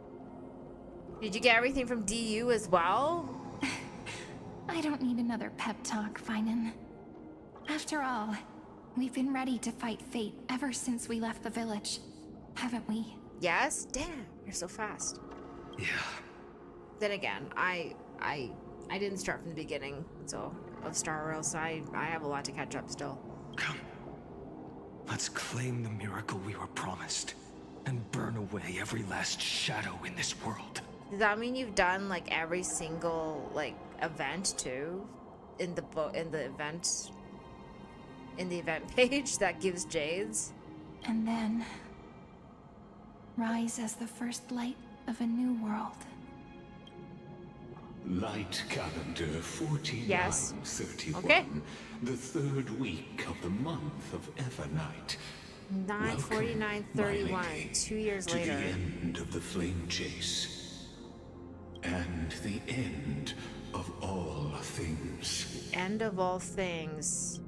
Did you get everything from DU as well? I don't need another pep talk, Finan. After all, we've been ready to fight fate ever since we left the village, haven't we? Yes? Damn, you're so fast. Yeah. Then again, I didn't start from the beginning, so of Star Rail, so I have a lot to catch up still. Come. Let's claim the miracle we were promised and burn away every last shadow in this world. Does that mean you've done like every single like event too in the event page that gives Jades? And then rise as the first light of a new world. Light calendar 4931. Yes. Okay. The third week of the month of Evernight. 9/49/31. 2 years to later. the end of the flame chase. And the end of all things. End of all things.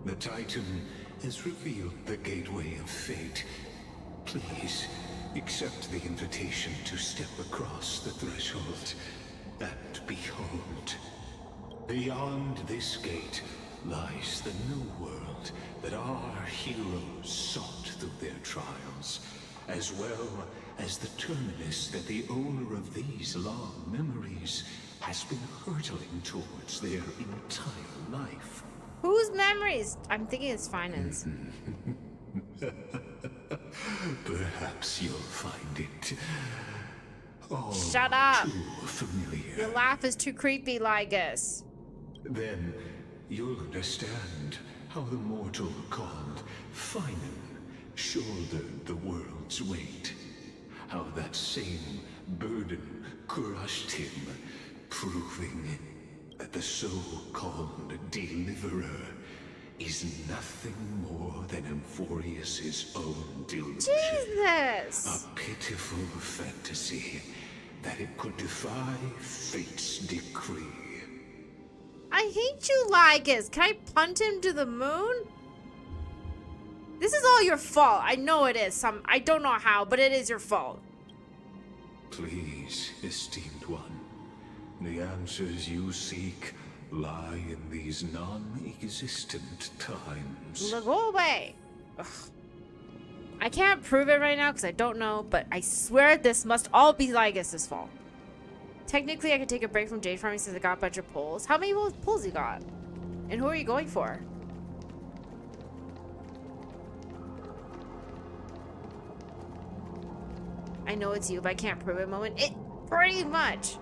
The Titan has revealed the gateway of fate. Please, accept the invitation to step across the threshold. And behold, beyond this gate lies the new world that our heroes sought through their trials, as well as the terminus that the owner of these long memories has been hurtling towards their entire life. Whose memories? I'm thinking it's finance. Perhaps you'll find it all Shut up. too familiar. Your laugh is too creepy, Lygus. Then you'll understand how the mortal called Finan shouldered the world's weight. How that same burden crushed him, proving that the so-called deliverer is nothing more than Amphorius's own delusion. Jesus! A pitiful fantasy that it could defy fate's decree. I hate you, Lygus. Can I punt him to the moon? This is all your fault. I know it is. I don't know how, but it is your fault. Please, esteemed one, the answers you seek lie in these non-existent times. Go away. Ugh. I can't prove it right now because I don't know, but I swear this must all be Lygus' fault. Technically, I could take a break from jade farming since I got a bunch of pulls. How many pulls you got? And who are you going for? I know it's you, but I can't prove it. Moment. It pretty much.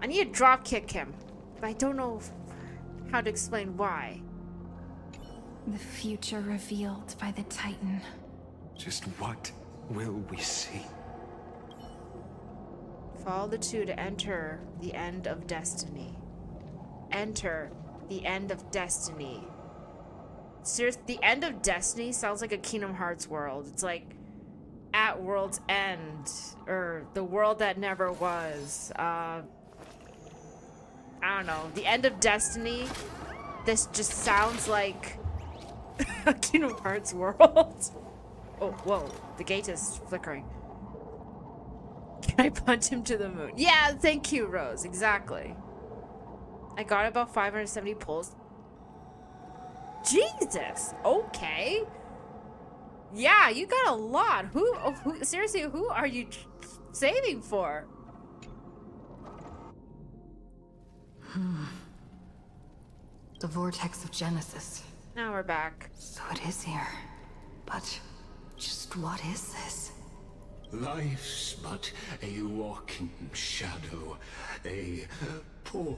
I need to drop kick him, but I don't know how to explain why. The future revealed by the Titan. Just what will we see? Follow the two to enter the end of destiny. Enter the end of destiny. Seriously, the end of destiny sounds like a Kingdom Hearts world. It's like at world's end, or the world that never was. I don't know. The end of destiny. This just sounds like a Kingdom Hearts world. Oh, whoa. The gate is flickering. Can I punch him to the moon? Yeah, thank you, Rose. Exactly. I got about 570 pulls. Jesus. Okay. Yeah, you got a lot. Who seriously, who are you saving for? The vortex of Genesis. Now we're back. So it is here. But just what is this? Life's but a walking shadow, a poor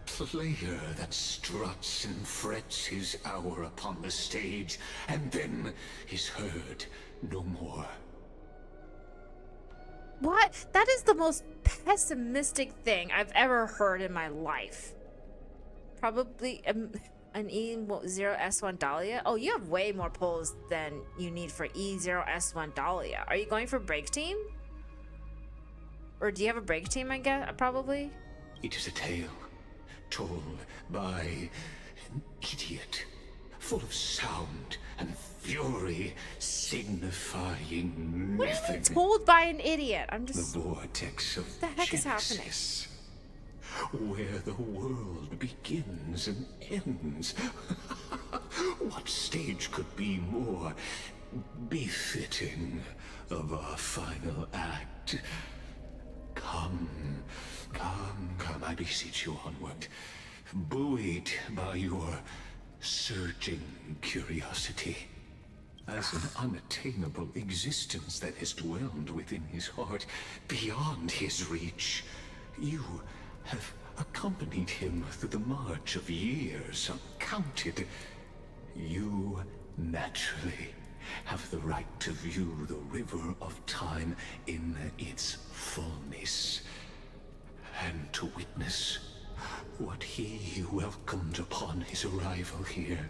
player that struts and frets his hour upon the stage, and then is heard no more. What? That is the most pessimistic thing I've ever heard in my life. Probably an E0S1 Dahlia. Oh, you have way more pulls than you need for E0S1 Dahlia. Are you going for break team? Or do you have a break team, I guess? Probably? It is a tale told by an idiot, full of sound and fury, signifying What nothing. are you told by an idiot? I'm just... The vortex of What the heck is happening? Genesis, where the world begins and ends. What stage could be more befitting of our final act? Come, I beseech you onward, buoyed by your surging curiosity. As an unattainable existence that has dwelled within his heart, beyond his reach, you have accompanied him through the march of years uncounted. You naturally have the right to view the river of time in its fullness, and to witness what he welcomed upon his arrival here.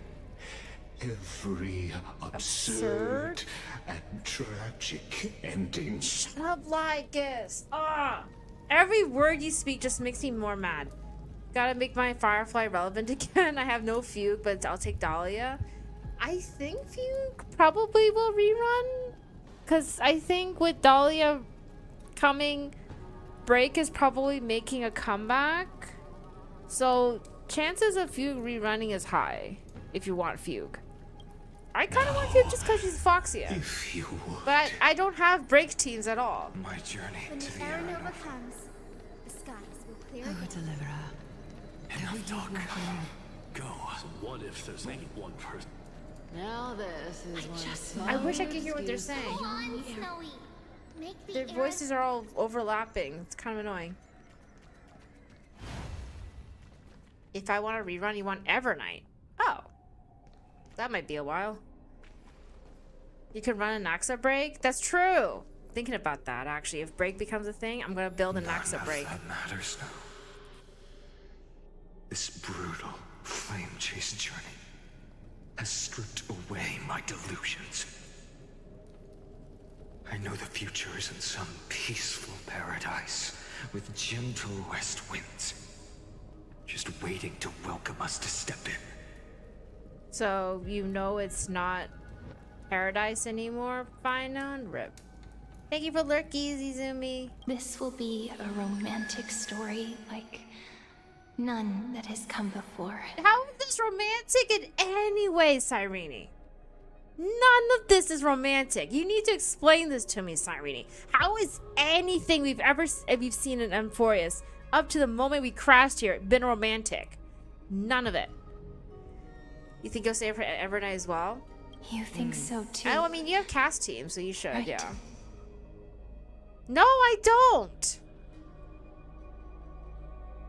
Every absurd and tragic ending. Shut up, Lygus. Ah! Every word you speak just makes me more mad. Gotta make my Firefly relevant again. I have no Fugue, but I'll take Dahlia. I think Fugue probably will rerun. Because I think with Dahlia coming, Break is probably making a comeback. So chances of Fugue rerunning is high if you want Fugue. I kind of want Fugue just because she's Foxia. If you would. But I don't have break teams at all. My journey When the to the Aranova Aranova. comes, the skies will clear Oh, again. deliverer. Enough talk. Go. So what if there's only one person? Now this is I wish I could hear what they're saying. Come on, Snowy. Make the Their air voices are all overlapping. It's kind of annoying. If I want to rerun, you want Evernight. Oh. That might be a while. You can run a Naxa break? That's true. Thinking about that, actually. If break becomes a thing, I'm going to build a Naxa break. That matters now. This brutal flame chase journey has stripped away my delusions. I know the future is in some peaceful paradise with gentle west winds, just waiting to welcome us to step in. So, you know it's not paradise anymore? Fine on rip. Thank you for lurkies, Izumi. This will be a romantic story like none that has come before. How is this romantic in any way, Cyrene? None of this is romantic. You need to explain this to me, Cyrene. How is anything we've seen in Emphorius up to the moment we crashed here been romantic? None of it. You think you'll stay for Evernight as well? You think so too? Oh, I mean, you have cast team, so you should, yeah. No, I don't.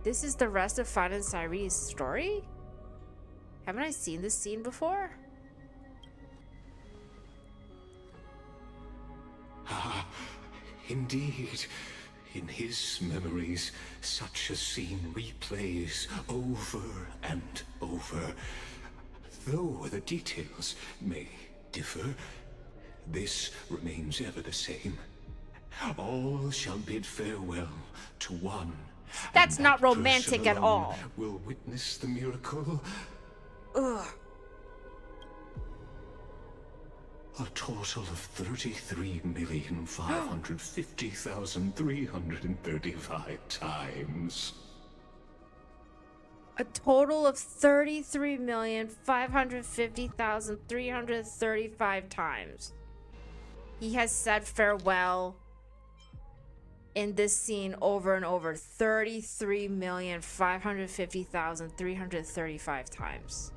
This is the rest of Fun and Cyrene's story? Haven't I seen this scene before? Ah, indeed. In his memories, such a scene replays over and over. Though the details may differ, this remains ever the same. All shall bid farewell to one. That's and not that romantic person at all. alone will witness the miracle. Ugh. A total of 33,550,335 times. A total of 33,550,335 times. He has said farewell in this scene over and over 33,550,335 times.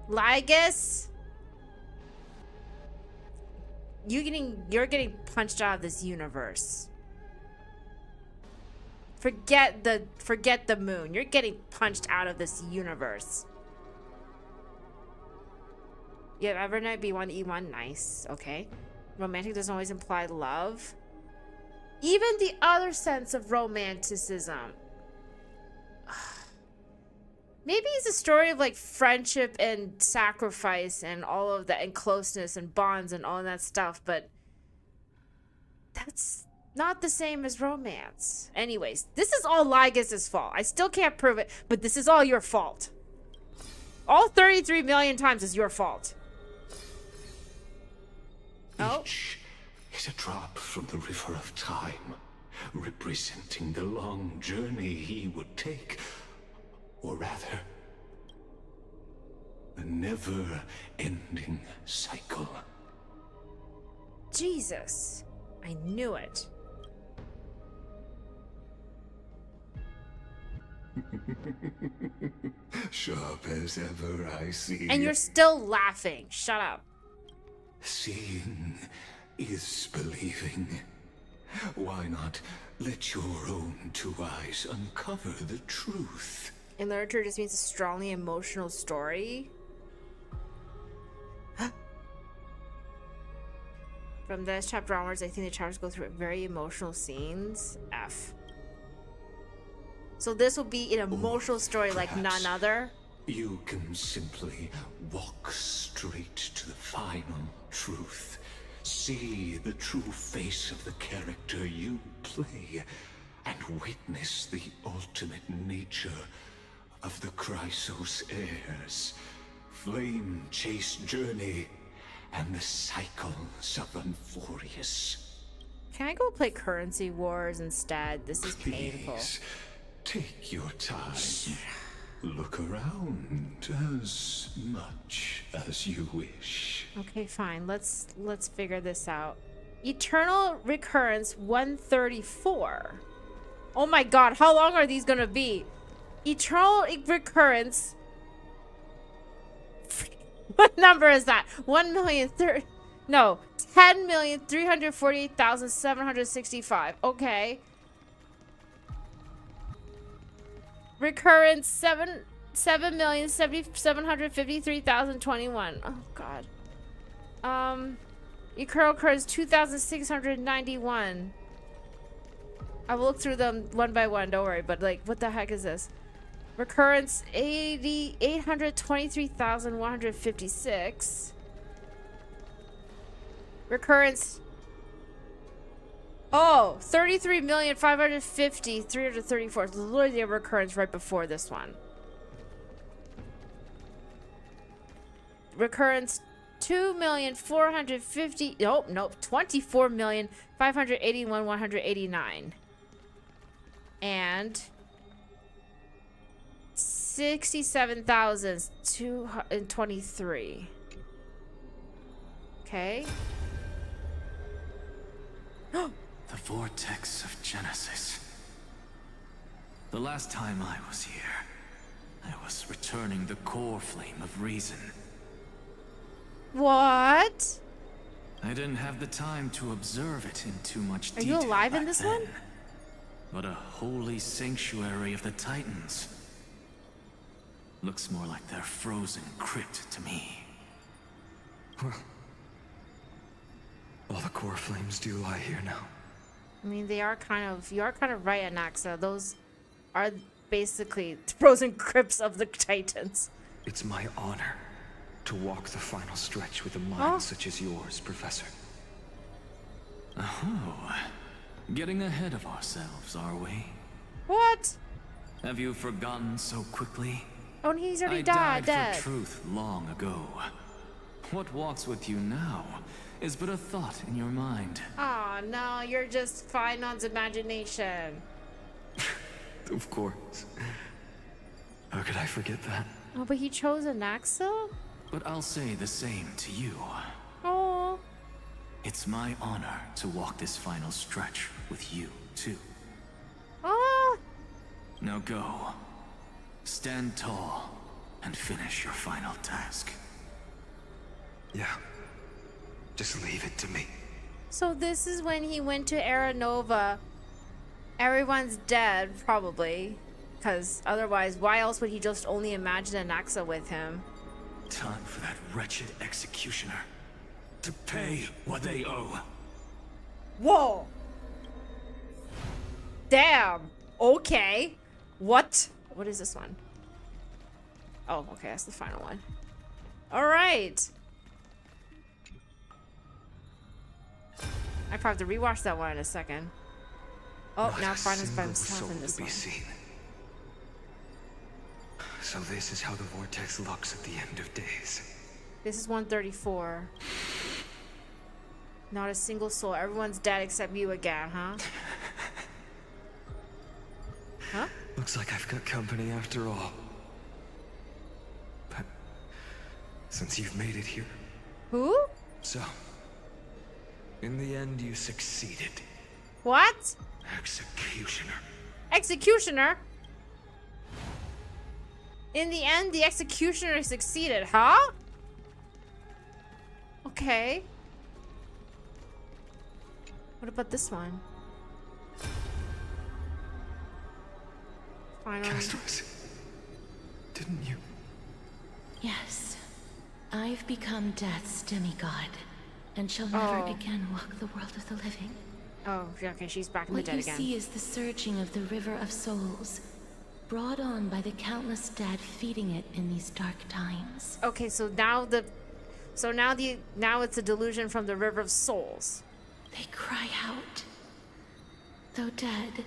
Lygus, you're getting punched out of this universe. Forget the moon. You're getting punched out of this universe. You have Evernight B1 E1, nice, okay. Romantic doesn't always imply love. Even the other sense of romanticism. Maybe it's a story of like friendship and sacrifice and all of that, and closeness and bonds and all that stuff, but that's not the same as romance. Anyways, this is all Lygus' fault. I still can't prove it, but this is all your fault. All 33 million times is your fault. Each is a drop from the river of time, representing the long journey he would take, or rather, a never-ending cycle. Jesus, I knew it. Sharp as ever, I see. And you're still laughing. Shut up. Seeing is believing. Why not let your own two eyes uncover the truth? In literature, it just means a strongly emotional story. From this chapter onwards, I think the chapters go through very emotional scenes. F. So this will be an emotional story like none other. You can simply walk straight to the final truth. See the true face of the character you play, and witness the ultimate nature of the Chrysos heirs, flame chase journey, and the cycles of Emphorius. Can I go play Currency Wars instead? This is painful. Please, take your time. Look around as much as you wish. Okay, fine. Let's figure this out. Eternal Recurrence 134. Oh my god, how long are these gonna be? Eternal recurrence. What number is that? 10,348,765. Okay. Recurrence 7,753,021. Oh god. Recurrence 2,691. I will look through them one by one, don't worry, but like, what the heck is this? Recurrence 823,156. Recurrence. Oh, 33,550,334. It's literally a recurrence right before this one. Recurrence 2,450,000. Nope. 24,581,189. And 67,223. Okay. The vortex of Genesis. The last time I was here, I was returning the core flame of reason. What? I didn't have the time to observe it in too much Are detail. you alive in back this then. one? But a holy sanctuary of the Titans. Looks more like their frozen crypt to me. Well, all the core flames do lie here now. I mean, you are kind of right, Anaxa. Those are basically the frozen crypts of the Titans. It's my honor to walk the final stretch with a mind such as yours, Professor. Oh, getting ahead of ourselves, are we? What? Have you forgotten so quickly? Oh, he's already I died dead. for truth long ago. What walks with you now is but a thought in your mind. Oh no, you're just Finon's imagination. Of course. How could I forget that? Oh, but he chose Anaxa? But I'll say the same to you. Oh. It's my honor to walk this final stretch with you, too. Oh. Now go. Stand tall and finish your final task. Yeah. Just leave it to me. So this is when he went to Era Nova. Everyone's dead, probably. Because otherwise, why else would he just only imagine Anaxa with him? Time for that wretched executioner to pay what they owe. Whoa! Damn! Okay. What? What is this one? Oh, okay, that's the final one. Alright! I probably have to rewatch that one in a second. Oh, Not now a Final's by single himself in soul this to be one. seen. So this is how the vortex looks at the end of days. This is 134. Not a single soul. Everyone's dead except you again, huh? Huh? Looks like I've got company after all. But since you've made it here. Who? So, in the end, you succeeded. What? Executioner. Executioner? In the end, the executioner succeeded, huh? Okay. What about this one? Finally. Castorus, didn't you? Yes. I've become Death's demigod, and shall never again walk the world of the living. Oh, okay, she's back in the What dead you again. see is the surging of the river of souls, brought on by the countless dead feeding it in these dark times. Okay, so now now it's a delusion from the River of Souls. They cry out. Though dead,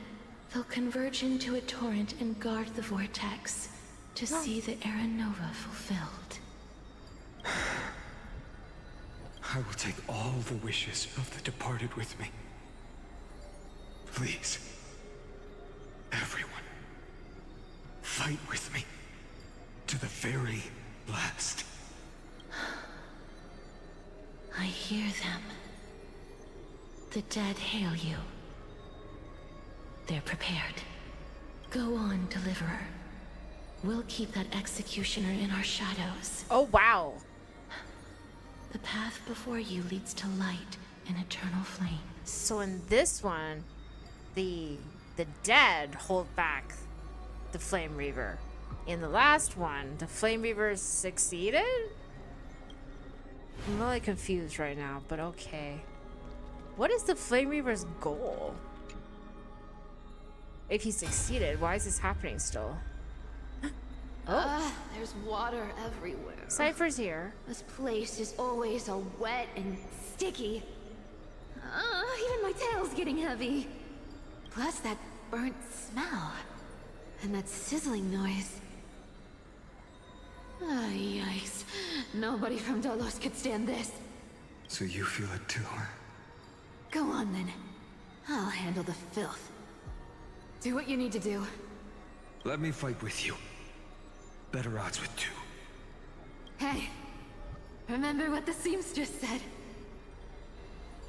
they'll converge into a torrent and guard the vortex to see the Era Nova fulfilled. I will take all the wishes of the departed with me. Please, everyone, fight with me to the very last. I hear them. The dead hail you. They're prepared. Go on, Deliverer. We'll keep that executioner in our shadows. Oh, wow. The path before you leads to light and eternal flame. So in this one, the dead hold back the Flame Reaver. In the last one, the Flame Reaver succeeded? I'm really confused right now, but okay. What is the Flame Reaver's goal? If he succeeded, why is this happening still? There's water everywhere. Cypher's here. This place is always so wet and sticky. Even my tail's getting heavy. Plus that burnt smell. And that sizzling noise. Yikes. Nobody from Dolos could stand this. So you feel it too, huh? Go on then. I'll handle the filth. Do what you need to do. Let me fight with you. Better odds with two. Hey, remember what the seamstress said?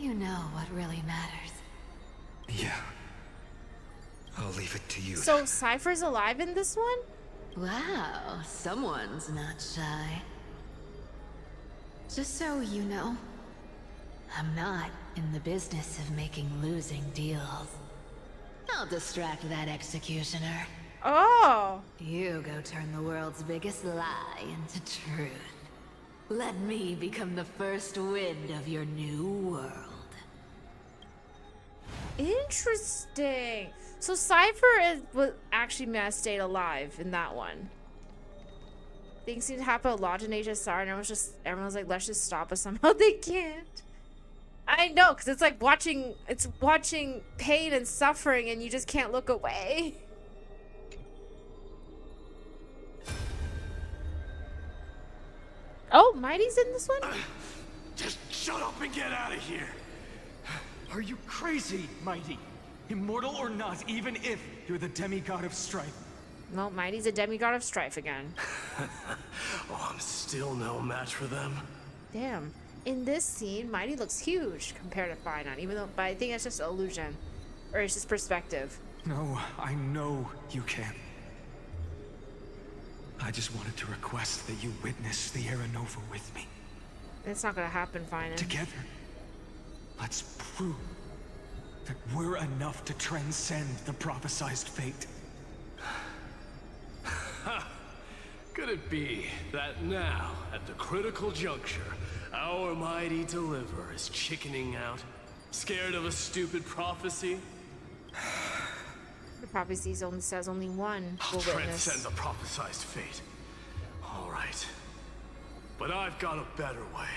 You know what really matters. Yeah. I'll leave it to you. So Cypher's alive in this one? Wow, someone's not shy. Just so you know, I'm not in the business of making losing deals. I'll distract that executioner. Oh! You go turn the world's biggest lie into truth. Let me become the first wind of your new world. Interesting. So Cypher was actually may have stayed alive in that one. Things seem to happen a lot in HSR, and everyone's like, let's just stop, but somehow they can't. I know, because it's like watching pain and suffering, and you just can't look away. Oh, Mighty's in this one? Just shut up and get out of here. Are you crazy, Mighty? Immortal or not, even if you're the demigod of strife. Well, Mighty's a demigod of strife again. Oh, I'm still no match for them. Damn. In this scene, Mighty looks huge compared to Finite, but I think it's just an illusion. Or it's just perspective. No, I know you can. I just wanted to request that you witness the Era Nova with me. It's not gonna happen, Finite. Together, let's prove that we're enough to transcend the prophesized fate. Could it be that now, at the critical juncture, our mighty deliverer is chickening out, scared of a stupid prophecy? The prophecy only says only one I'll will witness. transcend the prophesized fate. All right. But I've got a better way.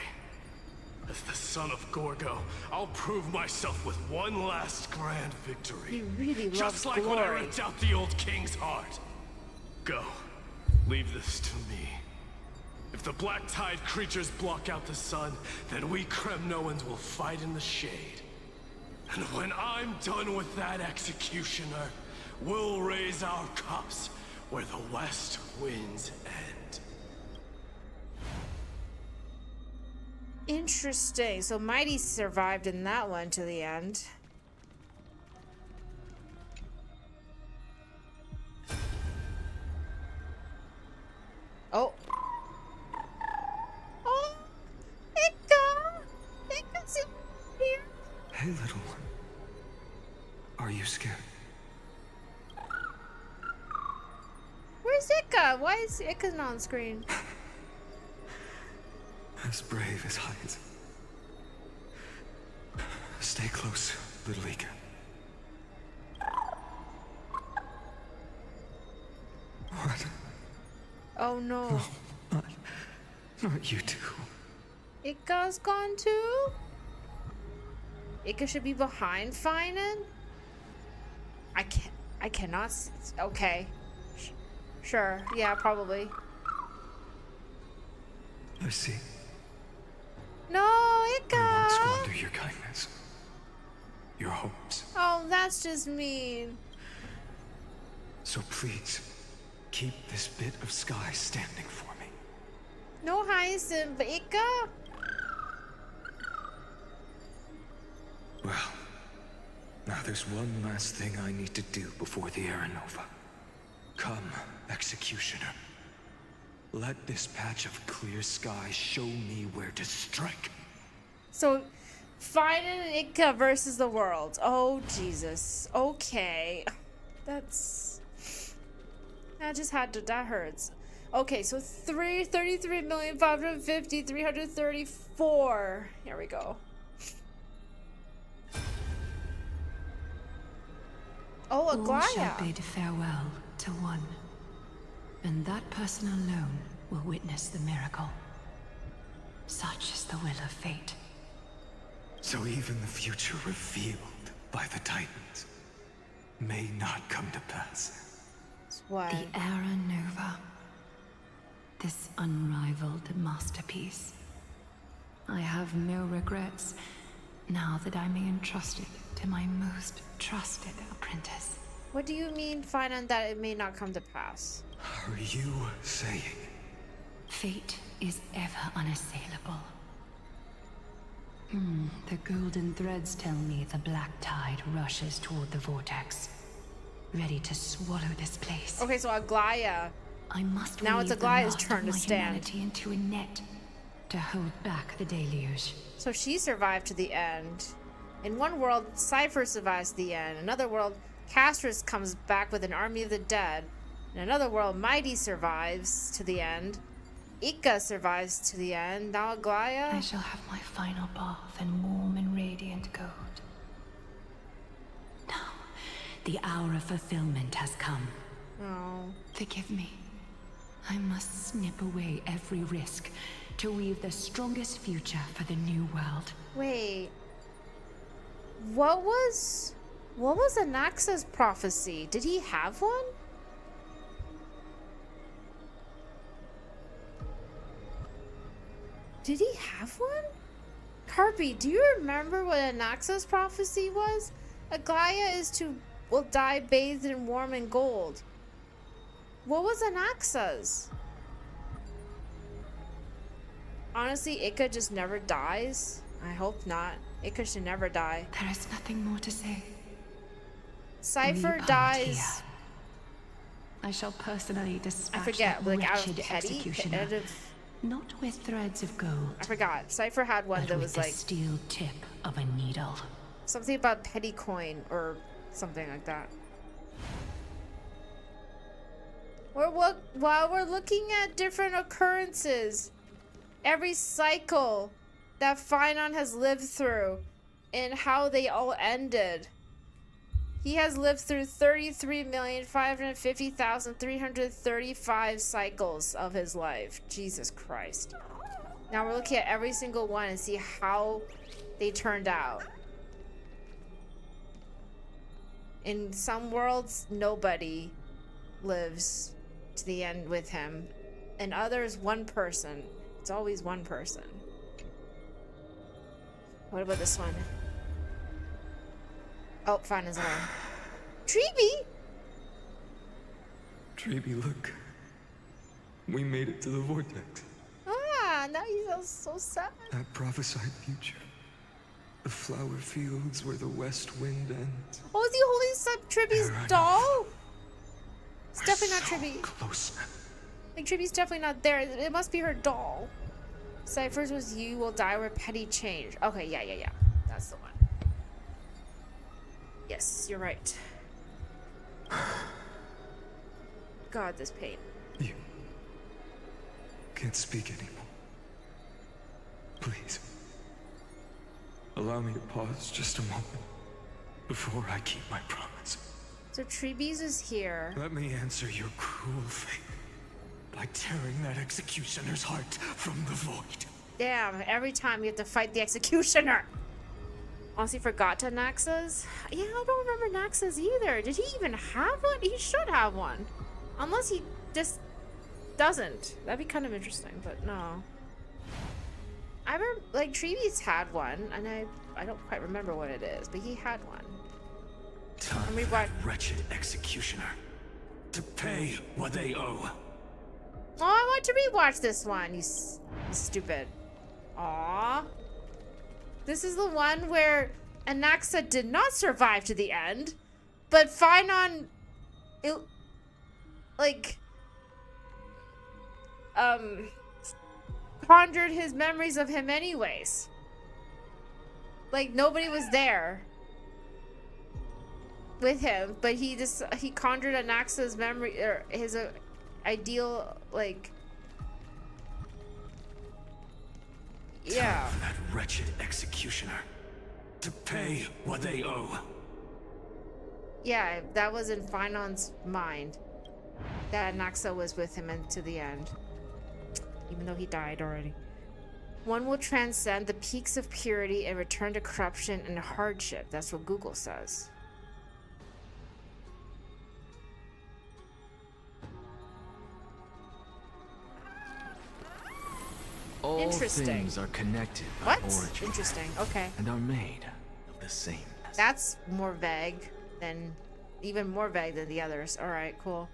As the son of Gorgo, I'll prove myself with one last grand victory. He really loves Just like glory. when I ripped out the old king's heart. Go. Leave this to me. If the black tide creatures block out the sun, then we Kremnoans will fight in the shade. And when I'm done with that executioner, we'll raise our cups where the west winds end. Interesting. So Mighty survived in that one to the end. Oh. Oh, Ika's in here. Hey, little one. Are you scared? Where's Ika? Why is Ika not on screen? As brave as Heinz. Stay close, little Ika. What? Oh no. Not you two. Ika's gone too? Ika should be behind Finan? I cannot. Okay. Sure. Yeah, probably. I see. No, Ika! I won't squander your kindness. Your hopes. Oh, that's just mean. So please, keep this bit of sky standing for me. No Hyacinth, but Ika? Well, now there's one last thing I need to do before the Aranova. Come, Executioner. Let this patch of clear sky show me where to strike. So, Fine and Ika versus the world. Oh, Jesus. Okay. That's... I just had to... That hurts. Okay, so 33,550,334. Here we go. Oh, All Aglaya. shall bid farewell to one, and that person alone will witness the miracle. Such is the will of fate. So even the future revealed by the Titans may not come to pass. What? The Era Nova. This unrivaled masterpiece. I have no regrets now that I may entrust it to my most trusted apprentice. What do you mean, Fine, and that it may not come to pass? Are you saying? Fate is ever unassailable. The golden threads tell me the black tide rushes toward the vortex, ready to swallow this place. Okay, so Aglaya. I must now it's weave the Aglaya's knot turn of to my stand. humanity into a net to hold back the deluge. So she survived to the end. In one world, Cypher survives to the end. In another world, Castrus comes back with an army of the dead. In another world, Mighty survives to the end. Ika survives to the end. Now Aglaya. I shall have my final bath in warm and radiant gold. Now, the hour of fulfillment has come. Oh. Forgive me. I must snip away every risk to weave the strongest future for the new world. Wait. What was Anaxa's prophecy? Did he have one? Did he have one? Carpi, do you remember what Anaxa's prophecy was? Aglaya will die bathed in warm and gold. What was Anaxa's? Honestly, Ika just never dies. I hope not. Ika should never die. There is nothing more to say. Cypher dies. Here. I shall personally dispatch I forget, that like out of wretched petty? executioner. Not with threads of gold. I forgot. Cypher had one but that with was the like steel tip of a needle. something about petty coin or something like that. While we're looking at different occurrences, every cycle that Finon has lived through and how they all ended. He has lived through 33,550,335 cycles of his life. Jesus Christ. Now we're looking at every single one and see how they turned out. In some worlds, nobody lives to the end with him. In others, one person. It's always one person. What about this one? Oh, fine as alone. Treeby! Treeby, look. We made it to the vortex. Ah, now he sounds so sad. That prophesied future. The flower fields where the west wind ends. Oh, is he holding Treeby's doll? It's definitely not Treeby. Close. Like, Treeby's definitely not there. It must be her doll. Cypher's was you will die where petty change. Okay, yeah. That's the one. Yes, you're right. God, this pain. You can't speak anymore. Please. Allow me to pause just a moment before I keep my promise. So Treeby's is here. Let me answer your cruel fate by tearing that executioner's heart from the void. Damn, every time you have to fight the executioner. Honestly, forgot to Naxa's. Yeah, I don't remember Naxa's either. Did he even have one? He should have one. Unless he just doesn't. That'd be kind of interesting, but no. I remember, like, Treeby's had one, and I don't quite remember what it is, but he had one. Time for that wretched executioner to pay what they owe. Oh, I want to rewatch this one, you stupid. Aww. This is the one where Anaxa did not survive to the end, but Phainon, conjured his memories of him anyways. Like, nobody was there with him, but he conjured Anaxa's memory, or his ideal, like, yeah. Time for that wretched executioner to pay what they owe. Yeah, that was in Phainon's mind. That Anaxa was with him into the end. Even though he died already. One will transcend the peaks of purity and return to corruption and hardship. That's what Google says. All Interesting. things are connected by What? origin. Interesting. Okay. And are made of the same. That's more vague than, even more vague than the others. All right, cool.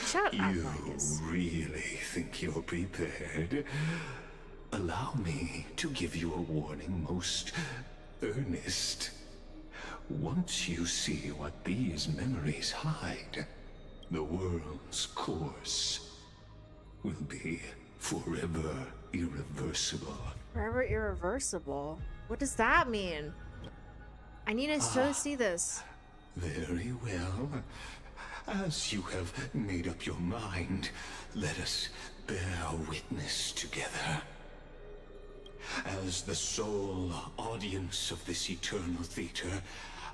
Shut up, You Marcus. really think you're prepared? Allow me to give you a warning most earnest. Once you see what these memories hide, the world's course will be forever irreversible. Forever irreversible? What does that mean? I need to see this. Very well. As you have made up your mind, let us bear witness together. As the sole audience of this eternal theater,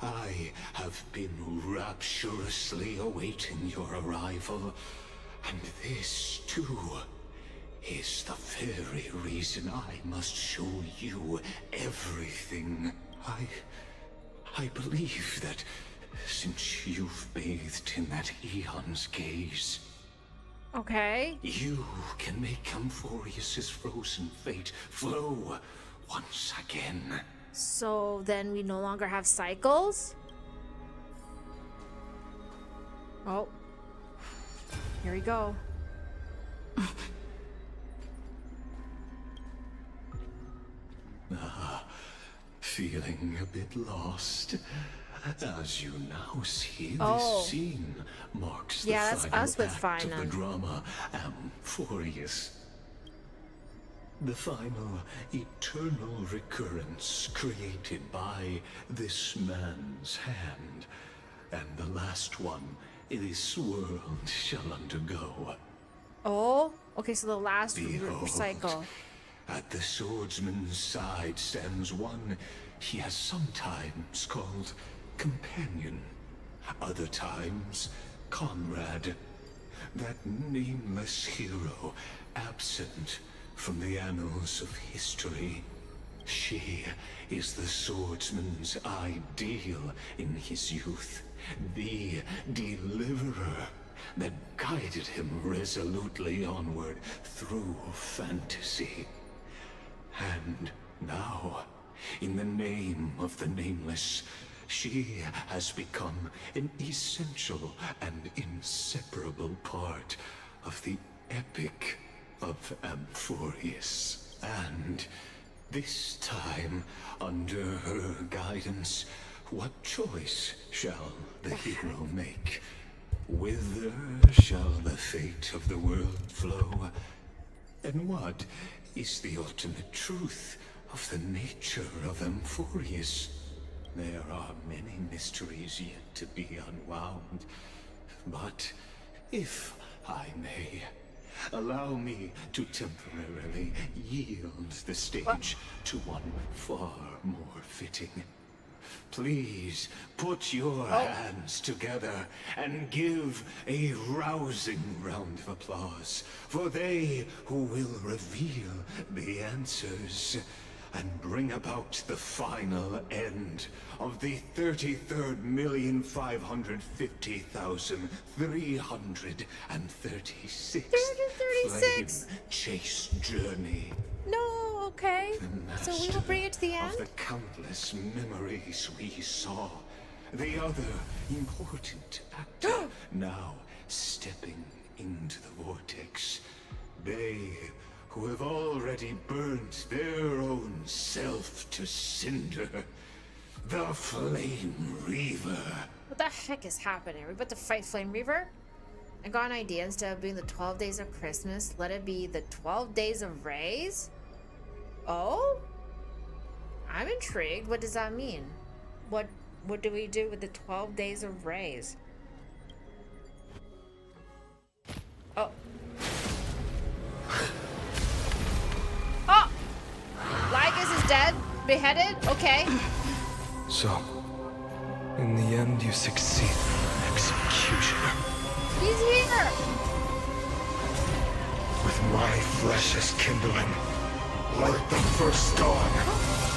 I have been rapturously awaiting your arrival. And this, too, is the very reason I must show you everything. I believe that since you've bathed in that eon's gaze, okay, you can make Amphorius's frozen fate flow once again. So then we no longer have cycles? Oh. Here we go. Feeling a bit lost? As you now see, Oh. this scene marks the Yeah, that's final us with act of the Phainon. drama Amphorius. The final eternal recurrence created by this man's hand, and the last one this world shall undergo. Oh? Okay, so the last Behold, cycle. At the swordsman's side stands one he has sometimes called companion, other times comrade. That nameless hero, absent from the annals of history. She is the swordsman's ideal in his youth, the deliverer that guided him resolutely onward through fantasy. And now, in the name of the Nameless, she has become an essential and inseparable part of the epic of Amphorius. And this time, under her guidance, what choice shall the hero make? Whither shall the fate of the world flow? And what is the ultimate truth of the nature of Amphorius? There are many mysteries yet to be unwound. But if I may, allow me to temporarily yield the stage to one far more fitting. Please put your hands together and give a rousing round of applause for they who will reveal the answers and bring about the final end of the 33,550,336 flame chase journey. No, okay. So we will bring it to the end? Of the countless memories we saw. The other important actor now stepping into the vortex. They who have already burnt their own self to cinder. The Flame Reaver. What the heck is happening? Are we about to fight Flame Reaver? I got an idea. Instead of being the 12 days of Christmas, let it be the 12 days of Rays? Oh? I'm intrigued. What does that mean? What do we do with the 12 days of Rays? Oh. Oh! Lygus is dead? Beheaded? Okay. So, in the end, you succeed, Executioner. He's here! With my flesh as kindling, like the first dawn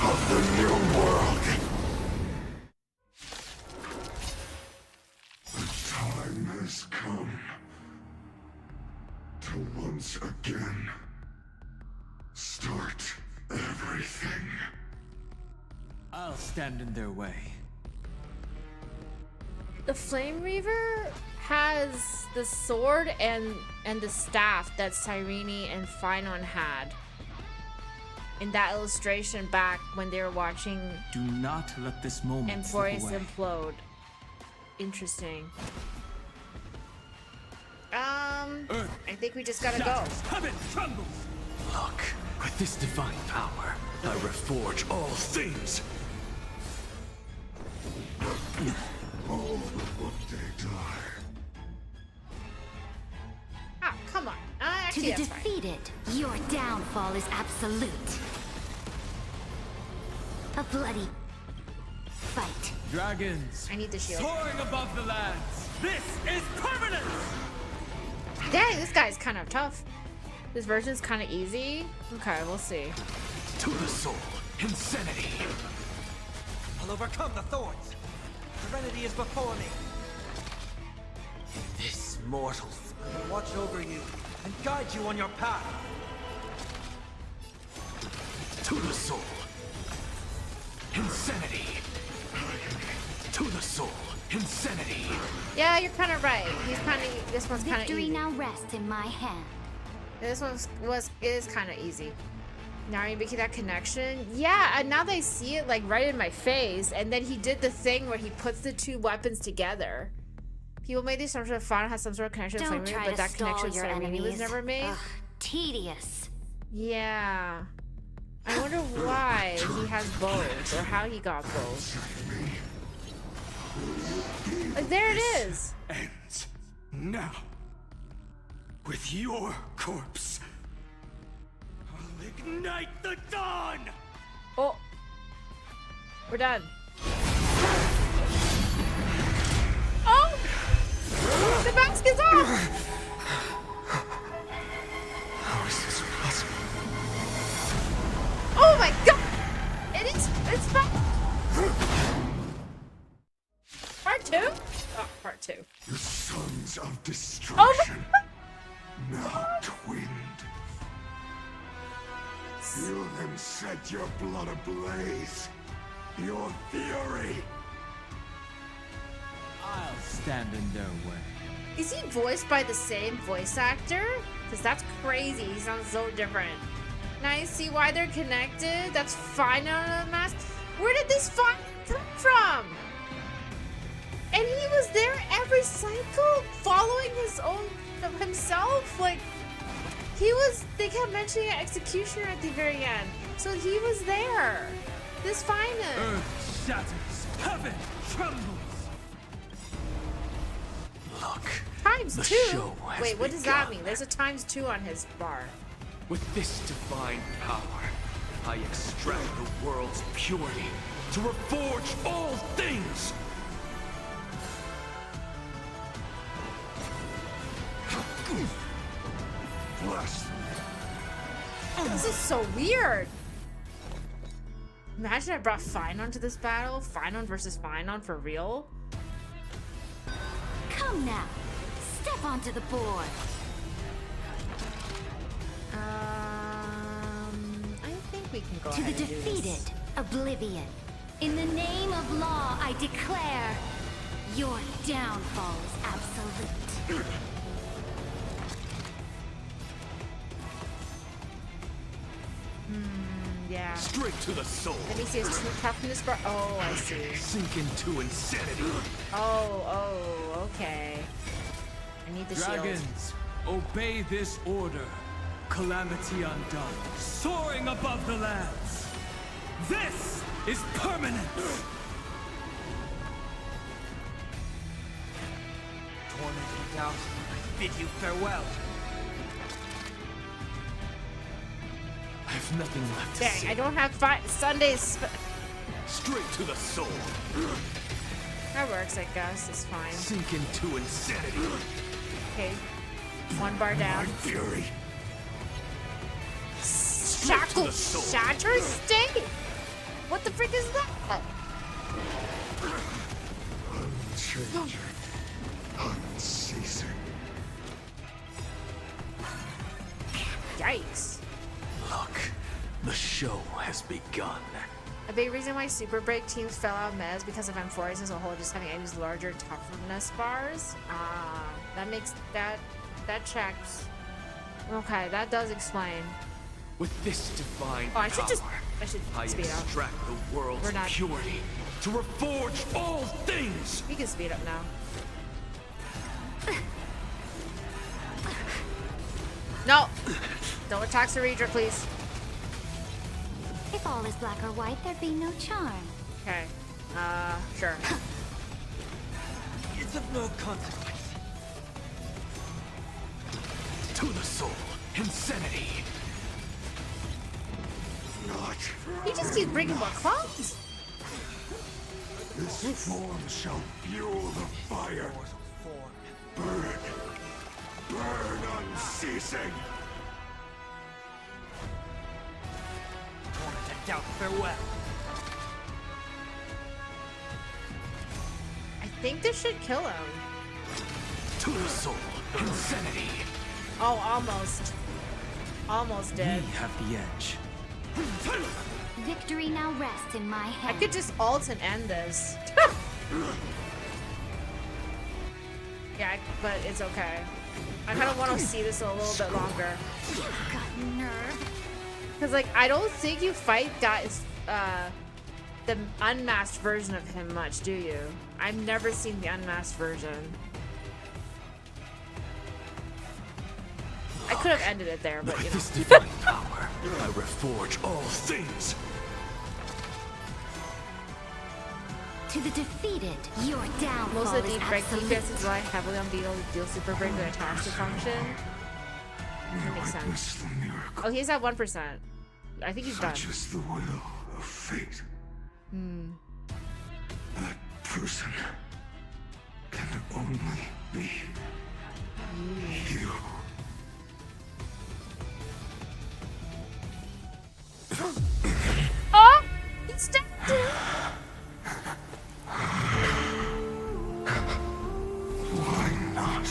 of the new world. The time has come to once again start everything. I'll stand in their way. The Flame Reaver has the sword and the staff that Cyrene and Phynon had in that illustration back when they were watching. Do not let this moment Emphorius slip away. implode. Interesting. I think we just gotta go. Heaven trembles. Look, with this divine power, I reforge all things. All before they die. Ah, come on. To Actually, the that's fine. defeated, your downfall is absolute. A bloody fight. Dragons. I need the shield. Soaring above the lands. This is permanent. Dang, this guy's kind of tough. This version's kind of easy. Okay, we'll see. To the soul, insanity. I'll overcome the thorns. Serenity is before me. This mortal will watch over you and guide you on your path. To the soul, insanity. To the soul, insanity. Yeah, you're kind of right. This one's kind of Victory easy. now rests in my hand. This one is kind of easy. Now are you making that connection? Yeah, and now they see it like right in my face. And then he did the thing where he puts the two weapons together. People made the assumption that Final has some sort of connection with Don't Flame try Reaver, to but that stall connection with your Cyrene was enemies. never made. Ugh, tedious. Yeah. I wonder why he has both, or how he got both. Like, there it is. Ends now. With your corpse. I'll ignite the dawn! Oh. We're done. Oh! The mask is off! How is this possible? Oh my god! It's fine! Part 2? Oh, part 2. The sons of destruction. Oh now twinned. Feel them set your blood ablaze. Your fury. I'll stand in their way. Is he voiced by the same voice actor? Because that's crazy. He sounds so different. Now you see why they're connected? That's fine on the mask. Where did this fire come from? And he was there every cycle, following his own himself. Like they kept mentioning an executioner at the very end, so he was there. This finest. Earth shatters, heaven trembles. Look. Times the 2. show has Wait, what does begun. that mean? There's a times 2 on his bar. With this divine power, I extract the world's purity to reforge all things. This is so weird. Imagine I brought Phynon to this battle. Phynon versus Phynon for real. Come now, step onto the board. I think we can go To the ahead and do defeated, this. Oblivion. In the name of law, I declare your downfall is absolute. Yeah. Straight to the soul. Let me see his true toughness bar. Oh, I see. Sink into insanity. Oh, okay. I need the shield. Dragons, obey this order. Calamity undone, soaring above the lands. This is permanent. Tormented doubt, I bid you farewell. I have nothing left to Dang, say. I don't have Sundays. Straight to the soul. That works, I guess. It's fine. Sink into insanity. Okay. One bar down. My fury. Shackle Shatter State? What the frick is that? Unchanging, unceasing. Yikes. Look, the show has begun. A big reason why Super Break teams fell out of mez because of M4s as a whole just having these larger toughness bars. That makes that checks. Okay, that does explain. With this divine Oh, I should I speed up. extract the world's We're not- purity to reforge all things. We can speed up now. No! Don't attack Saridra, please. If all is black or white, there'd be no charm. Okay. Sure. It's of no consequence. To the soul, insanity. Not. He just keeps bringing more clones. This form shall fuel the fire. Burn. Burn unceasing. Tormented doubt, farewell. I think this should kill him. To the soul, insanity. Oh, almost. Almost did. We have the edge. Victory now rests in my I hand. could just ult and end this. Yeah, but it's okay. I kind of want to see this a little bit longer. Got nerve. Because, like, I don't think you fight guys, the unmasked version of him much, do you? I've never seen the unmasked version. I could have ended it there, but, you know. This divine power, I reforge all things. To the defeated, your downfall Most of the is deep break absolute. defenses rely heavily on deal super break with attacks to function. That makes sense. Oh, he's at 1%. I think he's done. Such is the will of fate. That person can only be you. Oh! He's dead! Why not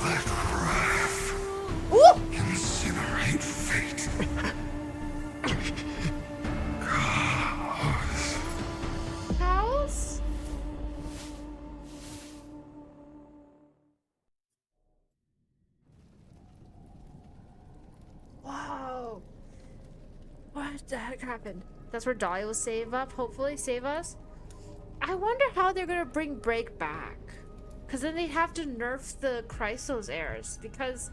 let wrath Ooh! incinerate fate? House? Whoa! What the heck happened? That's where Dahlia will save up, hopefully save us. I wonder how they're gonna bring Break back. Cause then they have to nerf the Chrysos heirs because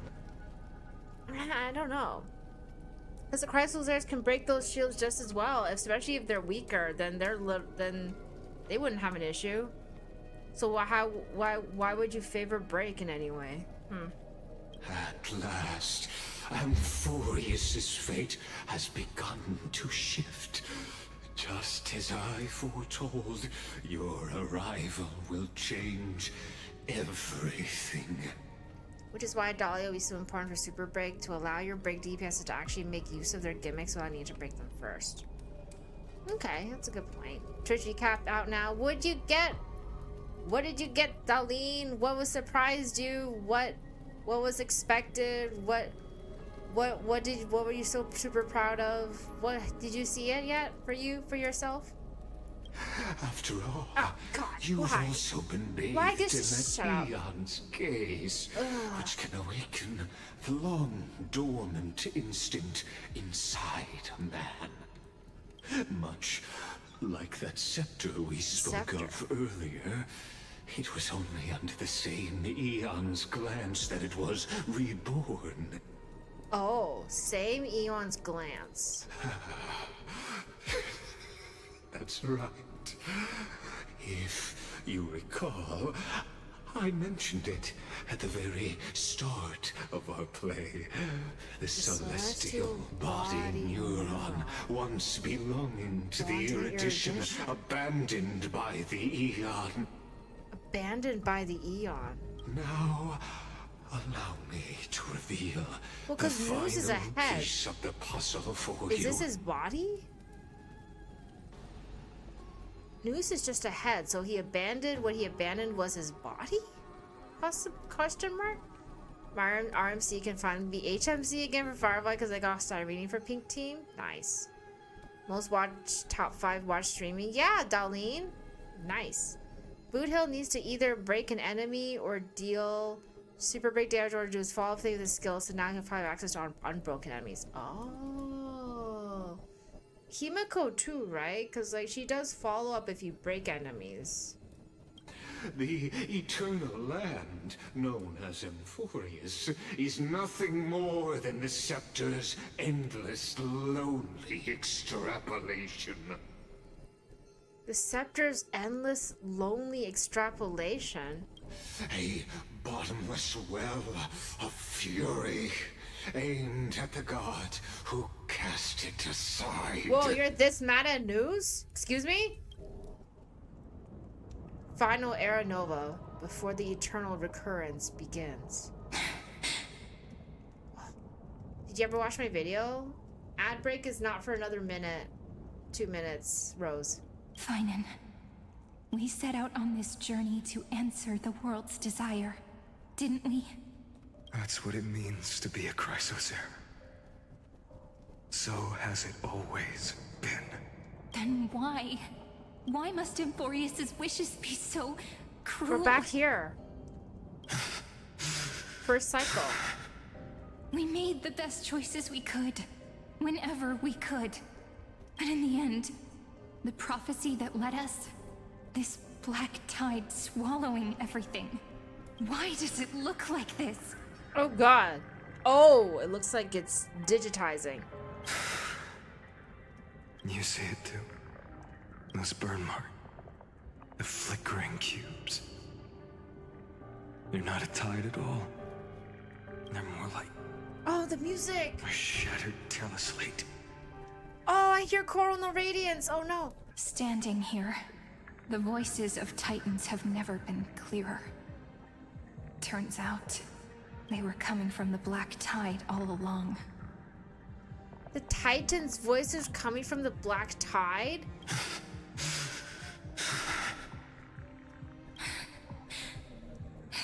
I don't know. Because the Chrysos heirs can break those shields just as well, especially if they're weaker. Then then they wouldn't have an issue. So why would you favor Break in any way? At last, Amphorius's fate has begun to shift. Just as I foretold, your arrival will change everything. Which is why Dahlia will be so important for Super Break, to allow your Break DPS to actually make use of their gimmicks without needing to break them first. Okay, that's a good point. Twitch recap out now. What did you get, Darlene? What surprised you? What was expected? What were you so super proud of? What did you see it yet for yourself? After all, God, you've why? also been bathed Why in does she shut up? that eon's gaze, which can awaken the long dormant instinct inside a man. Much like that scepter we spoke of earlier, it was only under the same eon's glance that it was reborn. Oh, same Eon's glance. That's right. If you recall, I mentioned it at the very start of our play. The celestial body neuron, once belonging to the erudition, abandoned by the Eon. Abandoned by the Eon. Now, allow me to reveal Well, the because News is a final head. piece of the puzzle for Is you. this his body? News is just a head, so he abandoned what he abandoned was his body? Question mark? My RMC can finally be HMC again for Firefly because I got started reading for Pink Team. Nice. Most watched, top 5 watch streaming. Yeah, Darlene. Nice. Boothill needs to either break an enemy or deal super break damage or do his follow-up thing with his skills to now he can have access to unbroken enemies. Oh. Himiko too, right? Because like she does follow up if you break enemies. The eternal land, known as Emphorius, is nothing more than the scepter's endless, lonely extrapolation. The scepter's endless, lonely extrapolation. A bottomless well of fury, aimed at the god who cast it aside. Whoa, you're this mad at News? Excuse me? Final era nova before the eternal recurrence begins. Did you ever watch my video? Ad break is not for another minute. 2 minutes, Rose. Finan, we set out on this journey to answer the world's desire, didn't we? That's what it means to be a Chrysosaur. So has it always been. Then why? Why must Emphorius's wishes be so cruel? We're back here. First cycle. We made the best choices we could, whenever we could. But in the end, the prophecy that led us, this black tide swallowing everything. Why does it look like this? Oh god. Oh, it looks like it's digitizing. You see it too. Those burn marks. The flickering cubes. They're not a tide at all. They're more like Oh, the music. a shattered teleslate. Oh, I hear coronal radiance. Oh no. Standing here, the voices of Titans have never been clearer. Turns out, they were coming from the black tide all along. The Titans' voices coming from the black tide?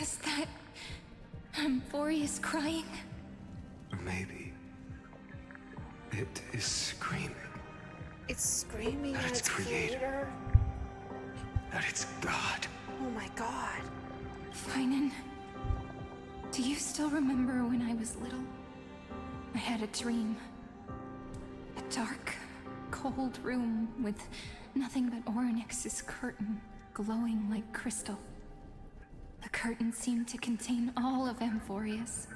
Is that Emphorius crying? Or maybe it is screaming It's screaming at at its its creator. creator. At its god. Oh my god. Finan, do you still remember when I was little? I had a dream. A dark, cold room with nothing but Orynyx's curtain glowing like crystal. The curtain seemed to contain all of Emphorius,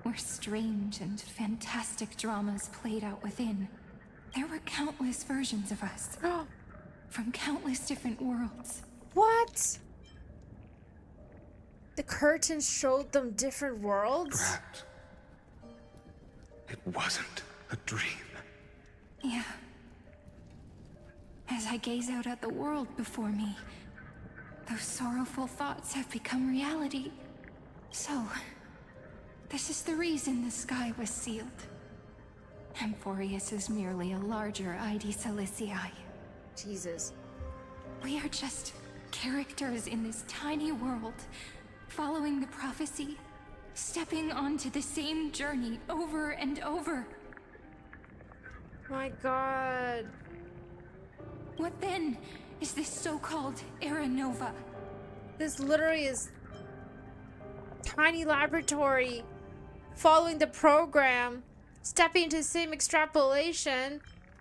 where strange and fantastic dramas played out within. There were countless versions of us, from countless different worlds. What? The curtain showed them different worlds? Perhaps it wasn't a dream. Yeah. As I gaze out at the world before me, those sorrowful thoughts have become reality. So, this is the reason the sky was sealed. Emphorius is merely a larger ID Silicii. Jesus. We are just characters in this tiny world, following the prophecy, stepping onto the same journey over and over. My god. What then? is this so-called Era Nova? This literally is tiny laboratory following the program, stepping into the same extrapolation.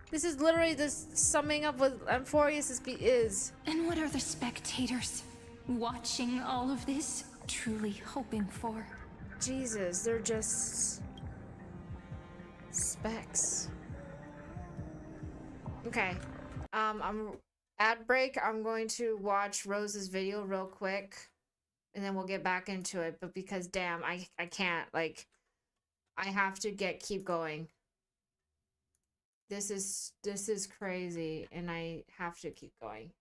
This is literally the summing up what Amphorius is. And what are the spectators watching all of this truly hoping for? Jesus, they're just specs. Okay. I'm ad break. I'm going to watch Rose's video real quick and then we'll get back into it. But because damn, I can't, like, I have to keep going. This is crazy and I have to keep going.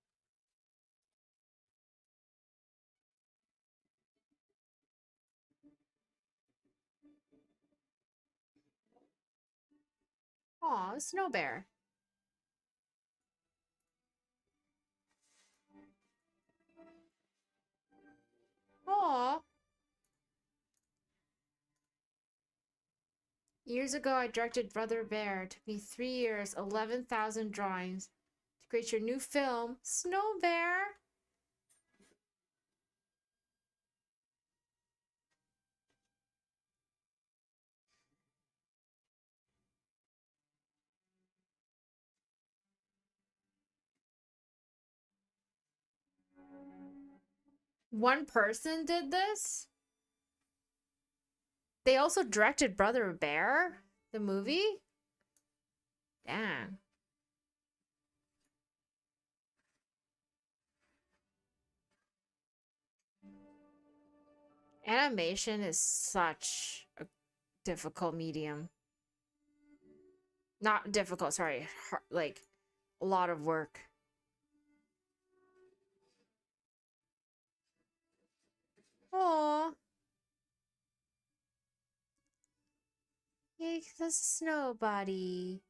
Aw, a snow bear. Aw. Years ago, I directed Brother Bear. It took me 3 years, 11,000 drawings to create your new film, Snow Bear. One person did this? They also directed Brother Bear, the movie? Damn. Animation is such a difficult medium. Not difficult, sorry. Like, a lot of work. Aww. Yay, the snow body.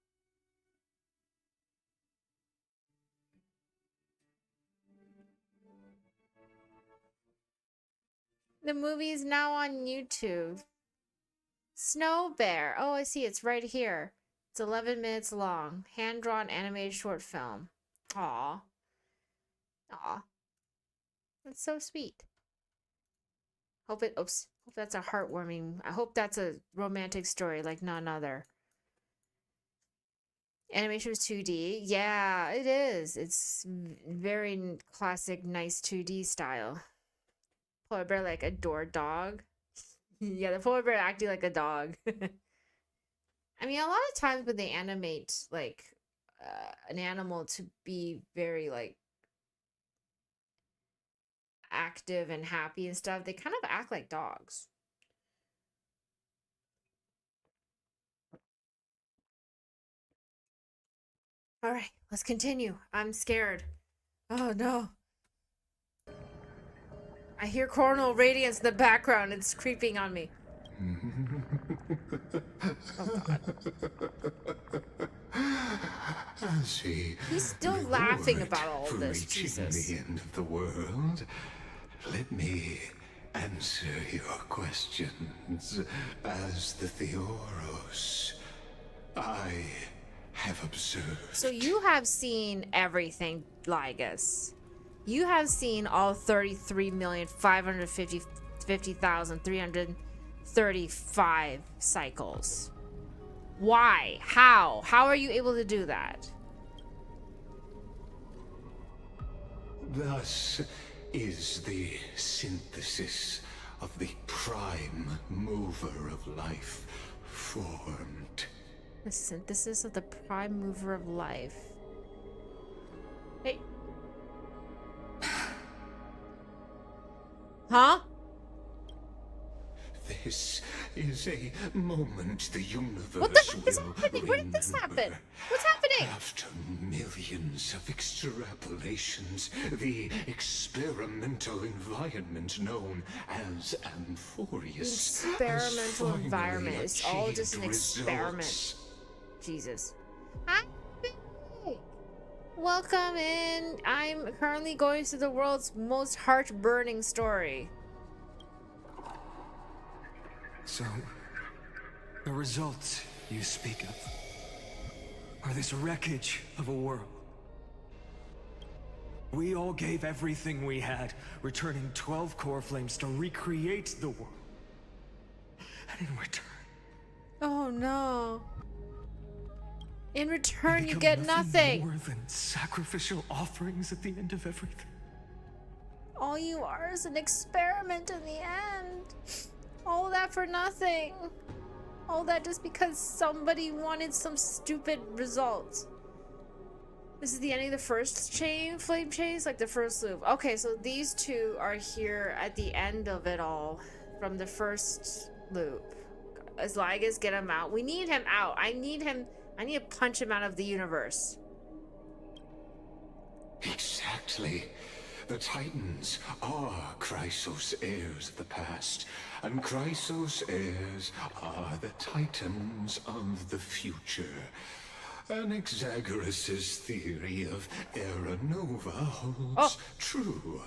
The movie is now on YouTube. Snow Bear. Oh, I see. It's right here. It's 11 minutes long. Hand-drawn animated short film. Aw. Aw. That's so sweet. Hope that's a heartwarming. I hope that's a romantic story like none other. Animation was 2D. Yeah, it is. It's very classic, nice 2D style. Polar bear like adored dog. Yeah, the polar bear acting like a dog. I mean, a lot of times when they animate like an animal to be very like active and happy and stuff, they kind of act like dogs. All right, let's continue. I'm scared. Oh no. I hear coronal radiance in the background. It's creeping on me. Oh God. He's still laughing about all of this. Jesus. The end of the world. Let me answer your questions. As the Theoros, I have observed. So you have seen everything, Lygus. You have seen all 33,550,335 cycles. Why? How? How are you able to do that? Thus is the synthesis of the prime mover of life formed. The synthesis of the prime mover of life. Hey. Huh? This is a moment the universe What the heck is will happening? Where did this happen? What's happening? After millions of extrapolations, the experimental environment known as Amphorius. Experimental environment. It's all just an experiment. Jesus. Hi, welcome in. I'm currently going through the world's most heart-burning story. So, the results you speak of are this wreckage of a world. We all gave everything we had, returning 12 core flames to recreate the world. And in return... Oh no. In return, you become get nothing. more than sacrificial offerings at the end of everything. All you are is an experiment in the end. All that for nothing. All that just because somebody wanted some stupid results. This is the ending of the first flame chase, like the first loop. Okay, so these two are here at the end of it all from the first loop. As long as get him out. We need him out. I need to punch him out of the universe. Exactly. The Titans are Chrysos heirs of the past, and Chrysos heirs are the Titans of the future. Anaxagoras' theory of Era Nova holds true.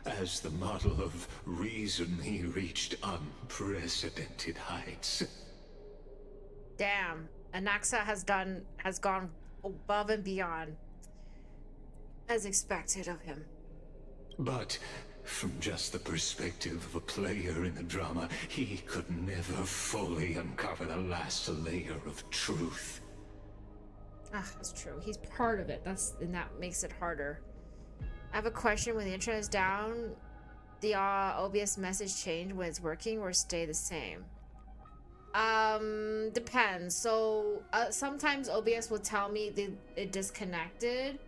As the model of reason, he reached unprecedented heights. Damn, Anaxa has gone above and beyond, as expected of him. But from just the perspective of a player in the drama, he could never fully uncover the last layer of truth. Ah, that's true. He's part of it. And that makes it harder. I have a question. When the internet is down, the OBS message change when it's working or stay the same? Depends. So sometimes OBS will tell me it disconnected.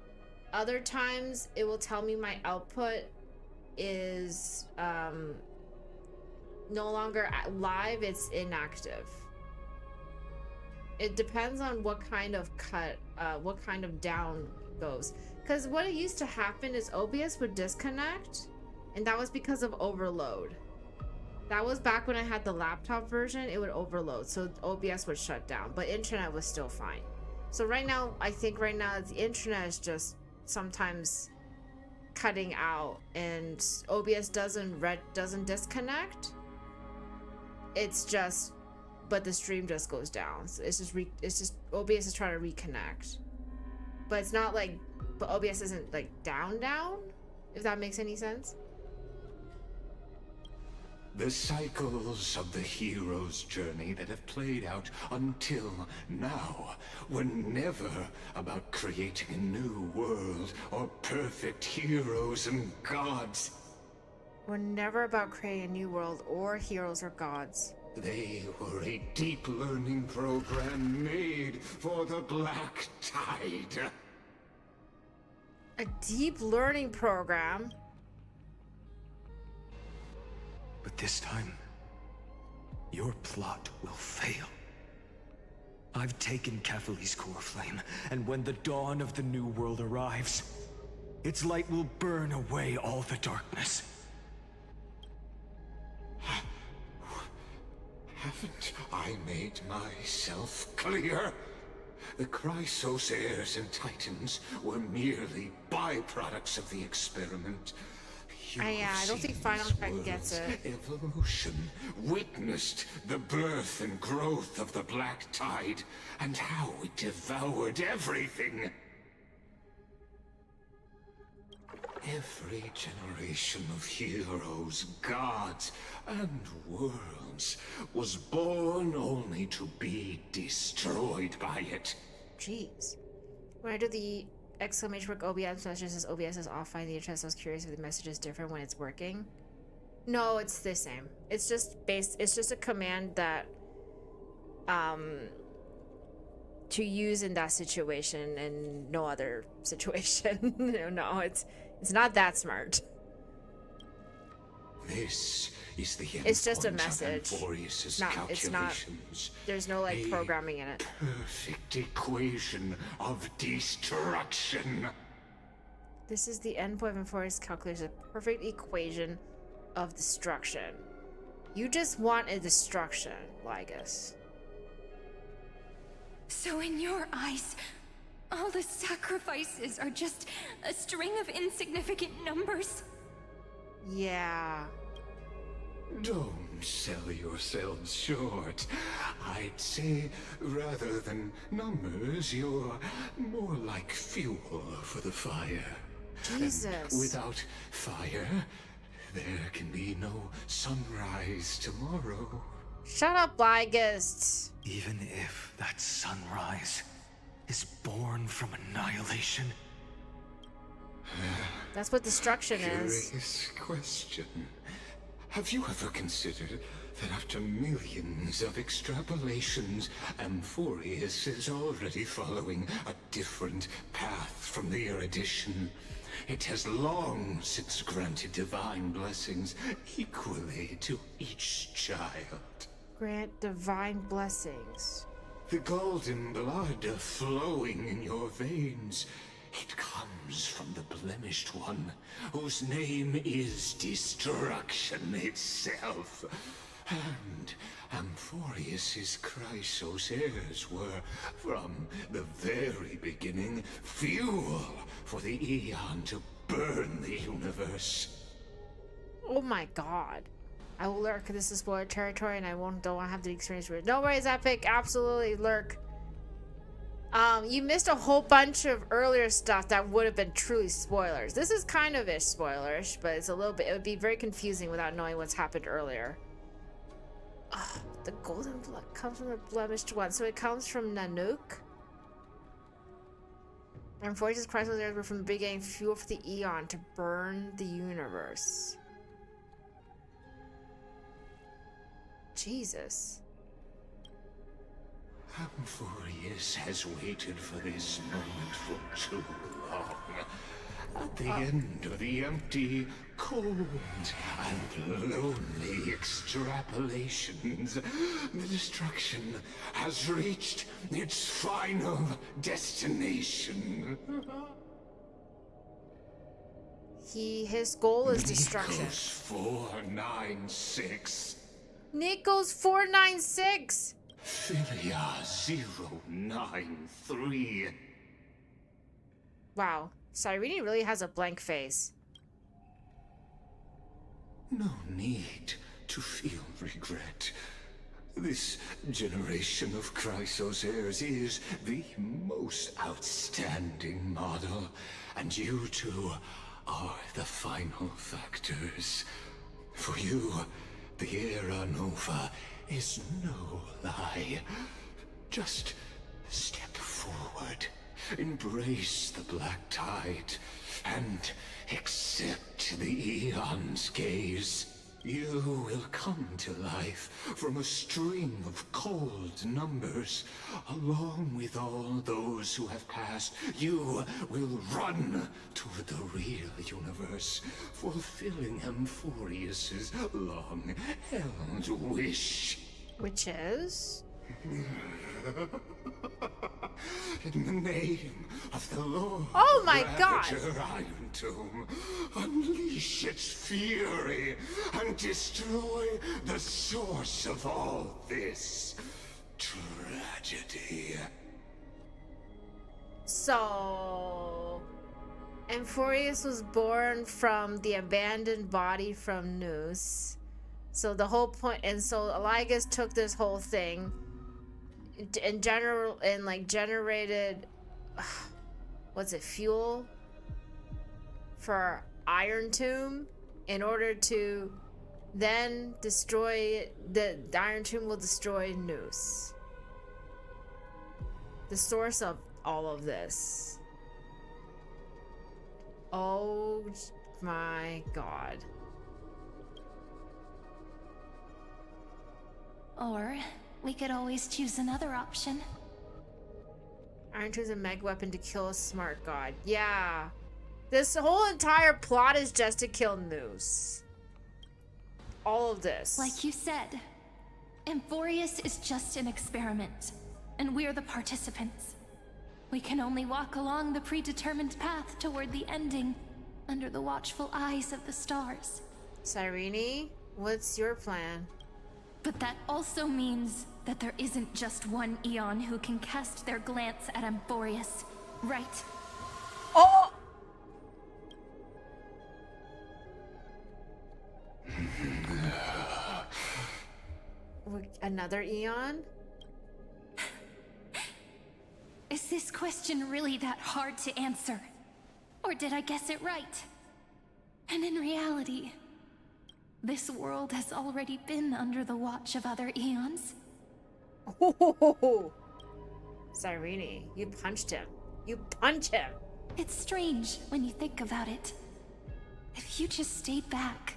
Other times it will tell me my output is no longer live, it's inactive. It depends on what kind of what kind of down goes. Because what it used to happen is OBS would disconnect, and that was because of overload. That was back when I had the laptop version, it would overload, so OBS would shut down, but internet was still fine. So right now, I think right now the internet is just sometimes cutting out, and OBS doesn't disconnect. It's just, but the stream just goes down. So it's just OBS is trying to reconnect, but it's not like, but OBS isn't like down, if that makes any sense. The cycles of the hero's journey that have played out until now were never about creating a new world or perfect heroes and gods. We're never about creating a new world or heroes or gods. They were a deep learning program made for the Black Tide. A deep learning program? But this time, your plot will fail. I've taken Catholi's core flame, and when the dawn of the new world arrives, its light will burn away all the darkness. Haven't I made myself clear? The Chrysos heirs and Titans were merely byproducts of the experiment. I don't think Final Cut gets it. Evolution witnessed the birth and growth of the Black Tide, and how it devoured everything. Every generation of heroes, gods, and worlds was born only to be destroyed by it. Jeez. When I do the exclamation mark OBS messages as OBS is off, find the interest. I was curious if the message is different when it's working. No, it's the same. It's just a command that to use in that situation and no other situation. No, it's not that smart. This is the it's just a message. It's not. There's no like programming in it. Perfect equation of destruction. This is the endpoint of Fourier's calculus, a perfect equation of destruction. You just want a destruction, Lygus. So in your eyes, all the sacrifices are just a string of insignificant numbers? Yeah. Don't sell yourselves short. I'd say, rather than numbers, you're more like fuel for the fire. Jesus. And without fire, there can be no sunrise tomorrow. Shut up, Ligist. Even if that sunrise is born from annihilation. That's what destruction is. Curious question. Have you ever considered that after millions of extrapolations, Amphorius is already following a different path from the erudition? It has long since granted divine blessings equally to each child. Grant divine blessings. The golden blood flowing in your veins, it comes from the blemished one, whose name is destruction itself. And Amphorius's Chrysos heirs were, from the very beginning, fuel for the Aeon to burn the universe. Oh my god. I will lurk. This is spoiler territory and I don't want to have the experience with it. No worries, Epic. Absolutely lurk. You missed a whole bunch of earlier stuff that would have been truly spoilers. This is kind of ish spoilerish, but it's a little bit, it would be very confusing without knowing what's happened earlier. The golden blood comes from the blemished one, so it comes from Nanook. And Forge's Chrysos heirs were from the beginning fuel for the Aeon to burn the universe. Jesus. Amphorius has waited for this moment for too long. At the end of the empty, cold, and lonely extrapolations, the destruction has reached its final destination. His goal is destruction. Nikos 496. Nikos 496. Philia 093. Wow, Cyrene really has a blank face. No need to feel regret. This generation of Chrysos heirs is the most outstanding model, and you two are the final factors. For you, the Era Nova is no lie. Just step forward, embrace the black tide, and accept the Aeon's gaze. You will come to life from a string of cold numbers. Along with all those who have passed, you will run toward the real universe, fulfilling Amphorius's long-held wish. Which is? In the name of the Lord, oh my God! Iron Tomb, unleash its fury and destroy the source of all this tragedy. So, Amphorius was born from the abandoned body from Nous. So the whole point, and so Eligas took this whole thing in general and like generated what's it, fuel for Iron Tomb in order to then destroy the Iron Tomb will destroy Nous, the source of all of this. Oh my god. Or we could always choose another option. Iron Tomb is a meg weapon to kill a smart god. Yeah. This whole entire plot is just to kill Nous. All of this. Like you said, Amphorius is just an experiment, and we're the participants. We can only walk along the predetermined path toward the ending, under the watchful eyes of the stars. Cyrene, what's your plan? But that also means that there isn't just one Aeon who can cast their glance at Amphorius, right? Oh! Another Aeon? Is this question really that hard to answer? Or did I guess it right? And in reality, this world has already been under the watch of other eons. Oh, Cyrene, you punched him. You punch him. It's strange when you think about it. If you just stayed back,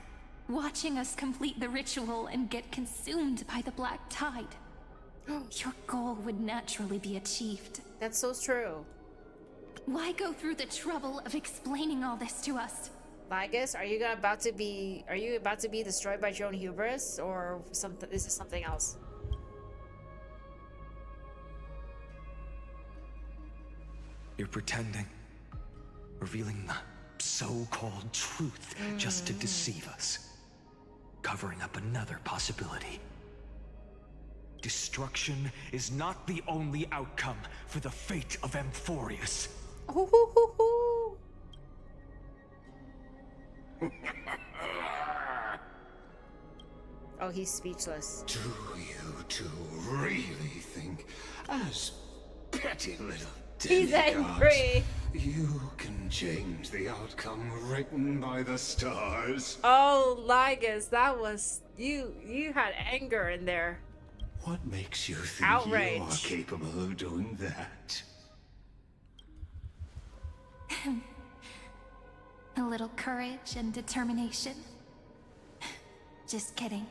watching us complete the ritual and get consumed by the black tide, your goal would naturally be achieved. That's so true. Why go through the trouble of explaining all this to us? Lygus, are you about to be destroyed by your own hubris, or something? Is this something else? You're pretending, revealing the so-called truth just to deceive us, covering up another possibility. Destruction is not the only outcome for the fate of Amphorius. Oh, he's speechless. Do you two really think, as petty little He's demigods, angry. you can change the outcome written by the stars? Oh, Lygus, that was you. You had anger in there. What makes you think Outrage. you are capable of doing that? A little courage and determination. Just kidding.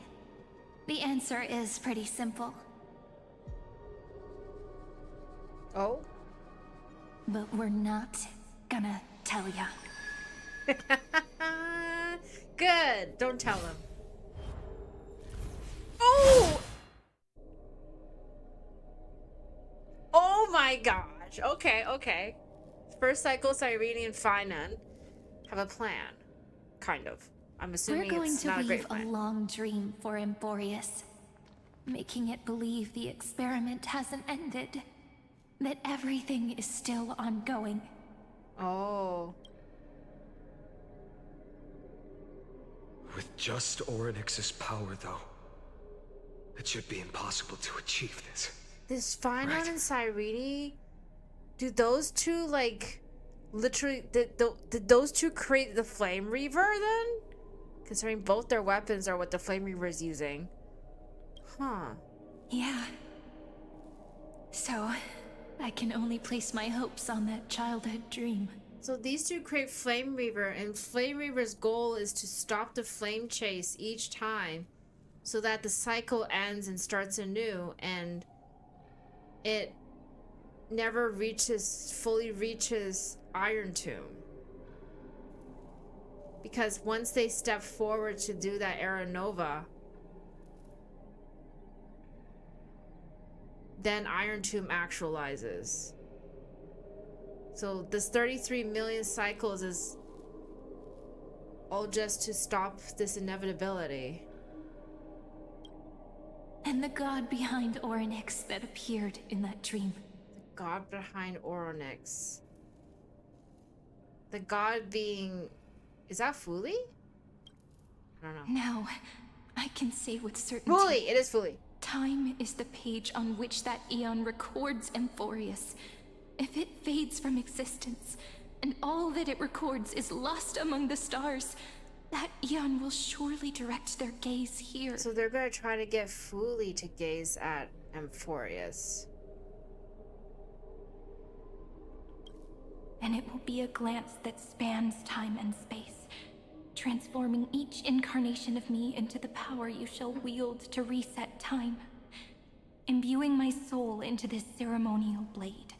The answer is pretty simple. Oh? But we're not gonna tell ya. Good. Don't tell him. Oh! Oh my gosh. Okay, okay. First cycle, Cyrene and Finan have a plan. Kind of. I'm assuming We're going it's to not a great weave a plan. long dream for Amphorius, making it believe the experiment hasn't ended, that everything is still ongoing. Oh. With just Orynyx's power, though, it should be impossible to achieve this. This Finan and Cyrene, do those two, like, literally, did those two create the Flame Reaver then? Considering both their weapons are what the Flame Reaver is using. Huh. Yeah. So, I can only place my hopes on that childhood dream. So these two create Flame Reaver, and Flame Reaver's goal is to stop the flame chase each time so that the cycle ends and starts anew, and it never fully reaches Iron Tomb. Because once they step forward to do that Era Nova, then Iron Tomb actualizes. So this 33 million cycles is all just to stop this inevitability. And the god behind Orynyx that appeared in that dream. The god behind Orynyx. The god being... Is that Fuli? I don't know. Now, I can say with certainty. Fuli! It is Fuli. Time is the page on which that eon records Amphorius. If it fades from existence, and all that it records is lost among the stars, that eon will surely direct their gaze here. So they're gonna try to get Fuli to gaze at Amphorius. And it will be a glance that spans time and space, transforming each incarnation of me into the power you shall wield to reset time, imbuing my soul into this ceremonial blade,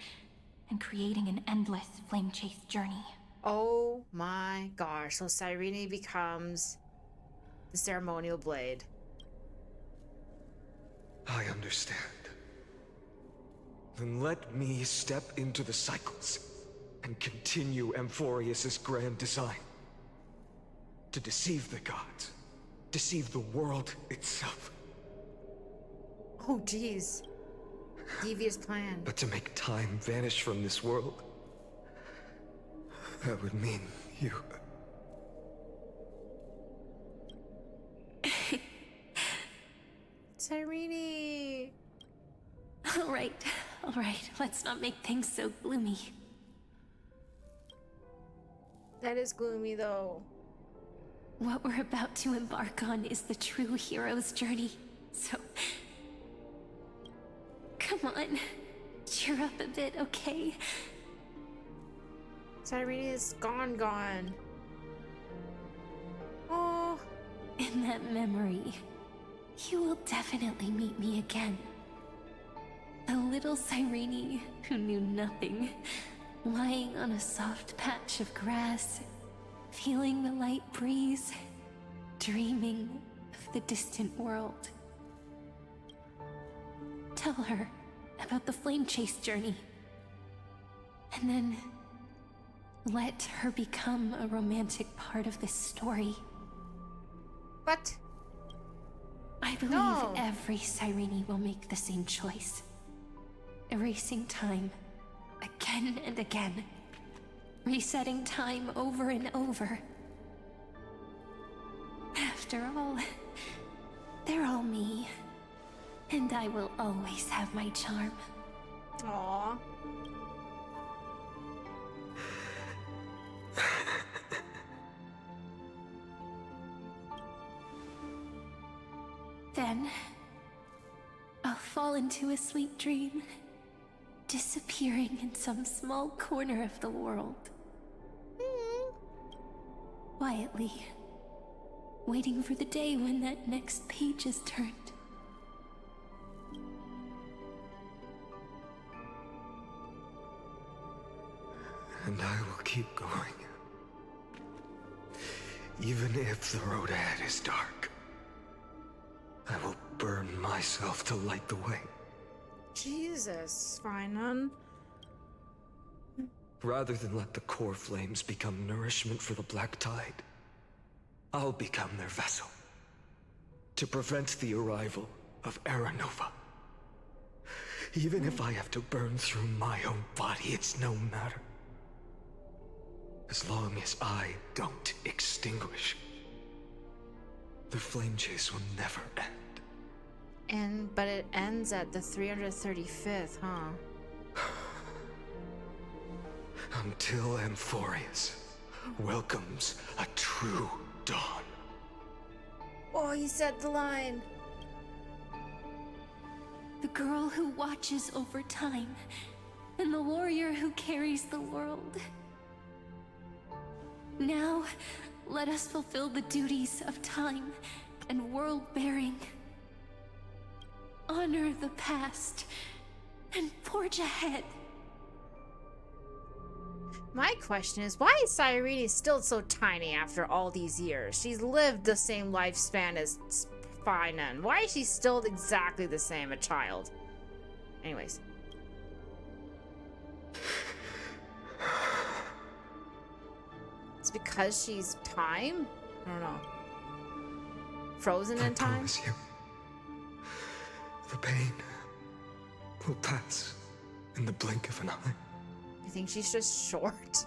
and creating an endless flame chase journey. Oh my gosh. So Cyrene becomes the ceremonial blade. I understand. Then let me step into the cycles and continue Amphorius's grand design. To deceive the gods, deceive the world itself. Oh jeez. Devious plan. But to make time vanish from this world, that would mean you... Cyrene! Alright, let's not make things so gloomy. That is gloomy, though. What we're about to embark on is the true hero's journey. So, come on, cheer up a bit, okay? Cyrene is gone. Oh. In that memory, you will definitely meet me again. A little Cyrene who knew nothing, lying on a soft patch of grass, feeling the light breeze, dreaming of the distant world. Tell her about the flame chase journey, and then let her become a romantic part of this story. What? I believe every Cyrene will make the same choice. Erasing time again and again. Resetting time over and over. After all, they're all me. And I will always have my charm. Aww. Then, I'll fall into a sweet dream, disappearing in some small corner of the world. Quietly, waiting for the day when that next page is turned. And I will keep going. Even if the road ahead is dark, I will burn myself to light the way. Jesus, Finan. Rather than let the core flames become nourishment for the Black Tide, I'll become their vessel. To prevent the arrival of Era Nova. Even if I have to burn through my own body, it's no matter. As long as I don't extinguish, the flame chase will never end. But it ends at the 335th, huh? Until Amphorius welcomes a true dawn. Oh, he said the line. The girl who watches over time, and the warrior who carries the world. Now, let us fulfill the duties of time and world-bearing. Honor the past and forge ahead. My question is, why is Cyrene still so tiny after all these years? She's lived the same lifespan as Finan. Why is she still exactly the same, a child? Anyways. It's because she's time? I don't know. Frozen in time? I promise you, the pain will pass in the blink of an eye. You think she's just short?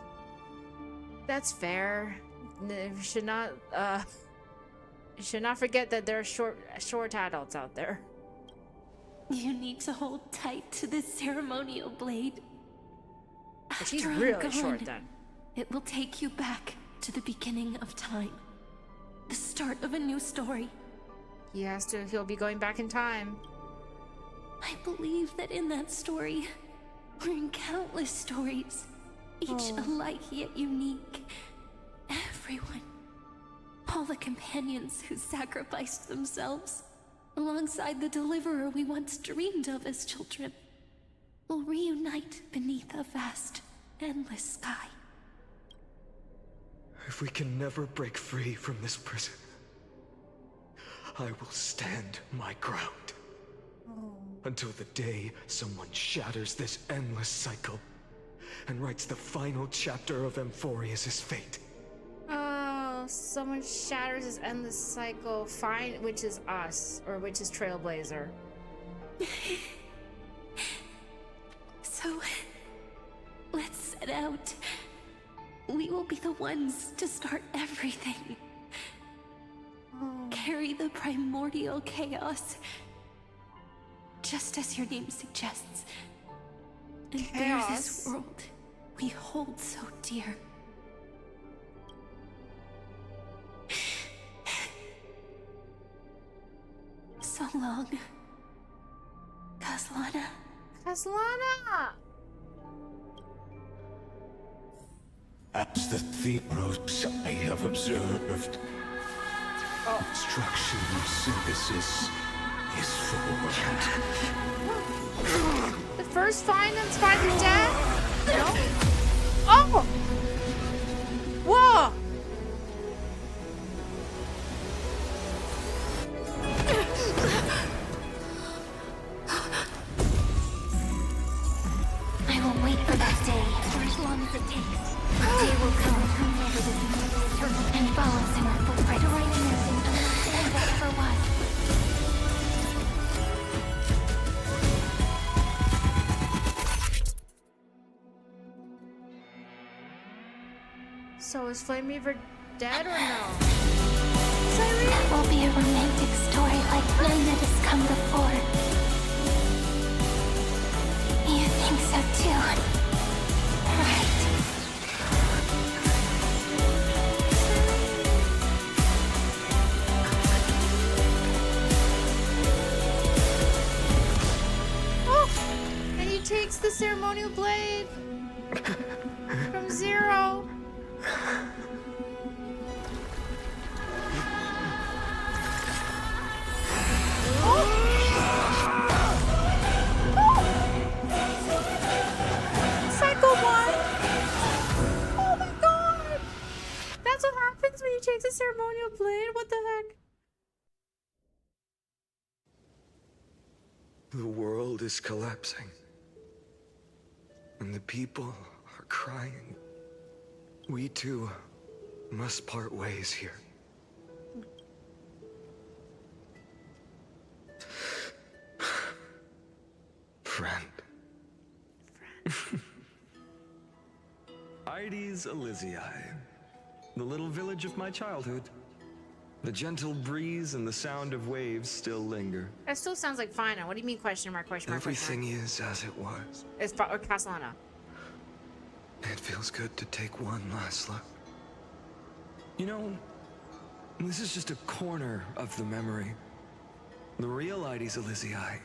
That's fair. You should not forget that there are short adults out there. You need to hold tight to this ceremonial blade. But she's After I'm really gone, short then. It will take you back to the beginning of time. The start of a new story. He'll be going back in time. I believe that in that story, or in countless stories, each alike yet unique, everyone, all the companions who sacrificed themselves, alongside the deliverer we once dreamed of as children, will reunite beneath a vast, endless sky. If we can never break free from this prison, I will stand my ground. Until the day someone shatters this endless cycle and writes the final chapter of Amphorius' fate. Oh, someone shatters this endless cycle. Fine, which is us, or which is Trailblazer. So, let's set out. We will be the ones to start everything. Carry the primordial chaos, just as your name suggests. And bear this world we hold so dear. So long. Kaslana. Kaslana! As the Theros I have observed, construction synthesis is formed. The first finance by the dead? No? Oh! Whoa! I will wait for that day, for as long as it takes. A day will come whenever the universe turns and follows in our footprints, writing us in and whatever was. So is Flame Reaver dead or no? That will be a romantic story like none that has come before. You think so too, right? Oh! And he takes the ceremonial blade from Zero. Psycho one! Oh my god! That's what happens when you change the ceremonial blade? What the heck? The world is collapsing. And the people are crying. We too must part ways here. Friend. Ides Elysiae, the little village of my childhood. The gentle breeze and the sound of waves still linger. That still sounds like Fina. What do you mean question mark, question mark, question Everything mark? is as it was. It's or Castellana. It feels good to take one last look. You know, this is just a corner of the memory. The real Ides Elysiae.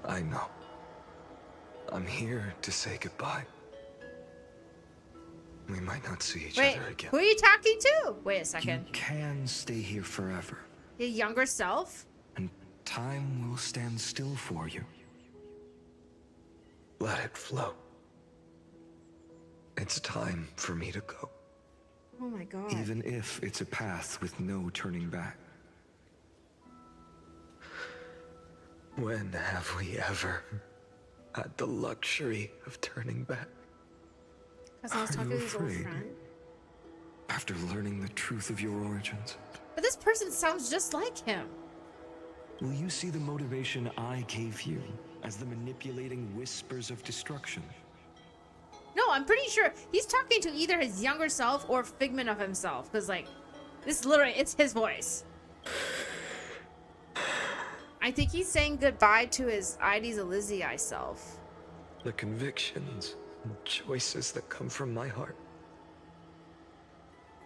I know. I'm here to say goodbye. We might not see each Wait, other again. who are you talking to? Wait a second. You can stay here forever. Your younger self? And time will stand still for you. Let it flow. It's time for me to go. Oh my god. Even if it's a path with no turning back. When have we ever had the luxury of turning back? Because I was talking to his old friend. After learning the truth of your origins, But this person sounds just like him. will you see the motivation I gave you as the manipulating whispers of destruction? No, I'm pretty sure he's talking to either his younger self or figment of himself. Because, like, this literally, it's his voice. I think he's saying goodbye to his Ides Elysiae self. The convictions and choices that come from my heart.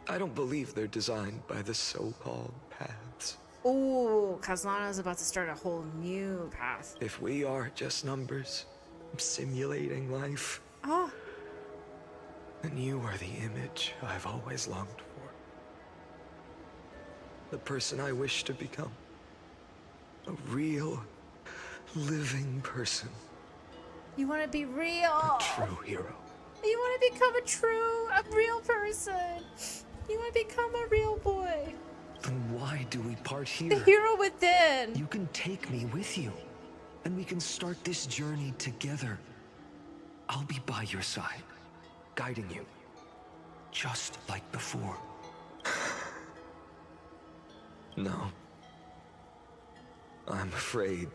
I don't believe they're designed by the so-called paths. Ooh, Kaslana's about to start a whole new path. If we are just numbers, simulating life, Oh, then you are the image I've always longed for. The person I wish to become. A real, living person. you want to be real. A true hero. You want to become a real person. You want to become a real boy. Then why do we part here? The hero within. You can take me with you, and we can start this journey together. I'll be by your side, guiding you, just like before. No. I'm afraid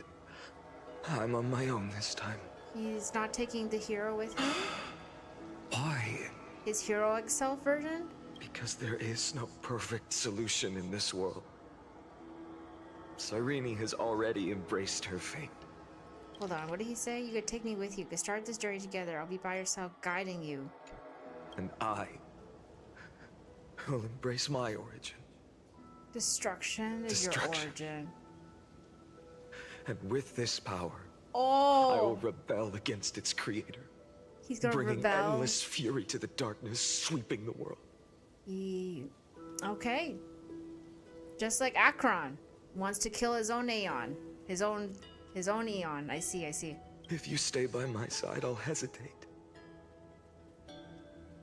I'm on my own this time. He's not taking the hero with him? Why? His heroic self version? Because there is no perfect solution in this world. Cyrene has already embraced her fate. Hold on, what did he say? You could take me with you. You could start this journey together. I'll be by your side guiding you. And I will embrace my origin. Destruction is your origin. And with this power, Oh! I will rebel against its creator. He's gonna bringing rebel. endless fury to the darkness, sweeping the world. Okay. Just like Akron wants to kill his own Aeon. His own Aeon. I see. If you stay by my side, I'll hesitate.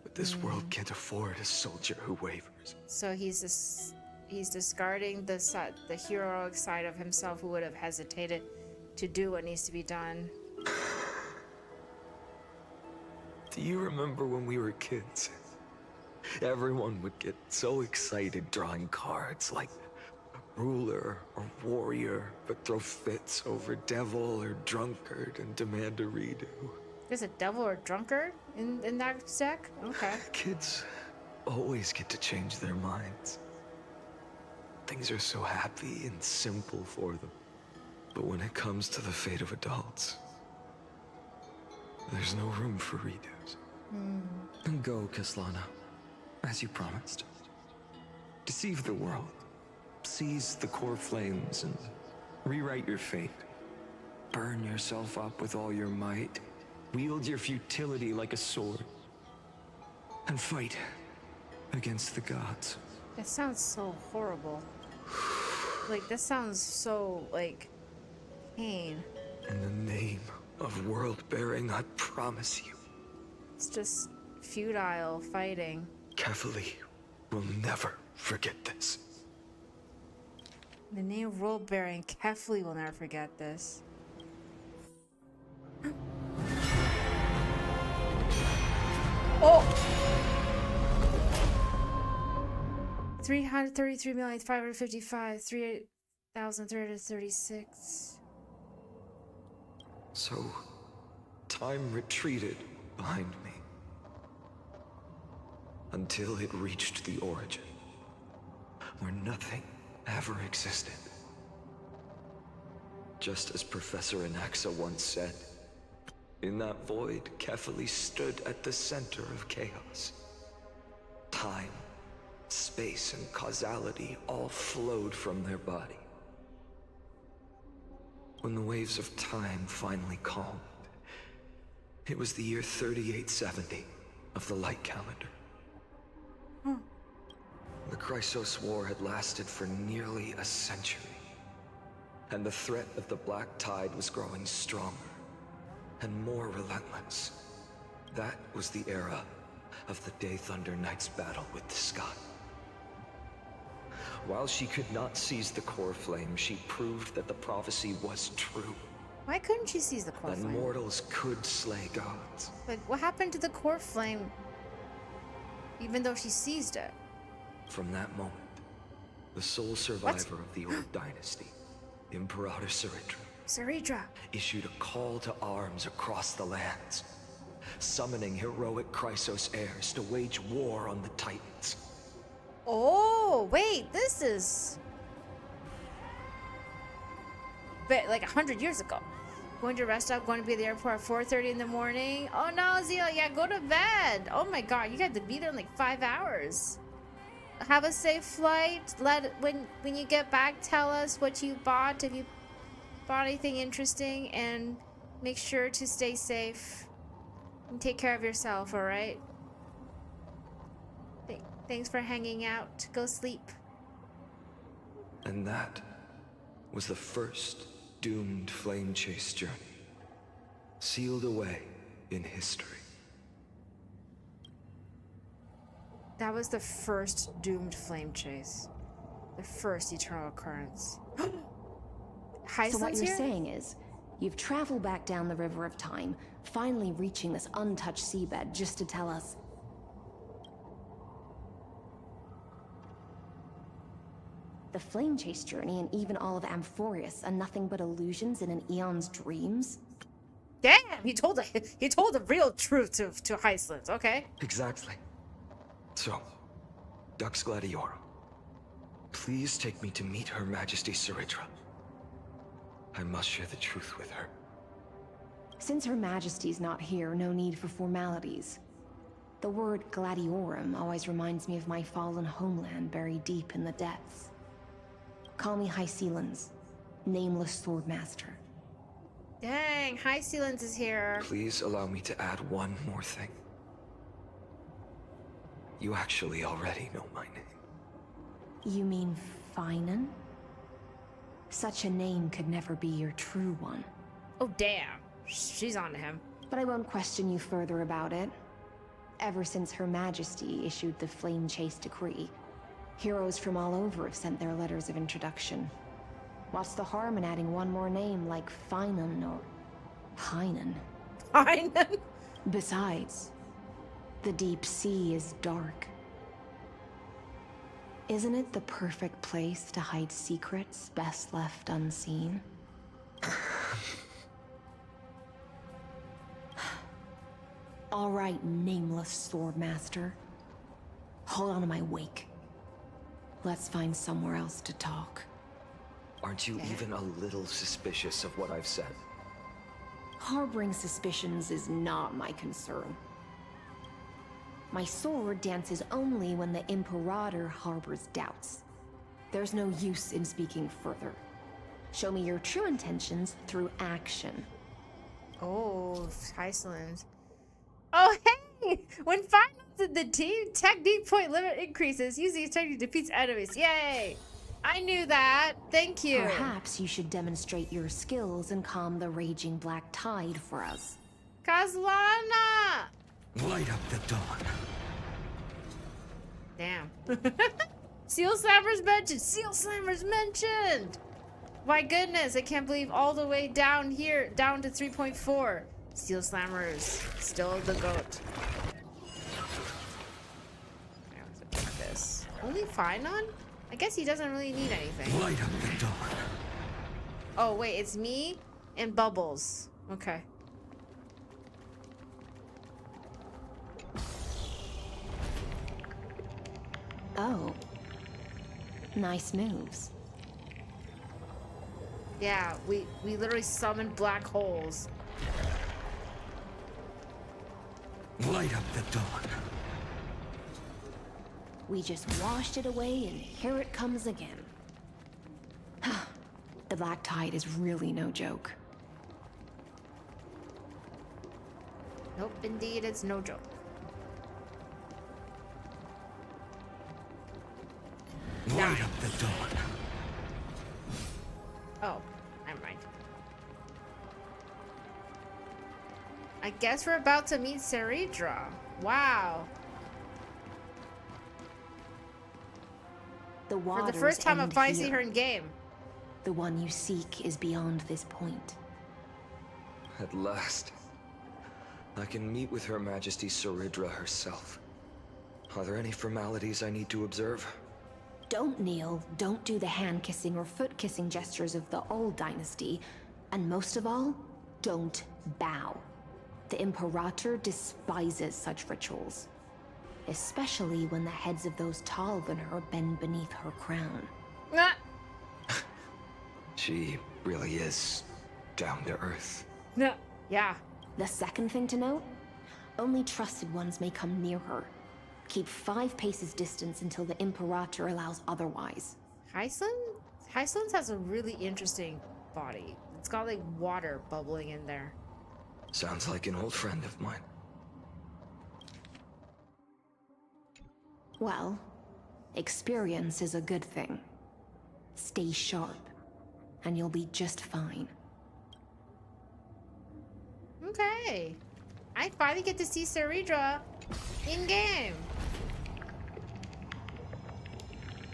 But this world can't afford a soldier who wavers. So he's discarding the heroic side of himself who would have hesitated to do what needs to be done. Do you remember when we were kids? Everyone would get so excited drawing cards like ruler or warrior, but throw fits over devil or drunkard and demand a redo. There's a devil or drunkard in that deck? Okay. Kids always get to change their minds. Things are so happy and simple for them. But when it comes to the fate of adults, there's no room for redos. Go, Kislana, as you promised. Deceive the world. Seize the core flames and rewrite your fate. Burn yourself up with all your might. Wield your futility like a sword. And fight against the gods. That sounds so horrible. Like, that sounds so, like, pain. In the name of world-bearing, I promise you. It's just futile fighting. Kefali will never forget this. The name of world bearing, Kefli will never forget this. Oh! 333,555,336. So, time retreated behind me. Until it reached the origin, where nothing ever existed. Just as Professor Anaxa once said, in that void, Kefali stood at the center of chaos. Time, space, and causality all flowed from their body. When the waves of time finally calmed, it was the year 3870 of the light calendar. The Chrysos War had lasted for nearly a century, and the threat of the Black Tide was growing stronger and more relentless. That was the era of the Day Thunder Knight's battle with the sky. While she could not seize the core flame, she proved that the prophecy was true. Why couldn't she seize the core That flame? mortals could slay gods. Like, what happened to the core flame? Even though she seized it. From that moment, the sole survivor of the old dynasty, Imperator Saritra, issued a call to arms across the lands, summoning heroic Chrysos heirs to wage war on the Titans. Oh, wait, this is... But like 100 years ago. Going to rest up, going to be at the airport at 4:30 in the morning. Oh no, Zia, yeah, go to bed. Oh my god, you got to be there in like 5 hours. Have a safe flight. When you get back, tell us what you bought, if you bought anything interesting, and make sure to stay safe and take care of yourself, all right? Thanks for hanging out. Go sleep. And that was the first doomed flame chase journey, sealed away in history. That was the first doomed flame chase. The first eternal occurrence. So what you're saying is, you've traveled back down the river of time, finally reaching this untouched seabed just to tell us... The flame chase journey and even all of Amphorius are nothing but illusions in an eon's dreams? Damn, he told the real truth to Heisland, okay? Exactly. So, Dux Gladiorum, please take me to meet Her Majesty Saritra. I must share the truth with her. Since Her Majesty's not here, no need for formalities. The word Gladiorum always reminds me of my fallen homeland buried deep in the depths. Call me High Sealans, nameless swordmaster. Dang, High Sealans is here. Please allow me to add one more thing. You actually already know my name. You mean Finan? Such a name could never be your true one. Oh, damn. She's on to him. But I won't question you further about it. Ever since Her Majesty issued the Flame Chase Decree, heroes from all over have sent their letters of introduction. What's the harm in adding one more name like Finan or Hynan? Hynan? Besides, the deep sea is dark. Isn't it the perfect place to hide secrets best left unseen? All right, nameless swordmaster. Hold on to my wake. Let's find somewhere else to talk. Aren't you even a little suspicious of what I've said? Harboring suspicions is not my concern. My sword dances only when the Imperator harbors doubts. There's no use in speaking further. Show me your true intentions through action. Oh, Iceland. Oh, hey! When Final's in the team, technique point limit increases. Using this technique defeats enemies. Yay! I knew that. Thank you. Perhaps you should demonstrate your skills and calm the raging black tide for us. Kazlana! Light up the dawn. Damn. Seal Slammers mentioned! Seal Slammers mentioned! My goodness, I can't believe all the way down here, down to 3.4. Seal Slammers, still the GOAT. This. Only Finon? I guess he doesn't really need anything. Light up the dawn. Oh, wait, it's me and Bubbles. Okay. Oh. Nice moves. Yeah, we literally summoned black holes. Light up the dawn. We just washed it away and here it comes again. The black tide is really no joke. Nope, indeed, it's no joke. Light up the dawn. Oh, never mind. I guess we're about to meet Seridra. Wow. The For the first time I'm finally seeing her in game. The one you seek is beyond this point. At last. I can meet with Her Majesty Seridra herself. Are there any formalities I need to observe? Don't kneel, don't do the hand-kissing or foot-kissing gestures of the old dynasty, and most of all, don't bow. The Imperator despises such rituals, especially when the heads of those taller than her bend beneath her crown. She really is down to earth. No. Yeah. The second thing to note, only trusted ones may come near her. Keep 5 paces distance until the Imperator allows otherwise. Hyceland has a really interesting body. It's got like water bubbling in there. Sounds like an old friend of mine. Well, experience is a good thing. Stay sharp, and you'll be just fine. Okay. I finally get to see Seridra in game.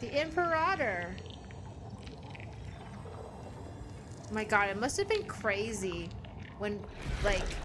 The Imperator. Oh my god, it must have been crazy when, like,